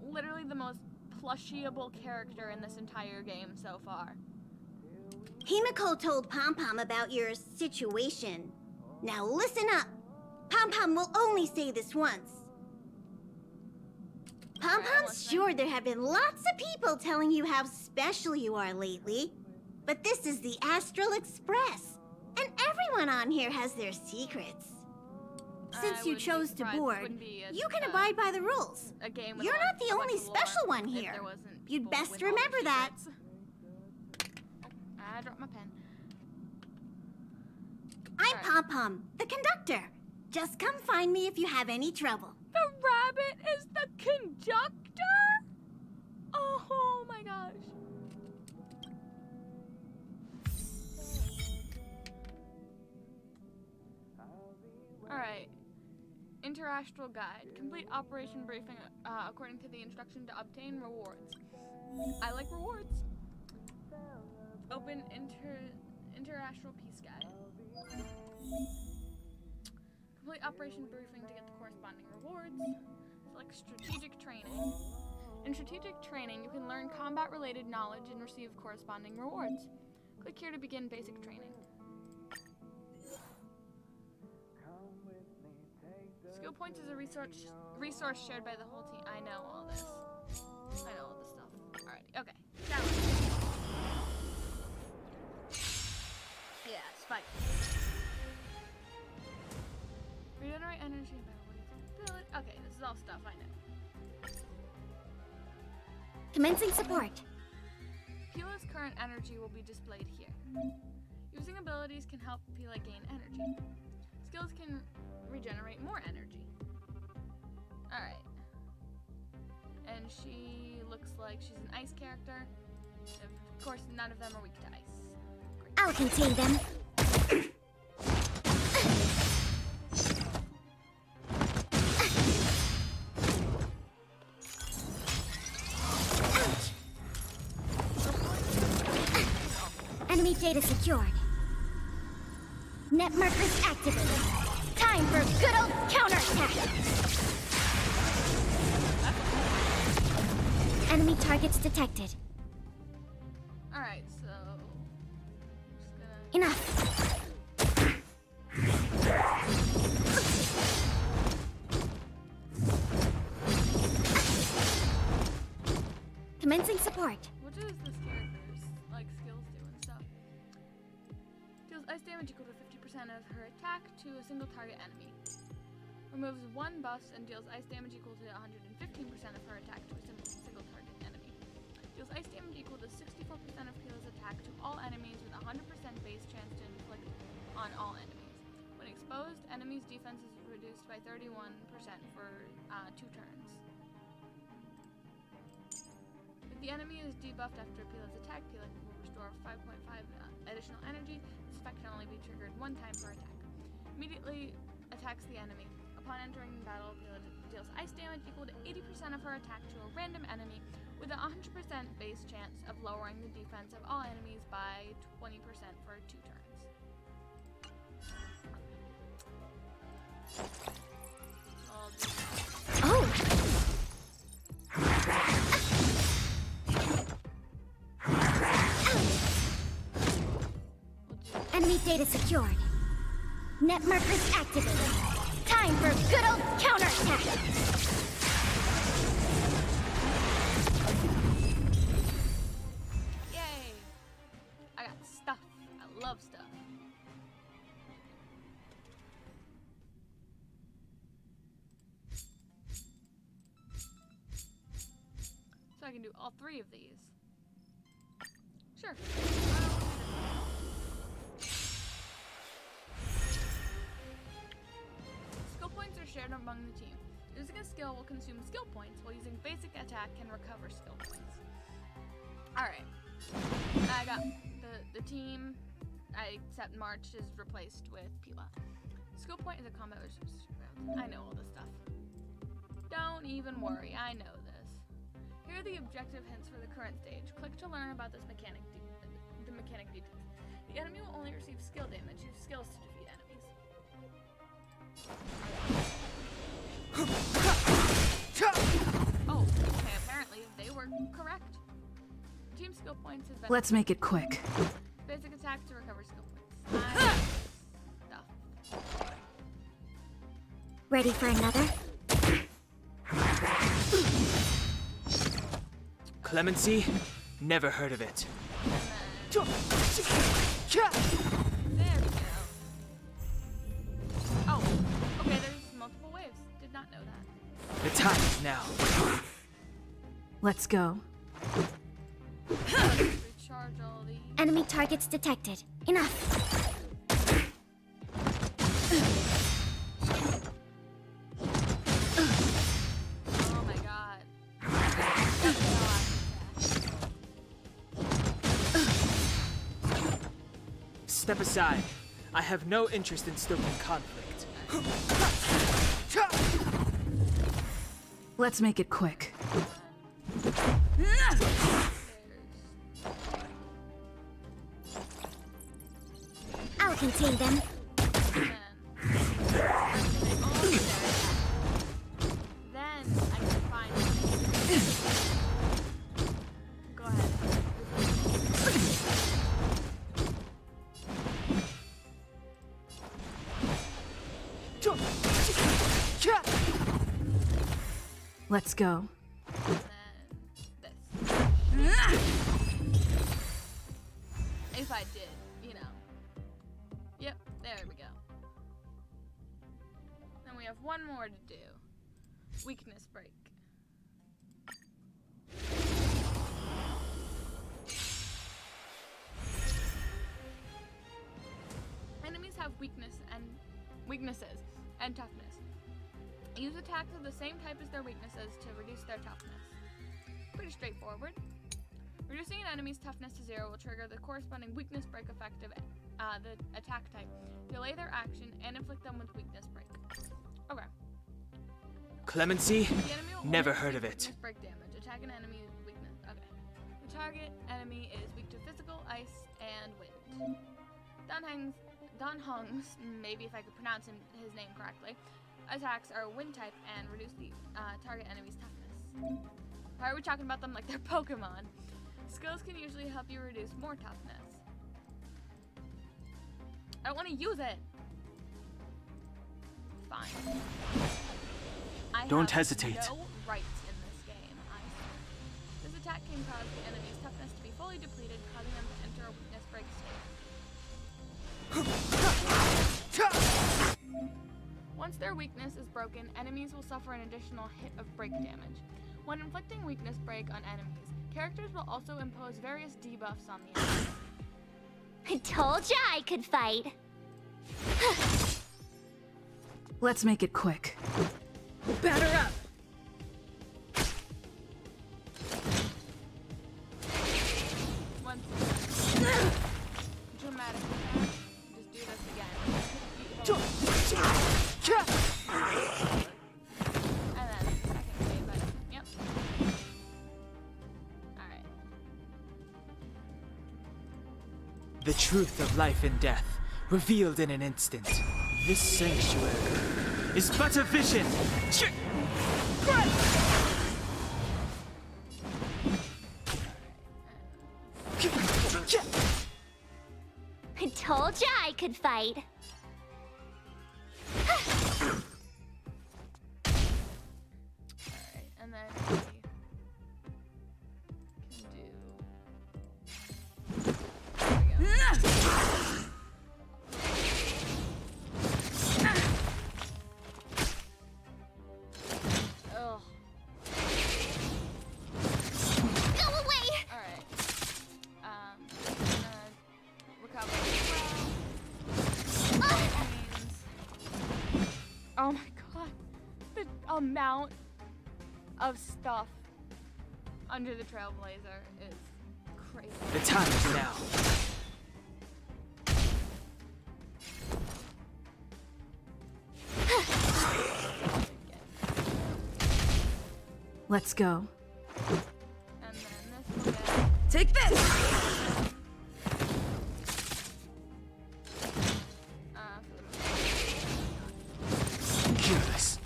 Literally the most plushyable character in this entire game so far. Himiko told Pom Pom about your situation. Now listen up. Pom Pom will only say this once. Pom Pom's sure there have been lots of people telling you how special you are lately. But this is the Astral Express, and everyone on here has their secrets. Since you chose to board, you can abide by the rules. You're not the only special one here. You'd best remember that. I dropped my pen. I'm Pom Pom, the conductor. Just come find me if you have any trouble. The rabbit is the conductor? Oh my gosh. Alright. Interastral Guide. Complete operation briefing according to the instruction to obtain rewards. I like rewards. Open Interastral Peace Guide. Complete operation briefing to get the corresponding rewards. Select strategic training. In strategic training, you can learn combat-related knowledge and receive corresponding rewards. Click here to begin basic training. Skill points is a resource shared by the whole team. I know all this. I know all this stuff. Alrighty, okay. Challenge. Yeah, spike. Regenerate energy and battle waves. Okay, this is all stuff I know. Commencing support. Pila's current energy will be displayed here. Using abilities can help Pila gain energy. Skills can regenerate more energy. Alright. And she looks like she's an ice character. Of course, none of them are weak to ice. Great. I'll contain them. Enemy data secured. Net markers activated. Time for good old counterattack. Enemy targets detected. Alright, so just gonna... Enough. Commencing support. What does this character's like skills do and stuff? Deals ice damage equal to 50% of her attack to a single target enemy. Removes one buff and deals ice damage equal to 115% of her attack to a single target enemy. Deals ice damage equal to 64% of Pila's attack to all enemies with a 100% base chance to inflict on all enemies. When exposed, enemies' defense is reduced by 31% for 2 turns. If the enemy is debuffed after Pila's attack, Pila will restore 5.5 additional energy. This effect can only be triggered 1 time per attack. Immediately attacks the enemy. Upon entering battle, Pila deals ice damage equal to 80% of her attack to a random enemy with a 100% base chance of lowering the defense of all enemies by 20% for 2 turns. Oh! Enemy data secured. Net markers activated. Time for good old counterattack. Yay! I got stuff. I love stuff. So I can do all 3 of these. Sure. Skill points are shared among the team. Using a skill will consume skill points, while using basic attack can recover skill points. Alright. I got the team, except March is replaced with Pila. Skill point is a combat resource. I know all this stuff. Don't even worry, I know this. Here are the objective hints for the current stage. Click to learn about this mechanic details. The enemy will only receive skill damage. Use skills to defeat enemies. Oh, okay, apparently they were correct. Team skill points has been... Let's make it quick. Basic attack to recover skill points. Stuff. Ready for another? Clemency? Never heard of it. There we go. Oh, okay, there's multiple waves. Did not know that. The time is now. Let's go. Recharge all these. Enemy targets detected. Enough. Oh my god. Step aside. I have no interest in stoking conflict. Let's make it quick. I'll contain them. Then I can find. Go ahead. Let's go. And then this. If I did, you know. Yep, there we go. Then we have one more to do. Weakness break. Enemies have weaknesses and toughness. Use attacks of the same type as their weaknesses to reduce their toughness. Pretty straightforward. Reducing an enemy's toughness to 0 will trigger the corresponding weakness break effect of the attack type, delay their action, and inflict them with weakness break. Okay. Clemency? The enemy will Never only heard of receive it. weakness break damage. Attack an enemy with weakness. Okay. The target enemy is weak to physical, ice, and wind. Don Hung's, maybe if I could pronounce his name correctly, attacks are wind type and reduce the target enemy's toughness. Why are we talking about them like they're Pokemon? Skills can usually help you reduce more toughness. I don't want to use it. Fine. Don't hesitate. No rights in this game. This attack can cause the enemy's toughness to be fully depleted, causing them to enter a weakness break state. Once their weakness is broken, enemies will suffer an additional hit of break damage. When inflicting weakness break on enemies, characters will also impose various debuffs on the enemy. I told ya I could fight. Let's make it quick. Batter up! Once dramatic attack, just do this again. And then second save, but yep. Alright. The truth of life and death, revealed in an instant. This sanctuary is but a vision! I told ya I could fight. Alright, and then we can do... There we go. Ugh. Go away! Alright. Gonna recover as well. Oh my god. The amount of stuff under the Trailblazer is crazy. The time is now. Let's go. And Take this! Yes.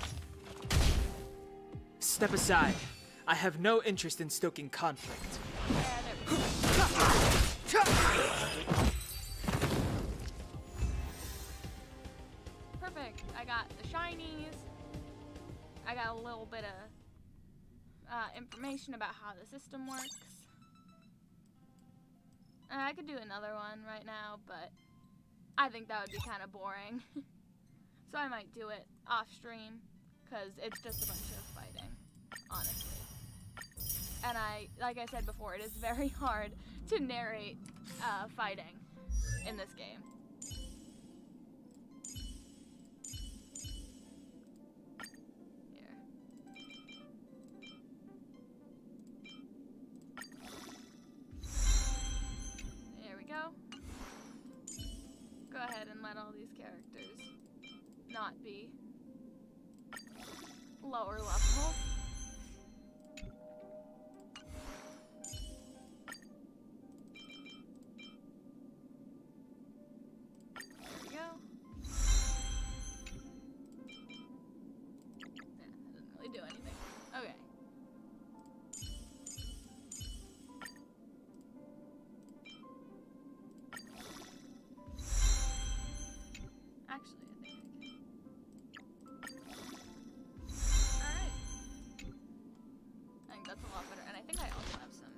Step aside. I have no interest in stoking conflict. Perfect. I got the shinies. I got a little bit of information about how the system works. And I could do another one right now, but I think that would be kind of boring. So I might do it off stream, because it's just a bunch of fighting, honestly. And like I said before, it is very hard to narrate fighting in this game. Here. There we go. Go ahead and let all these characters not be lower level. There we go. Yeah, that didn't really do anything. Okay. Actually, I think I can. Alright. I think that's a lot better. And I think I also have some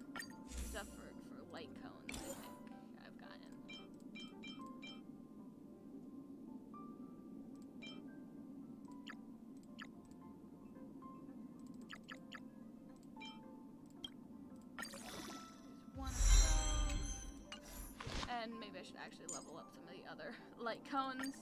stuff for light cones, I think I've gotten. There's one of those. And maybe I should actually level up some of the other light cones.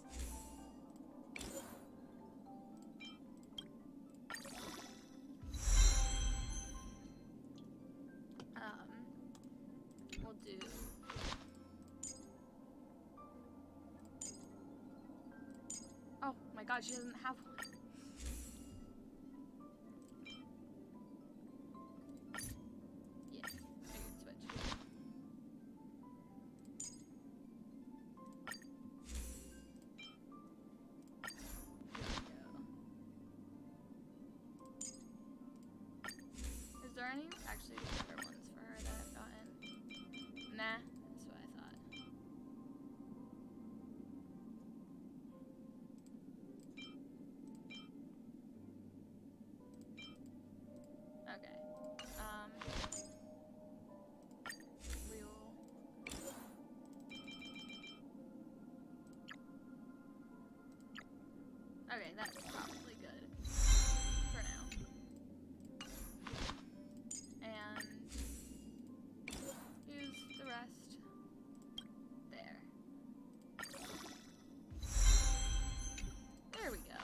We'll do oh my god, she doesn't have one. Yeah, I can switch. Is there any actually better ones for her that I've gotten? Nah, that's what I thought. Okay. We will. Okay, that's probably good for now. And use the rest there. There we go.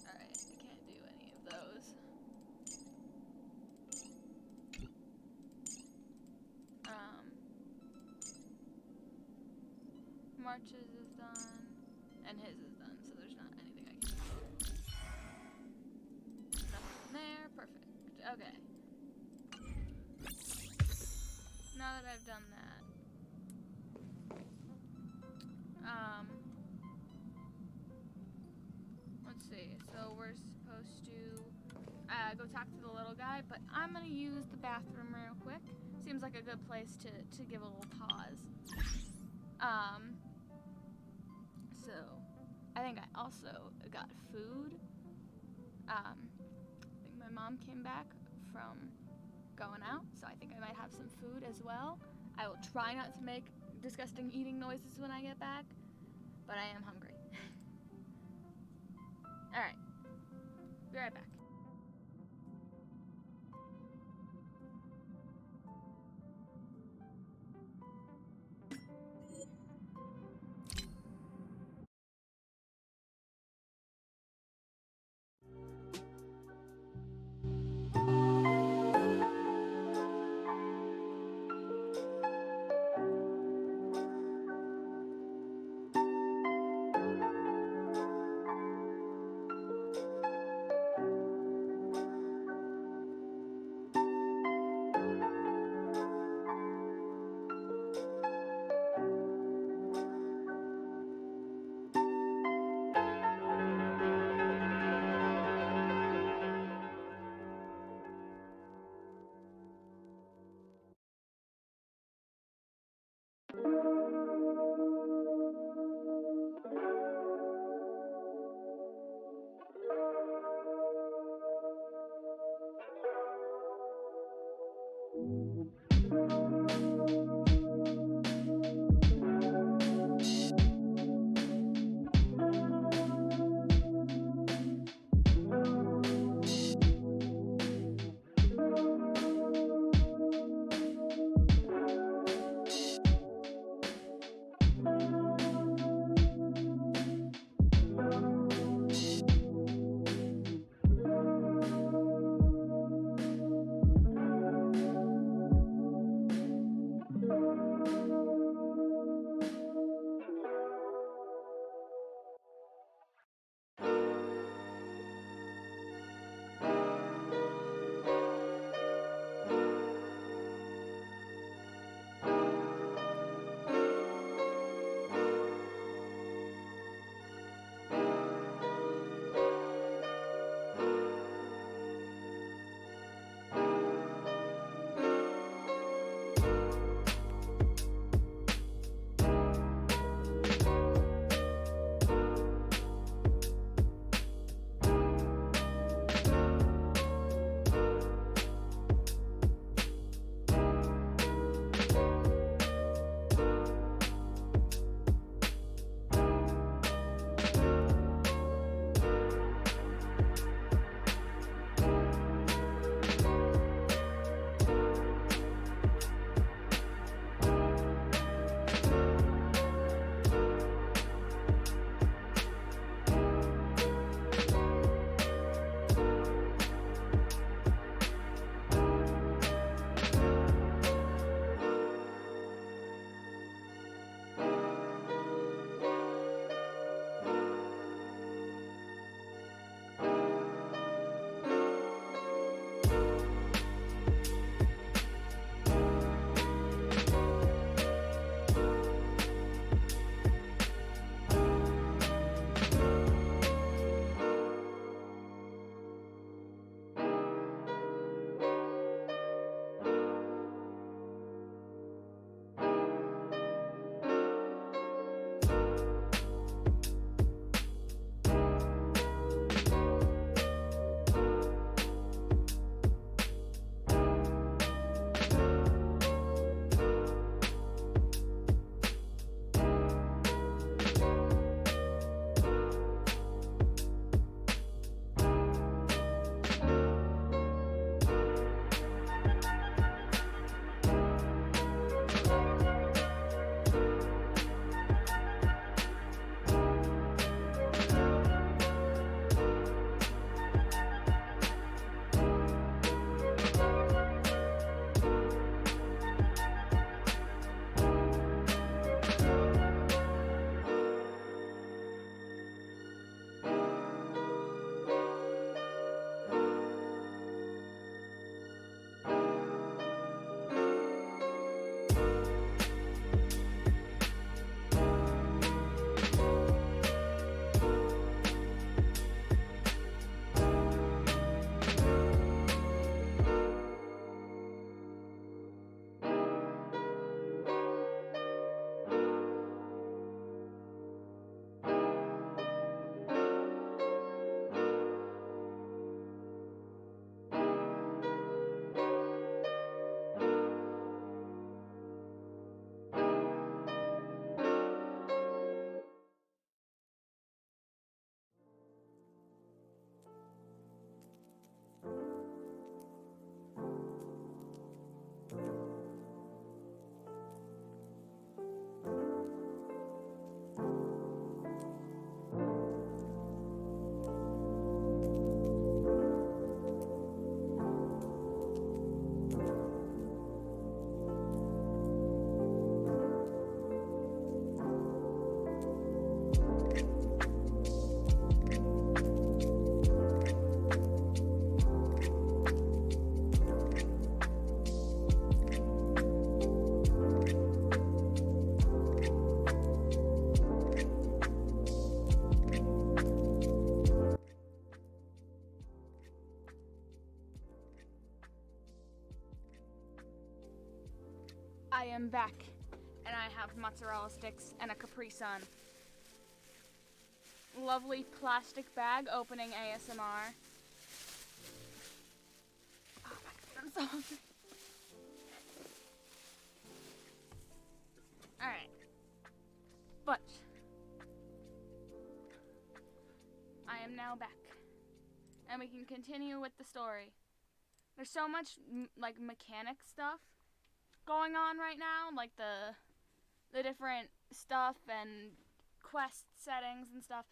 Alright, I can't do any of those. Marches is done, and his is done, so there's not anything I can do. Nothing there, perfect. Okay. Now that I've done that, let's see, so we're supposed to go talk to the little guy, but I'm gonna use the bathroom real quick. Seems like a good place to give a little pause. So, I think I also got food. I think my mom came back from going out, so I think I might have some food as well. I will try not to make disgusting eating noises when I get back, but I am hungry. Alright, be right back. am back, and I have mozzarella sticks and a Capri Sun. Lovely plastic bag opening ASMR. Oh my god, I'm so hungry. Alright. But I am now back. And we can continue with the story. There's so much like mechanic stuff going on right now, like the different stuff and quest settings and stuff.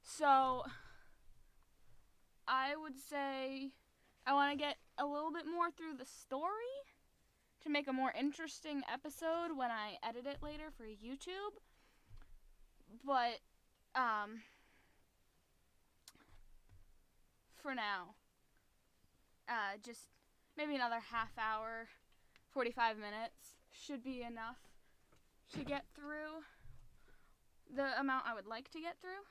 So I would say I want to get a little bit more through the story to make a more interesting episode when I edit it later for YouTube. But for now, just maybe another half hour, 45 minutes should be enough to get through the amount I would like to get through.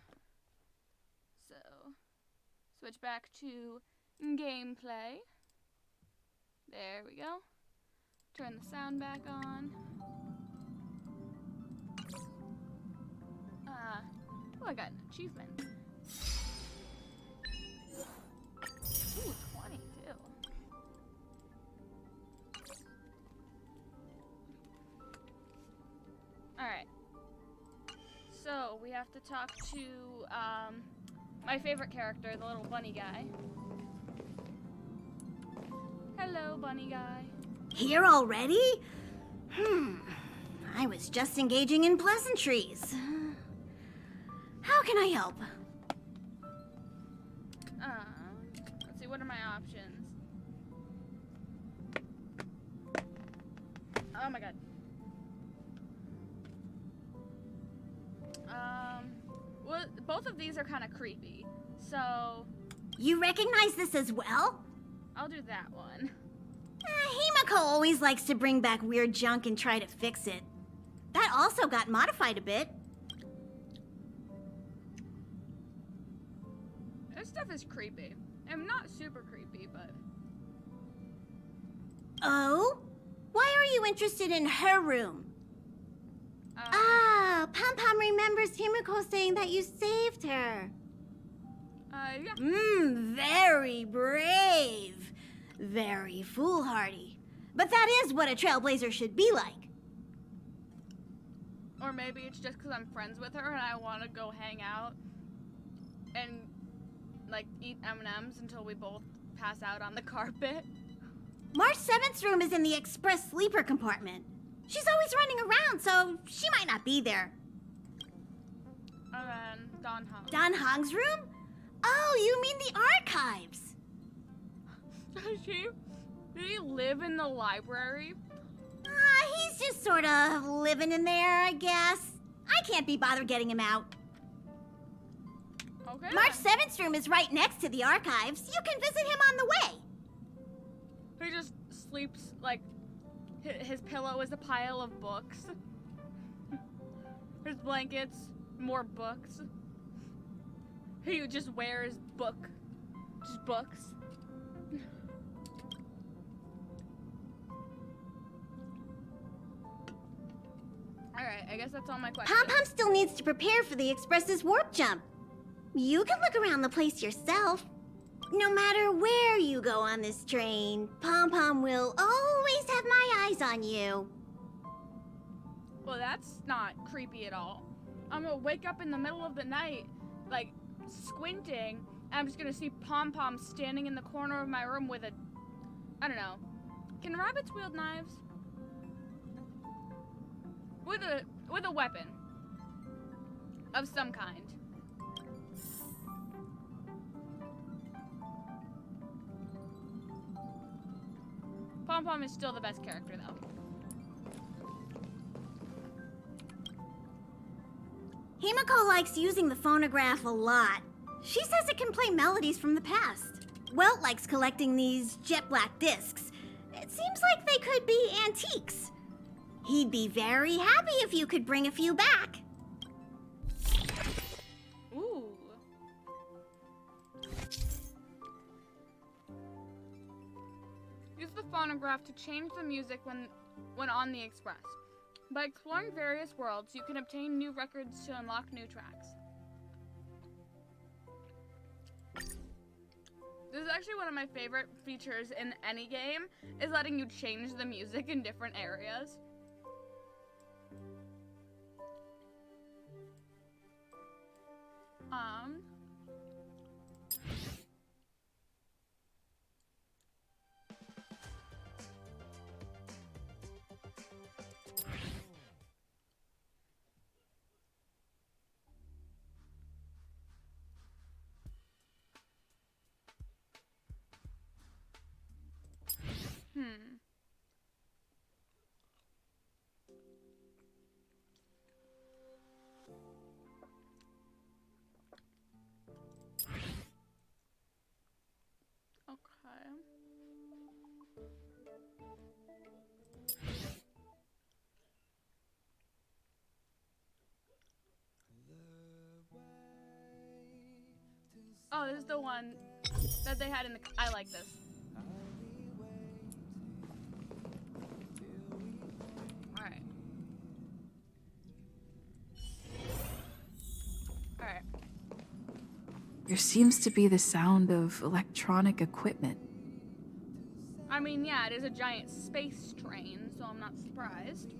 So, switch back to gameplay. There we go. Turn the sound back on. Oh, I got an achievement. Ooh, 22. Alright. So, we have to talk to, my favorite character, the little bunny guy. Hello, bunny guy. Here already? I was just engaging in pleasantries. How can I help? Let's see, what are my options? Oh my god. Well, both of these are kind of creepy, so... You recognize this as well? I'll do that one. Himiko always likes to bring back weird junk and try to fix it. That also got modified a bit. This stuff is creepy. I'm not super creepy, but... Oh? Why are you interested in her room? Pom Pom remembers Himiko saying that you saved her. Yeah. Very brave. Very foolhardy. But that is what a trailblazer should be like. Or maybe it's just because I'm friends with her and I want to go hang out and, like, eat M&Ms until we both pass out on the carpet. March 7th's room is in the express sleeper compartment. She's always running around, so she might not be there. And then Don Hong. Don Hong's room? Oh, you mean the archives. Did he live in the library? He's just sort of living in there, I guess. I can't be bothered getting him out. Okay. March 7th's room is right next to the archives. You can visit him on the way. He just sleeps, like, his pillow is a pile of books. His blankets, more books. He just wears just books. Alright, I guess that's all my questions. Pom Pom still needs to prepare for the Express's warp jump. You can look around the place yourself. No matter where you go on this train, Pom Pom will always have my eyes on you. Well, that's not creepy at all. I'm gonna wake up in the middle of the night, like, squinting, and I'm just gonna see Pom Pom standing in the corner of my room with a... I don't know. Can rabbits wield knives? With a weapon. Of some kind. Pom Pom is still the best character, though. Himiko likes using the phonograph a lot. She says it can play melodies from the past. Welt likes collecting these jet black discs. It seems like they could be antiques. He'd be very happy if you could bring a few back. Ooh. Use the phonograph to change the music when on the Express. By exploring various worlds, you can obtain new records to unlock new tracks. This is actually one of my favorite features in any game, is letting you change the music in different areas. Oh, this is the one that they had in the... I like this. Alright. Alright. There seems to be the sound of electronic equipment. I mean, yeah, it is a giant space train, so I'm not surprised.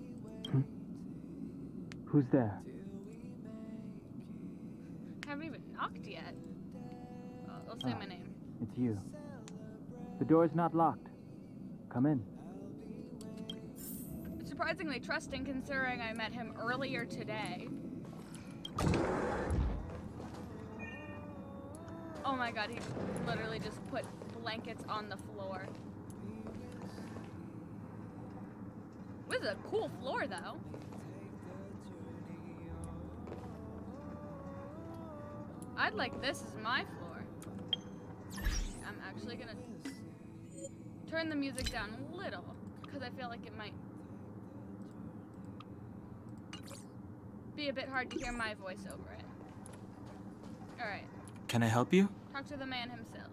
Who's there? Haven't even knocked yet. I'll say my name. It's you. The door is not locked. Come in. It's surprisingly trusting considering I met him earlier today. Oh my god, he literally just put blankets on the floor. This is a cool floor, though. I'd like this as my floor. I'm actually gonna turn the music down a little, because I feel like it might be a bit hard to hear my voice over it. Alright. Can I help you? Talk to the man himself.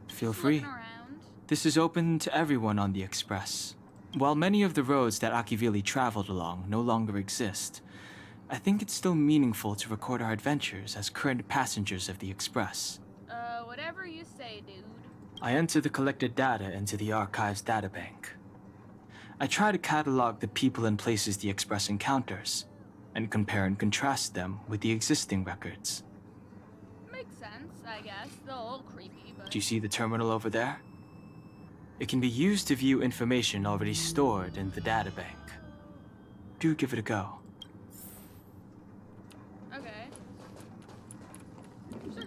Feel free. Looking around. This is open to everyone on the Express. While many of the roads that Auxilli traveled along no longer exist, I think it's still meaningful to record our adventures as current passengers of the Express. Whatever you say, dude. I enter the collected data into the Archives databank. I try to catalog the people and places the Express encounters, and compare and contrast them with the existing records. Makes sense, I guess. Still a little creepy, but... Do you see the terminal over there? It can be used to view information already stored in the databank. Do give it a go. Okay. Sure.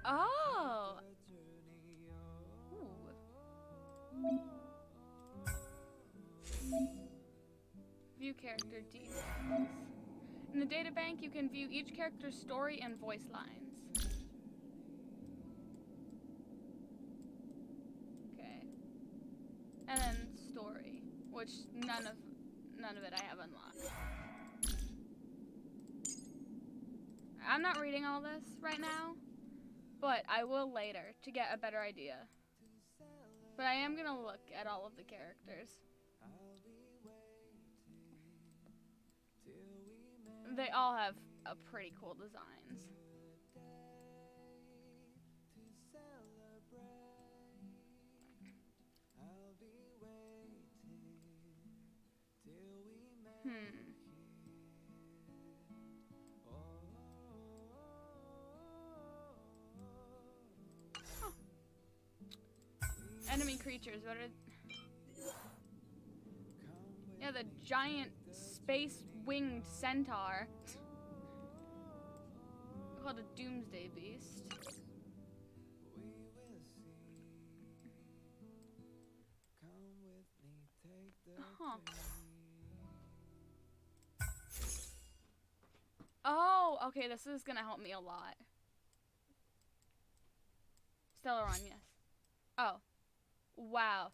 Oh! Ooh. View character details. In the databank, you can view each character's story and voice lines. Okay. And then story, which none of it I have unlocked. I'm not reading all this right now, but I will later to get a better idea. But I am gonna look at all of the characters. They all have a pretty cool designs. Huh. Enemy creatures, what are... Yeah, the giant space winged centaur. Called a doomsday beast. Huh. Oh, okay, this is gonna help me a lot. Stellaron, yes. Oh. Wow.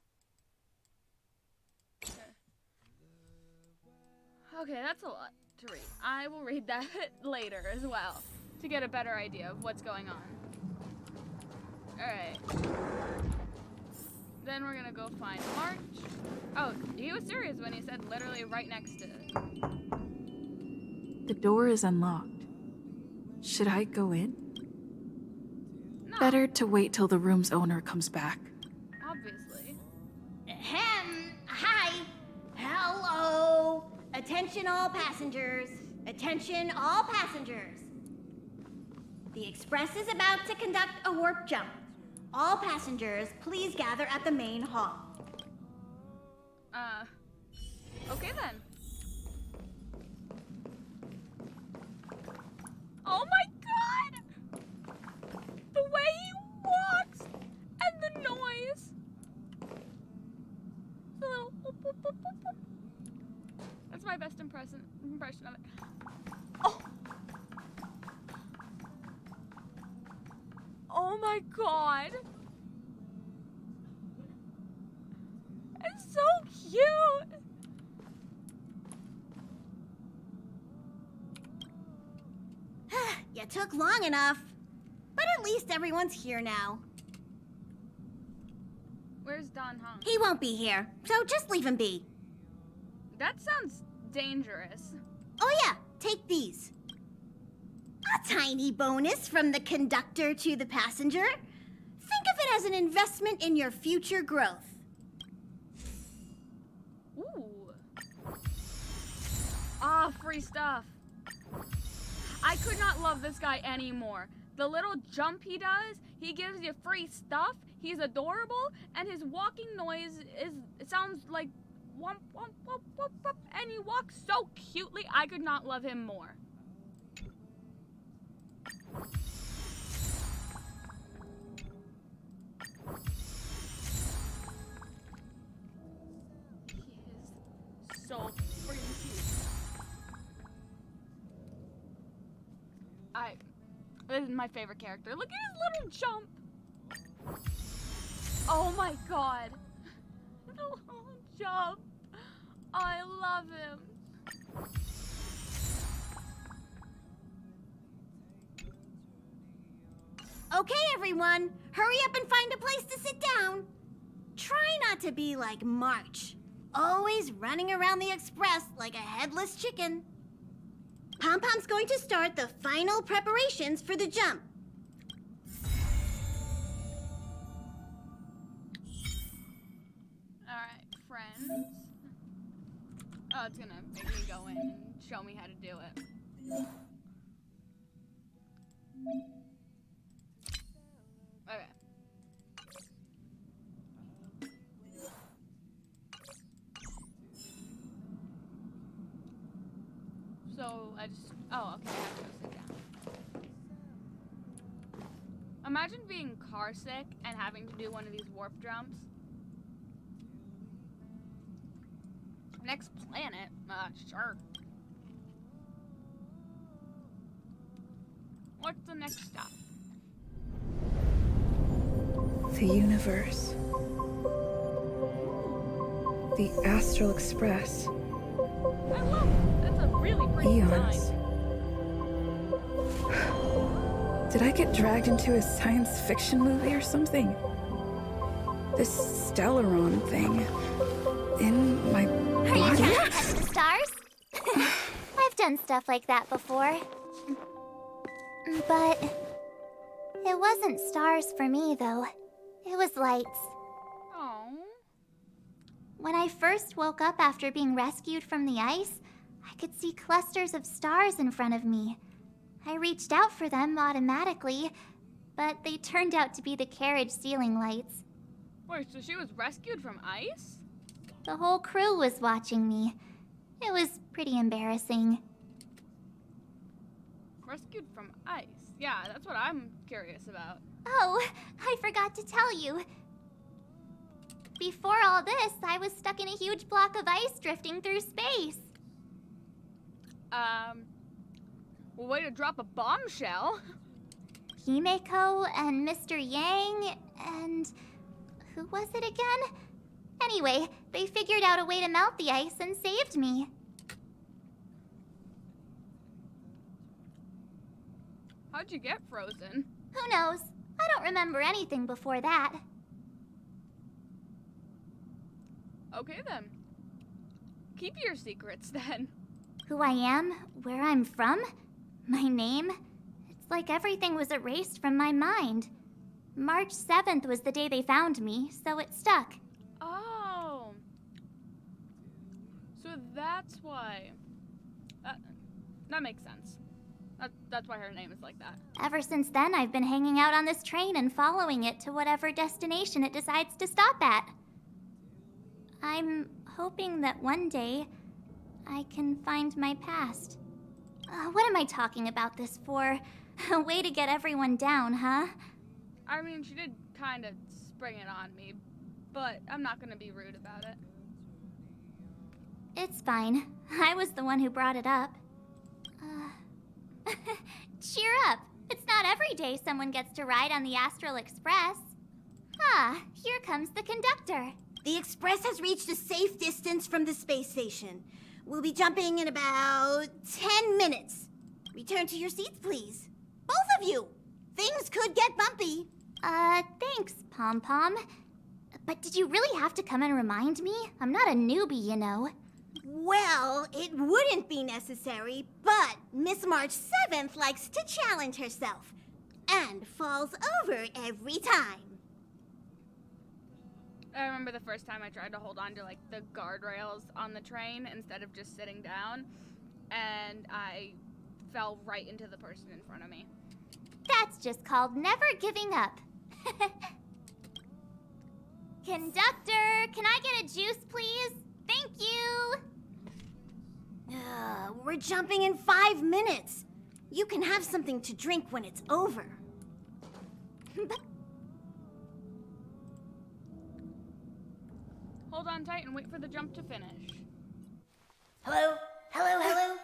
Okay, that's a lot to read. I will read that later as well to get a better idea of what's going on. Alright. Then we're gonna go find March. Oh, he was serious when he said literally right next to it. The door is unlocked. Should I go in? No, Better to wait till the room's owner comes back. obviously. Hi. Hello. Attention all passengers. Attention all passengers. The Express is about to conduct a warp jump. All passengers, please gather at the main hall. Okay then. Oh my god! The way he walks and the noise. The little whoop, whoop, whoop, whoop, whoop. That's my best impression of it. Oh! Oh my god! It's so cute! You took long enough. But at least everyone's here now. Where's Don Hung? He won't be here, so just leave him be. That sounds dangerous. Oh yeah, take these. A tiny bonus from the conductor to the passenger. Think of it as an investment in your future growth. Ooh. Ah, free stuff. I could not love this guy anymore. The little jump he does, he gives you free stuff, he's adorable, and his walking noise it sounds like womp womp womp womp womp, and he walks so cutely, I could not love him more. He is so freaking cute. This is my favorite character. Look at his little jump. Oh my god. The little jump. I love him. Okay, everyone, hurry up and find a place to sit down. Try not to be like March, always running around the Express like a headless chicken. Pom-Pom's going to start the final preparations for the jump. Alright, friends. Oh, it's gonna make me go in and show me how to do it. Okay. So, oh, okay, I have to go sit down. Imagine being car sick and having to do one of these warp jumps. Next planet? Sure. What's the next stop? The universe. The Astral Express. I love it. That's a really pretty Eons. design. Did I get dragged into a science fiction movie or something? This Stellaron thing in my Are you body? trying to touch the stars? I've done stuff like that before. But it wasn't stars for me, though. It was lights. Oh. When I first woke up after being rescued from the ice, I could see clusters of stars in front of me. I reached out for them automatically, but they turned out to be the carriage ceiling lights. Wait, so she was rescued from ice? The whole crew was watching me. It was pretty embarrassing. Rescued from ice? Yeah, that's what I'm curious about. Oh, I forgot to tell you. Before all this, I was stuck in a huge block of ice drifting through space. Well, way to drop a bombshell. Himeko and Mr. Yang and... who was it again? Anyway, they figured out a way to melt the ice and saved me. How'd you get frozen? Who knows? I don't remember anything before that. Okay then. Keep your secrets then. Who I am, where I'm from, my name. It's like everything was erased from my mind. March 7th was the day they found me, so it stuck. Oh. So that's why. That makes sense. That's why her name is like that. Ever since then, I've been hanging out on this train and following it to whatever destination it decides to stop at. I'm hoping that one day I can find my past. What am I talking about this for? A way to get everyone down, huh? I mean, she did kind of spring it on me, but I'm not gonna be rude about it. It's fine. I was the one who brought it up. Cheer up. It's not every day someone gets to ride on the Astral Express. Ah, here comes the conductor. The express has reached a safe distance from the space station. We'll be jumping in about 10 minutes. Return to your seats, please. Both of you! Things could get bumpy. Thanks, Pom Pom. But did you really have to come and remind me? I'm not a newbie, you know. Well, it wouldn't be necessary, but Miss March 7th likes to challenge herself and falls over every time. I remember the first time I tried to hold on to like the guardrails on the train instead of just sitting down, and I fell right into the person in front of me. That's just called never giving up. Conductor, can I get a juice, please? Thank you. We're jumping in 5 minutes. You can have something to drink when it's over. Hold on tight and wait for the jump to finish. Hello? Hello, hello?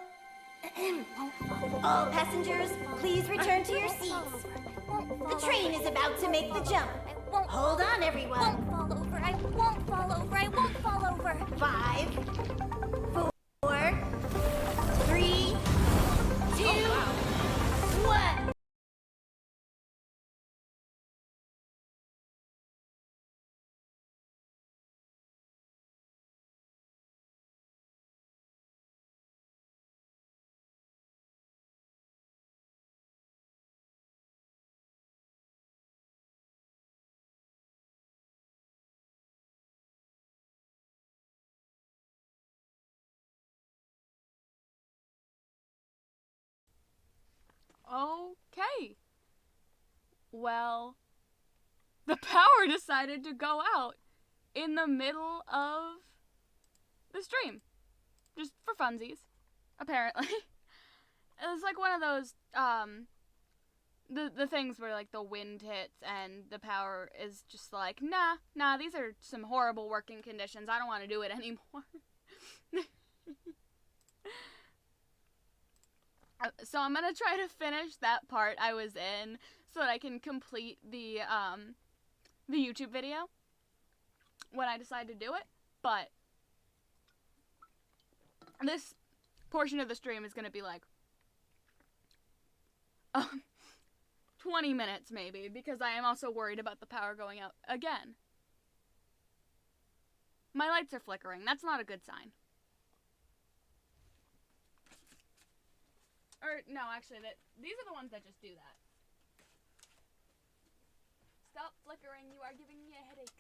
All passengers, please return to your seats. The train is about to make the jump. Hold on, everyone. I won't fall over. I won't fall over. I won't fall over. 5, 4, 3, 2, 1. Okay. Well, the power decided to go out in the middle of the stream. Just for funsies, apparently. It was like one of those, the things where like the wind hits and the power is just like, nah, these are some horrible working conditions. I don't want to do it anymore. So I'm gonna try to finish that part I was in so that I can complete the YouTube video when I decide to do it. But this portion of the stream is gonna be like 20 minutes maybe, because I am also worried about the power going out again. My lights are flickering. That's not a good sign. Or, no, actually, these are the ones that just do that. Stop flickering. You are giving me a headache.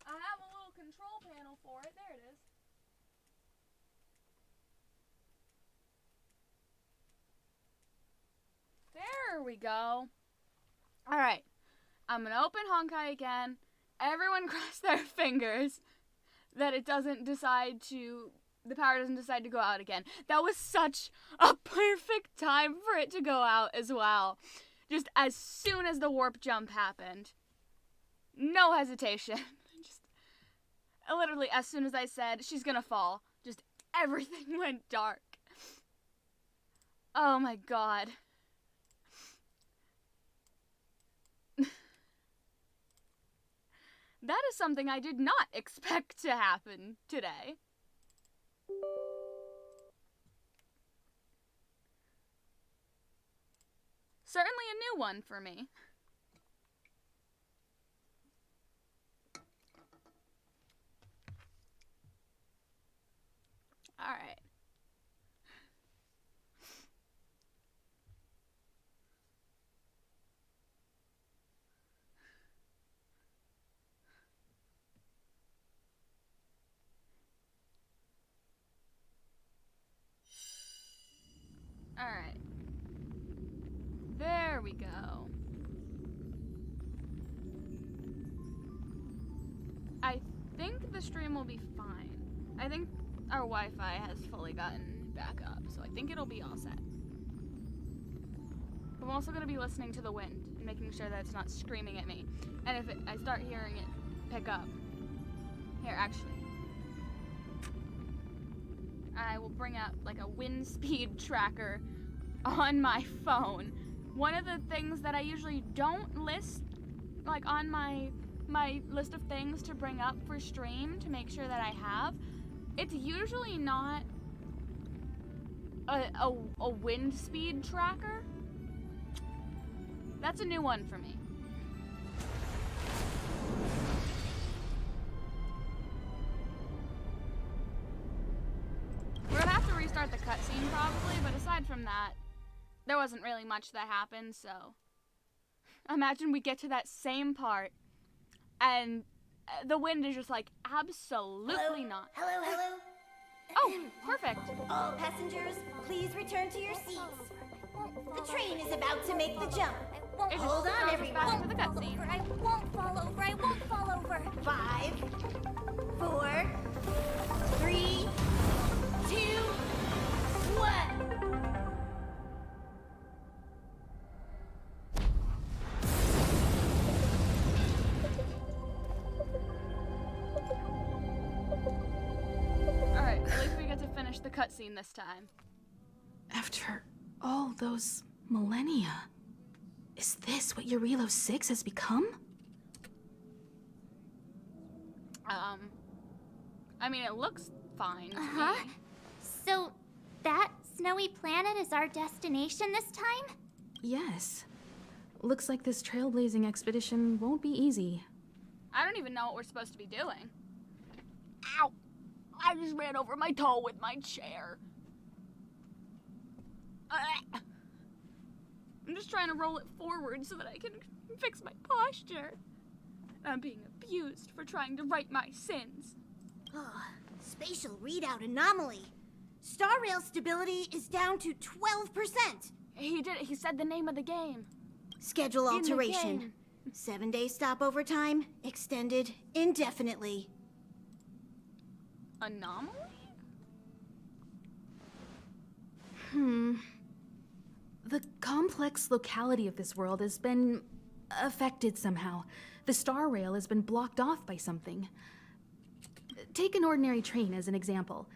I have a little control panel for it. There it is. There we go. Alright. I'm gonna open Honkai again. Everyone cross their fingers that it doesn't decide to... the power doesn't decide to go out again. That was such a perfect time for it to go out as well. Just as soon as the warp jump happened. No hesitation. Just literally as soon as I said she's gonna fall, just everything went dark. Oh my god. That is something I did not expect to happen today. Certainly a new one for me. Alright. Alright. There we go. I think the stream will be fine. I think our Wi-Fi has fully gotten back up, so I think it'll be all set. I'm also going to be listening to the wind and making sure that it's not screaming at me. And if I start hearing it pick up, here, actually, I will bring up like a wind speed tracker on my phone. One of the things that I usually don't list like on my list of things to bring up for stream to make sure that I have, it's usually not a wind speed tracker. That's a new one for me. We're gonna have to restart the cutscene probably, but aside from that, there wasn't really much that happened, so imagine we get to that same part and the wind is just like, absolutely not. Hello? Oh, perfect. All passengers, please return to your seats. The train is about to make the jump. Hold on, everyone. For the cutscene. I won't fall over. I won't fall over. 5, 4, 3, 2, 1. Alright, at least we get to finish the cutscene this time. After all those millennia, is this what Eurilo 6 has become? I mean, it looks fine to Uh-huh. me. So, that snowy planet is our destination this time? Yes. Looks like this trailblazing expedition won't be easy. I don't even know what we're supposed to be doing. Ow! I just ran over my toe with my chair. I'm just trying to roll it forward so that I can fix my posture. I'm being abused for trying to right my sins. Spatial readout anomaly. Star rail stability is down to 12%. He said the name of the game. Schedule In the alteration. game. 7-day stopover time extended indefinitely. Anomaly? The complex locality of this world has been affected somehow. The star rail has been blocked off by something. Take an ordinary train as an example.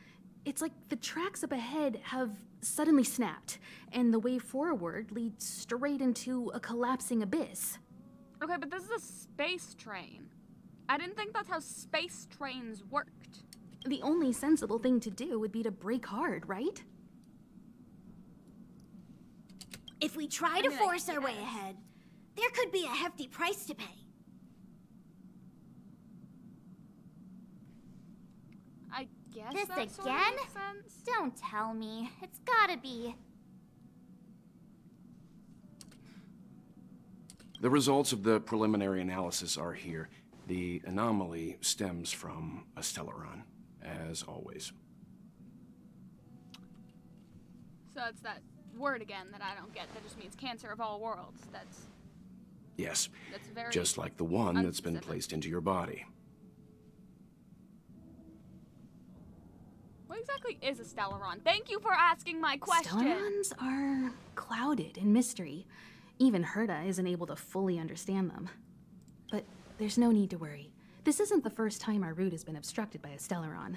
It's like the tracks up ahead have suddenly snapped, and the way forward leads straight into a collapsing abyss. Okay, but this is a space train. I didn't think that's how space trains worked. The only sensible thing to do would be to brake hard, right? If we try to force our way ahead, there could be a hefty price to pay. I guess This that sort of again? makes sense. Don't tell me. It's gotta be. The results of the preliminary analysis are here. The anomaly stems from a stellaron, as always. So it's that word again that I don't get that just means cancer of all worlds. Yes, That's very just like the one that's been unspecific. placed into your body. What exactly is a stellaron? Thank you for asking my question. Stellarons are clouded in mystery. Even Herta isn't able to fully understand them. But there's no need to worry. This isn't the first time our route has been obstructed by a stellaron.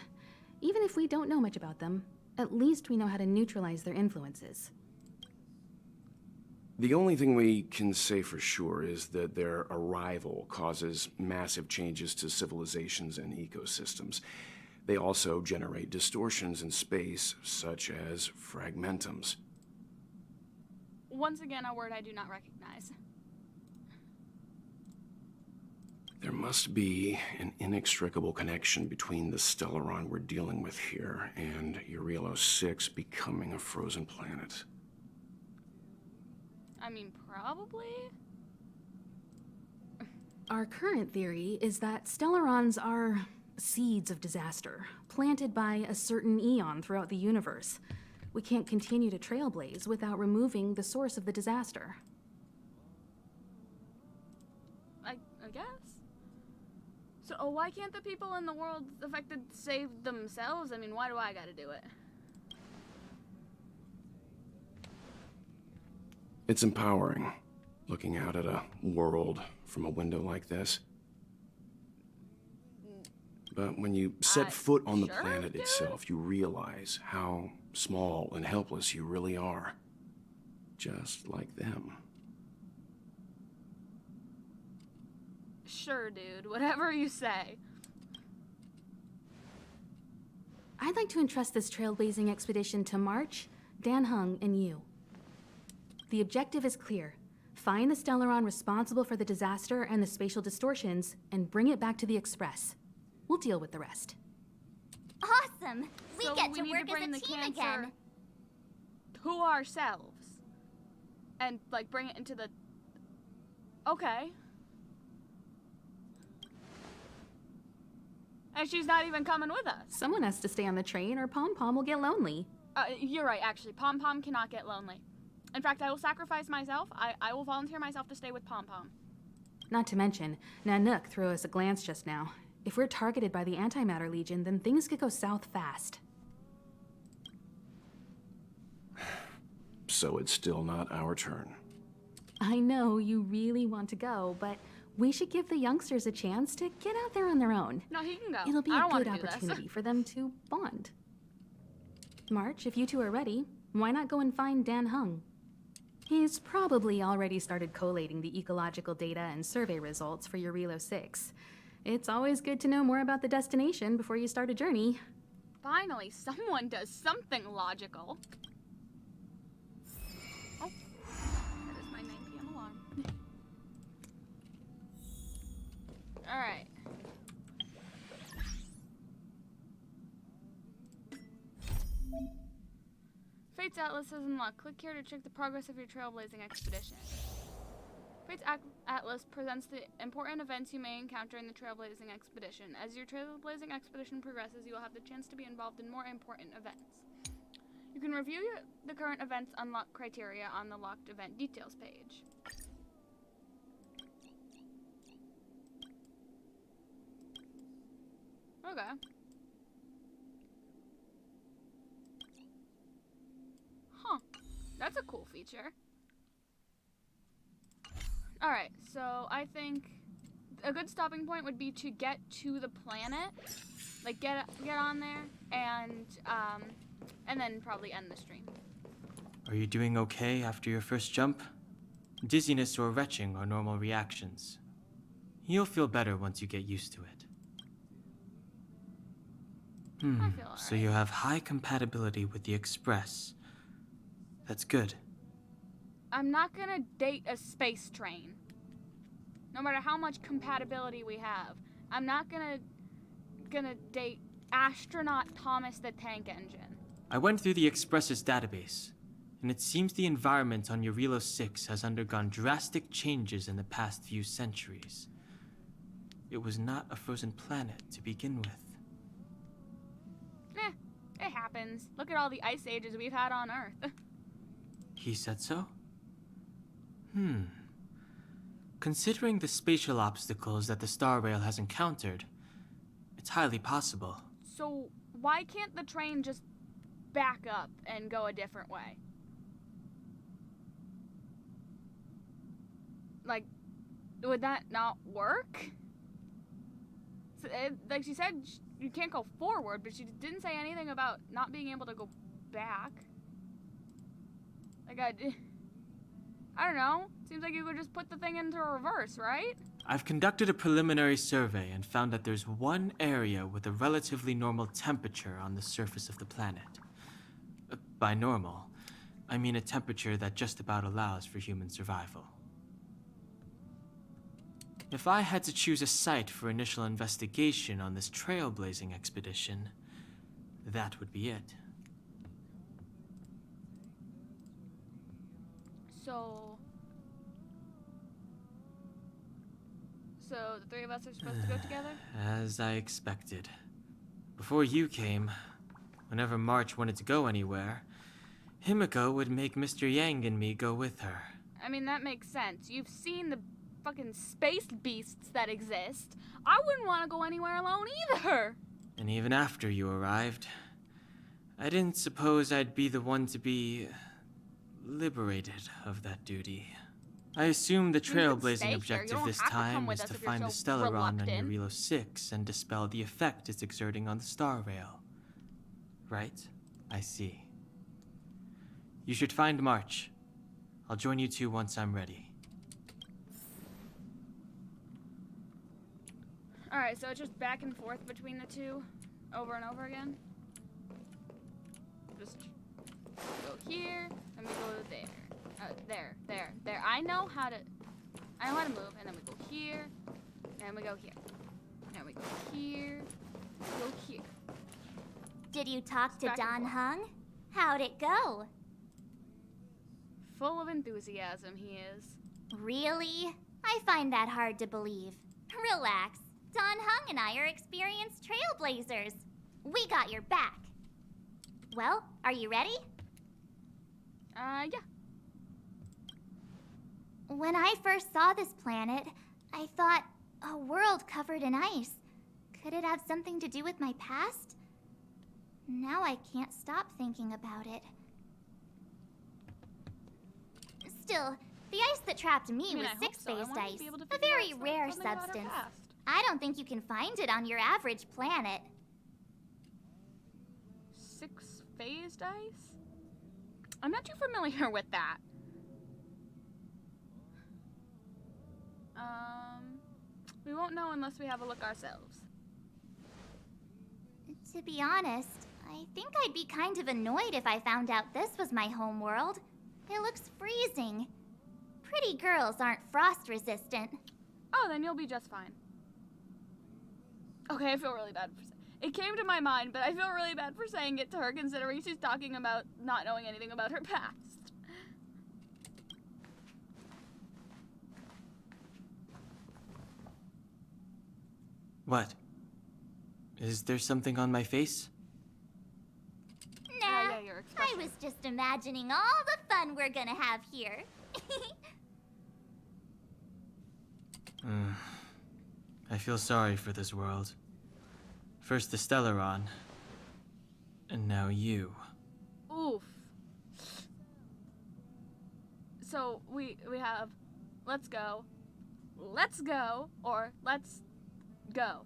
Even if we don't know much about them, at least we know how to neutralize their influences. The only thing we can say for sure is that their arrival causes massive changes to civilizations and ecosystems. They also generate distortions in space, such as fragmentums. Once again, a word I do not recognize. There must be an inextricable connection between the Stellaron we're dealing with here and Eurilo 6 becoming a frozen planet. I mean, probably? Our current theory is that Stellarons are seeds of disaster, planted by a certain eon throughout the universe. We can't continue to trailblaze without removing the source of the disaster. I guess. So why can't the people in the world affected save themselves? I mean, why do I gotta do it? It's empowering, looking out at a world from a window like this. But when you set foot on the planet itself, you realize how small and helpless you really are. Just like them. Sure, dude. Whatever you say. I'd like to entrust this trailblazing expedition to March, Dan Hung, and you. The objective is clear. Find the Stellaron responsible for the disaster and the spatial distortions, and bring it back to the Express. We'll deal with the rest. Awesome! We So get we to need work to bring as a the team cancer again. to ourselves. And, like, bring it into the... Okay. And she's not even coming with us. Someone has to stay on the train or Pom Pom will get lonely. You're right, actually. Pom Pom cannot get lonely. In fact, I will sacrifice myself. I will volunteer myself to stay with Pom Pom. Not to mention, Nanook threw us a glance just now. If we're targeted by the Antimatter Legion, then things could go south fast. So it's still not our turn. I know you really want to go, but we should give the youngsters a chance to get out there on their own. No, he can go. It'll be I a don't good wanna do this. opportunity for them to bond. March, if you two are ready, why not go and find Dan Hung? He's probably already started collating the ecological data and survey results for Eurilo 6. It's always good to know more about the destination before you start a journey. Finally, someone does something logical. Oh, that is my 9 p.m. alarm. Alright. Fate's Atlas is unlocked. Click here to check the progress of your trailblazing expedition. Fate's Atlas presents the important events you may encounter in the trailblazing expedition. As your trailblazing expedition progresses, you will have the chance to be involved in more important events. You can review the current events unlock criteria on the locked event details page. Okay. Huh. That's a cool feature. Alright, so I think a good stopping point would be to get to the planet. Like, get on there, and then probably end the stream. Are you doing okay after your first jump? Dizziness or retching are normal reactions. You'll feel better once you get used to it. I feel So you have high compatibility with the Express. That's good. I'm not gonna date a space train. No matter how much compatibility we have. I'm not gonna date astronaut Thomas the Tank Engine. I went through the Express's database, and it seems the environment on Eurilo 6 has undergone drastic changes in the past few centuries. It was not a frozen planet to begin with. It happens. Look at all the ice ages we've had on Earth. He said so? Considering the spatial obstacles that the Star Rail has encountered, it's highly possible. So why can't the train just back up and go a different way? Like, would that not work? So like she said, you can't go forward, but she didn't say anything about not being able to go back. Like, I don't know. Seems like you could just put the thing into reverse, right? I've conducted a preliminary survey and found that there's one area with a relatively normal temperature on the surface of the planet. By normal, I mean a temperature that just about allows for human survival. If I had to choose a site for initial investigation on this trailblazing expedition, that would be it. So the three of us are supposed to go together? As I expected. Before you came, whenever March wanted to go anywhere, Himiko would make Mr. Yang and me go with her. I mean, that makes sense. You've seen the fucking space beasts that exist. I wouldn't want to go anywhere alone either. And even after you arrived, I didn't suppose I'd be the one to be liberated of that duty. I assume the trailblazing objective this time is to find the Stellaron on Eurilo 6 and dispel the effect it's exerting on the Star Rail. Right? I see. You should find March. I'll join you two once I'm ready. Alright, so it's just back and forth between the two, over and over again. Just go here, and we go there. There. I know how to move, and then we go here, and we go here. And we go here, go here. Did you talk to Don Hung? How'd it go? Full of enthusiasm, he is. Really? I find that hard to believe. Relax. Don Hung and I are experienced trailblazers. We got your back. Well, are you ready? Yeah. When I first saw this planet, I thought, a world covered in ice. Could it have something to do with my past? Now I can't stop thinking about it. Still, the ice that trapped me was six-phased ice, a very rare substance. I don't think you can find it on your average planet. Six-phased ice? I'm not too familiar with that. We won't know unless we have a look ourselves. To be honest, I think I'd be kind of annoyed if I found out this was my home world. It looks freezing. Pretty girls aren't frost resistant. Oh, then you'll be just fine. Okay, I feel really bad for it came to my mind, but I feel really bad for saying it to her considering she's talking about not knowing anything about her past. What? Is there something on my face? Nah, I was just imagining all the fun we're gonna have here. I feel sorry for this world. First the Stellaron, and now you. Oof. So we have let's go, or let's go.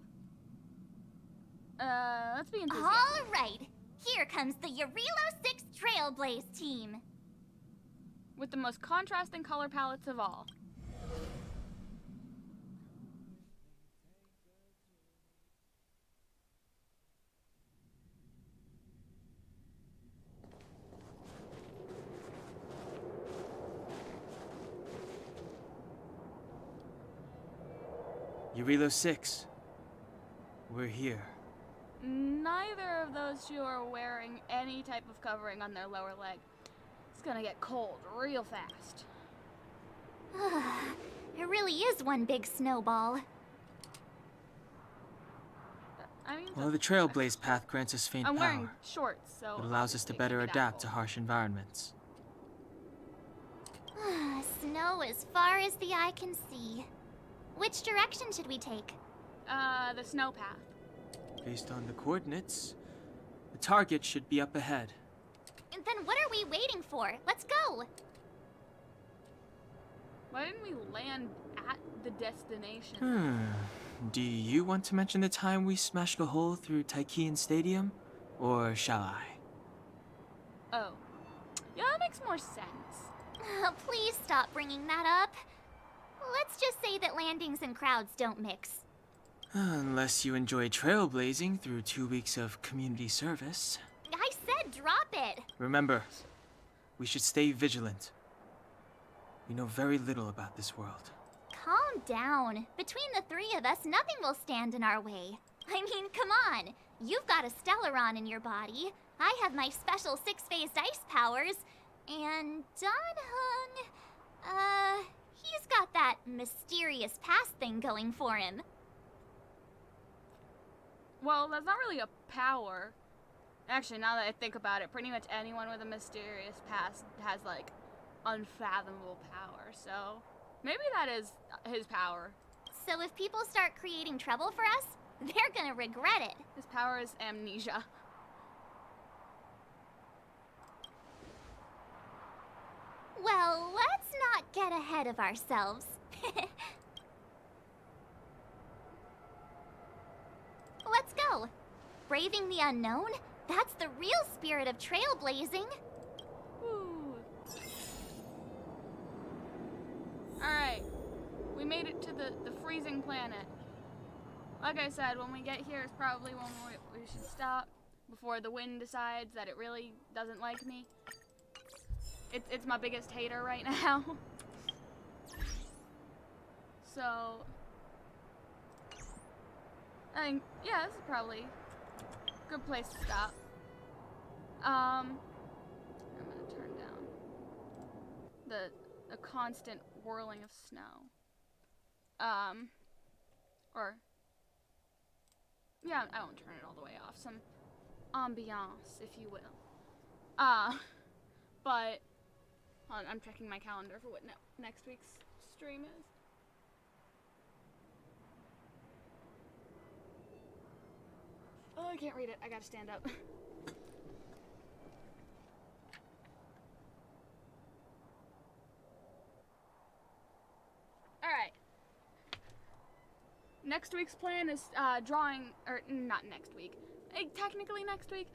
Let's be enthusiastic. All right, here comes the Eurilo 6 Trailblaze team. With the most contrasting color palettes of all. Eurilo 6. We're here. Neither of those two are wearing any type of covering on their lower leg. It's gonna get cold real fast. It really is one big snowball. I mean, Well, the Trailblaze path grants us faint I'm power. wearing shorts, so It allows us to better adapt to harsh environments. Snow as far as the eye can see. Which direction should we take? The snow path. Based on the coordinates, the target should be up ahead. And then what are we waiting for? Let's go! Why didn't we land at the destination? Do you want to mention the time we smashed a hole through Taikian Stadium? Or shall I? Oh. Yeah, that makes more sense. Please stop bringing that up. Let's just say that landings and crowds don't mix. Unless you enjoy trailblazing through 2 weeks of community service. I said drop it. Remember, we should stay vigilant. We know very little about this world. Calm down. Between the three of us, nothing will stand in our way. I mean, come on. You've got a Stellaron in your body. I have my special six-phased ice powers. And Danhung, he's got that mysterious past thing going for him. Well, that's not really a power. Actually, now that I think about it, pretty much anyone with a mysterious past has, like, unfathomable power, so maybe that is his power. So if people start creating trouble for us, they're gonna regret it. His power is amnesia. Well, let's not get ahead of ourselves. Let's go. Braving the unknown? That's the real spirit of trailblazing. Woo. Alright. We made it to the freezing planet. Like I said, when we get here is probably when we should stop before the wind decides that it really doesn't like me. It's my biggest hater right now. So, I think, yeah, this is probably a good place to stop. I'm gonna turn down the constant whirling of snow. Or, yeah, I won't turn it all the way off. Some ambiance, if you will. But, hold on, I'm checking my calendar for what next week's stream is. Oh, I can't read it. I gotta stand up. Alright. Next week's plan is drawing, or not next week. Technically next week.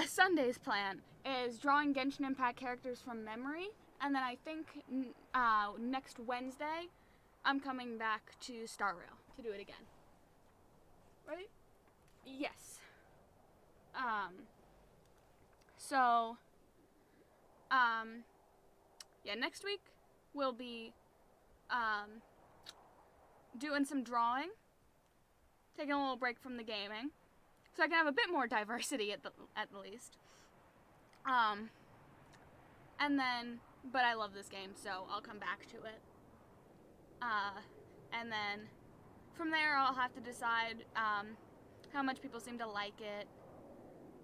Sunday's plan is drawing Genshin Impact characters from memory, and then I think next Wednesday I'm coming back to Star Rail to do it again. Right? Yes. Yeah, next week we'll be doing some drawing, taking a little break from the gaming, so I can have a bit more diversity at the least. And then, but I love this game, so I'll come back to it. And then from there I'll have to decide how much people seem to like it,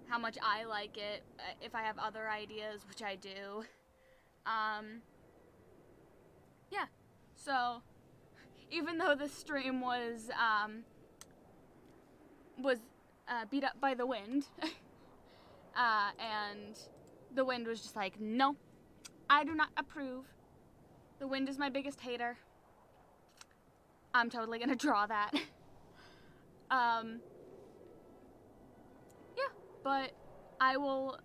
how much I like it, if I have other ideas, which I do. Yeah, so even though the stream was beat up by the wind, and the wind was just like, no, I do not approve. The wind is my biggest hater. I'm totally gonna draw that. Yeah, but I will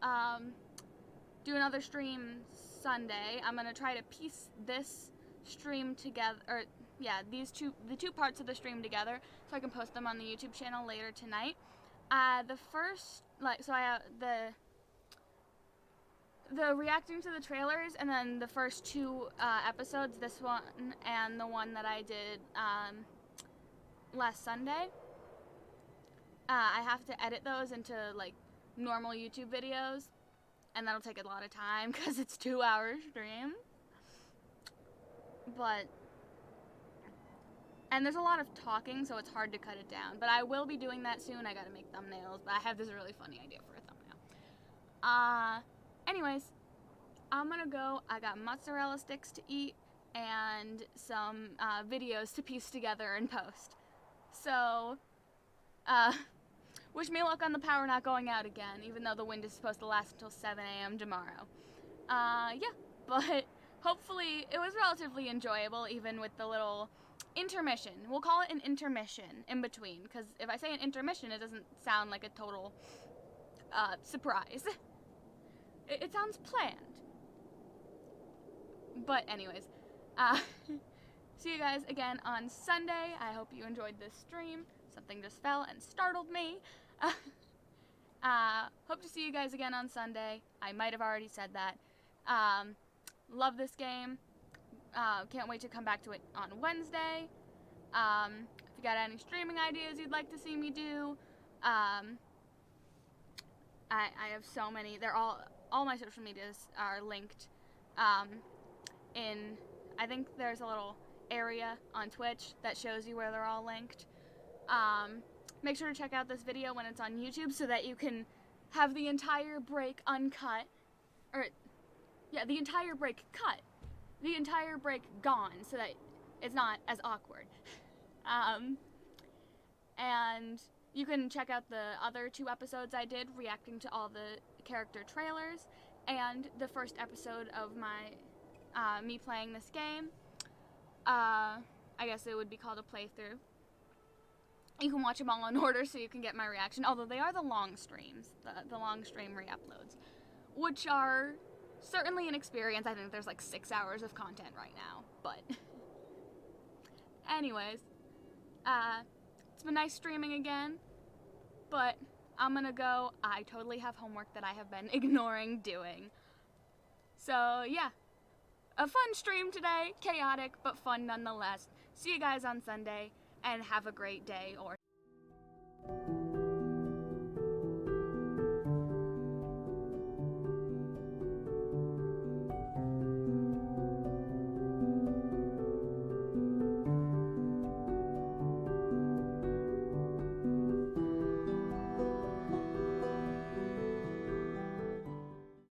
do another stream Sunday. I'm gonna try to piece this stream together, or yeah, the two parts of the stream together, so I can post them on the YouTube channel later tonight. The first, so I have the reacting to the trailers, and then the first two episodes, this one and the one that I did last Sunday. I have to edit those into like normal YouTube videos, and that'll take a lot of time because it's 2-hour stream. And there's a lot of talking, so it's hard to cut it down. But I will be doing that soon. I gotta make thumbnails, but I have this really funny idea for a thumbnail. Anyways, I'm gonna go. I got mozzarella sticks to eat and some videos to piece together and post. So, wish me luck on the power not going out again, even though the wind is supposed to last until 7 a.m. tomorrow. Yeah, but hopefully it was relatively enjoyable, even with the little intermission. We'll call it an intermission in between, because if I say an intermission, it doesn't sound like a total surprise. It sounds planned. But anyways, see you guys again on Sunday. I hope you enjoyed this stream. Something just fell and startled me. Hope to see you guys again on Sunday. I might have already said that. Love this game. Can't wait to come back to it on Wednesday. If you got any streaming ideas you'd like to see me do, I have so many. They're all my social medias are linked. I think there's a little area on Twitch that shows you where they're all linked. Make sure to check out this video when it's on YouTube so that you can have the entire break uncut. The entire break cut. The entire break gone so that it's not as awkward. And you can check out the other 2 episodes I did reacting to all the character trailers and the first episode of my me playing this game. I guess it would be called a playthrough. You can watch them all in order so you can get my reaction, although they are the long streams, the long stream re-uploads, which are certainly an experience. I think there's like 6 hours of content right now, but anyways, it's been nice streaming again, but I'm gonna go. I totally have homework that I have been ignoring doing. So yeah, a fun stream today, chaotic, but fun nonetheless. See you guys on Sunday, and have a great day or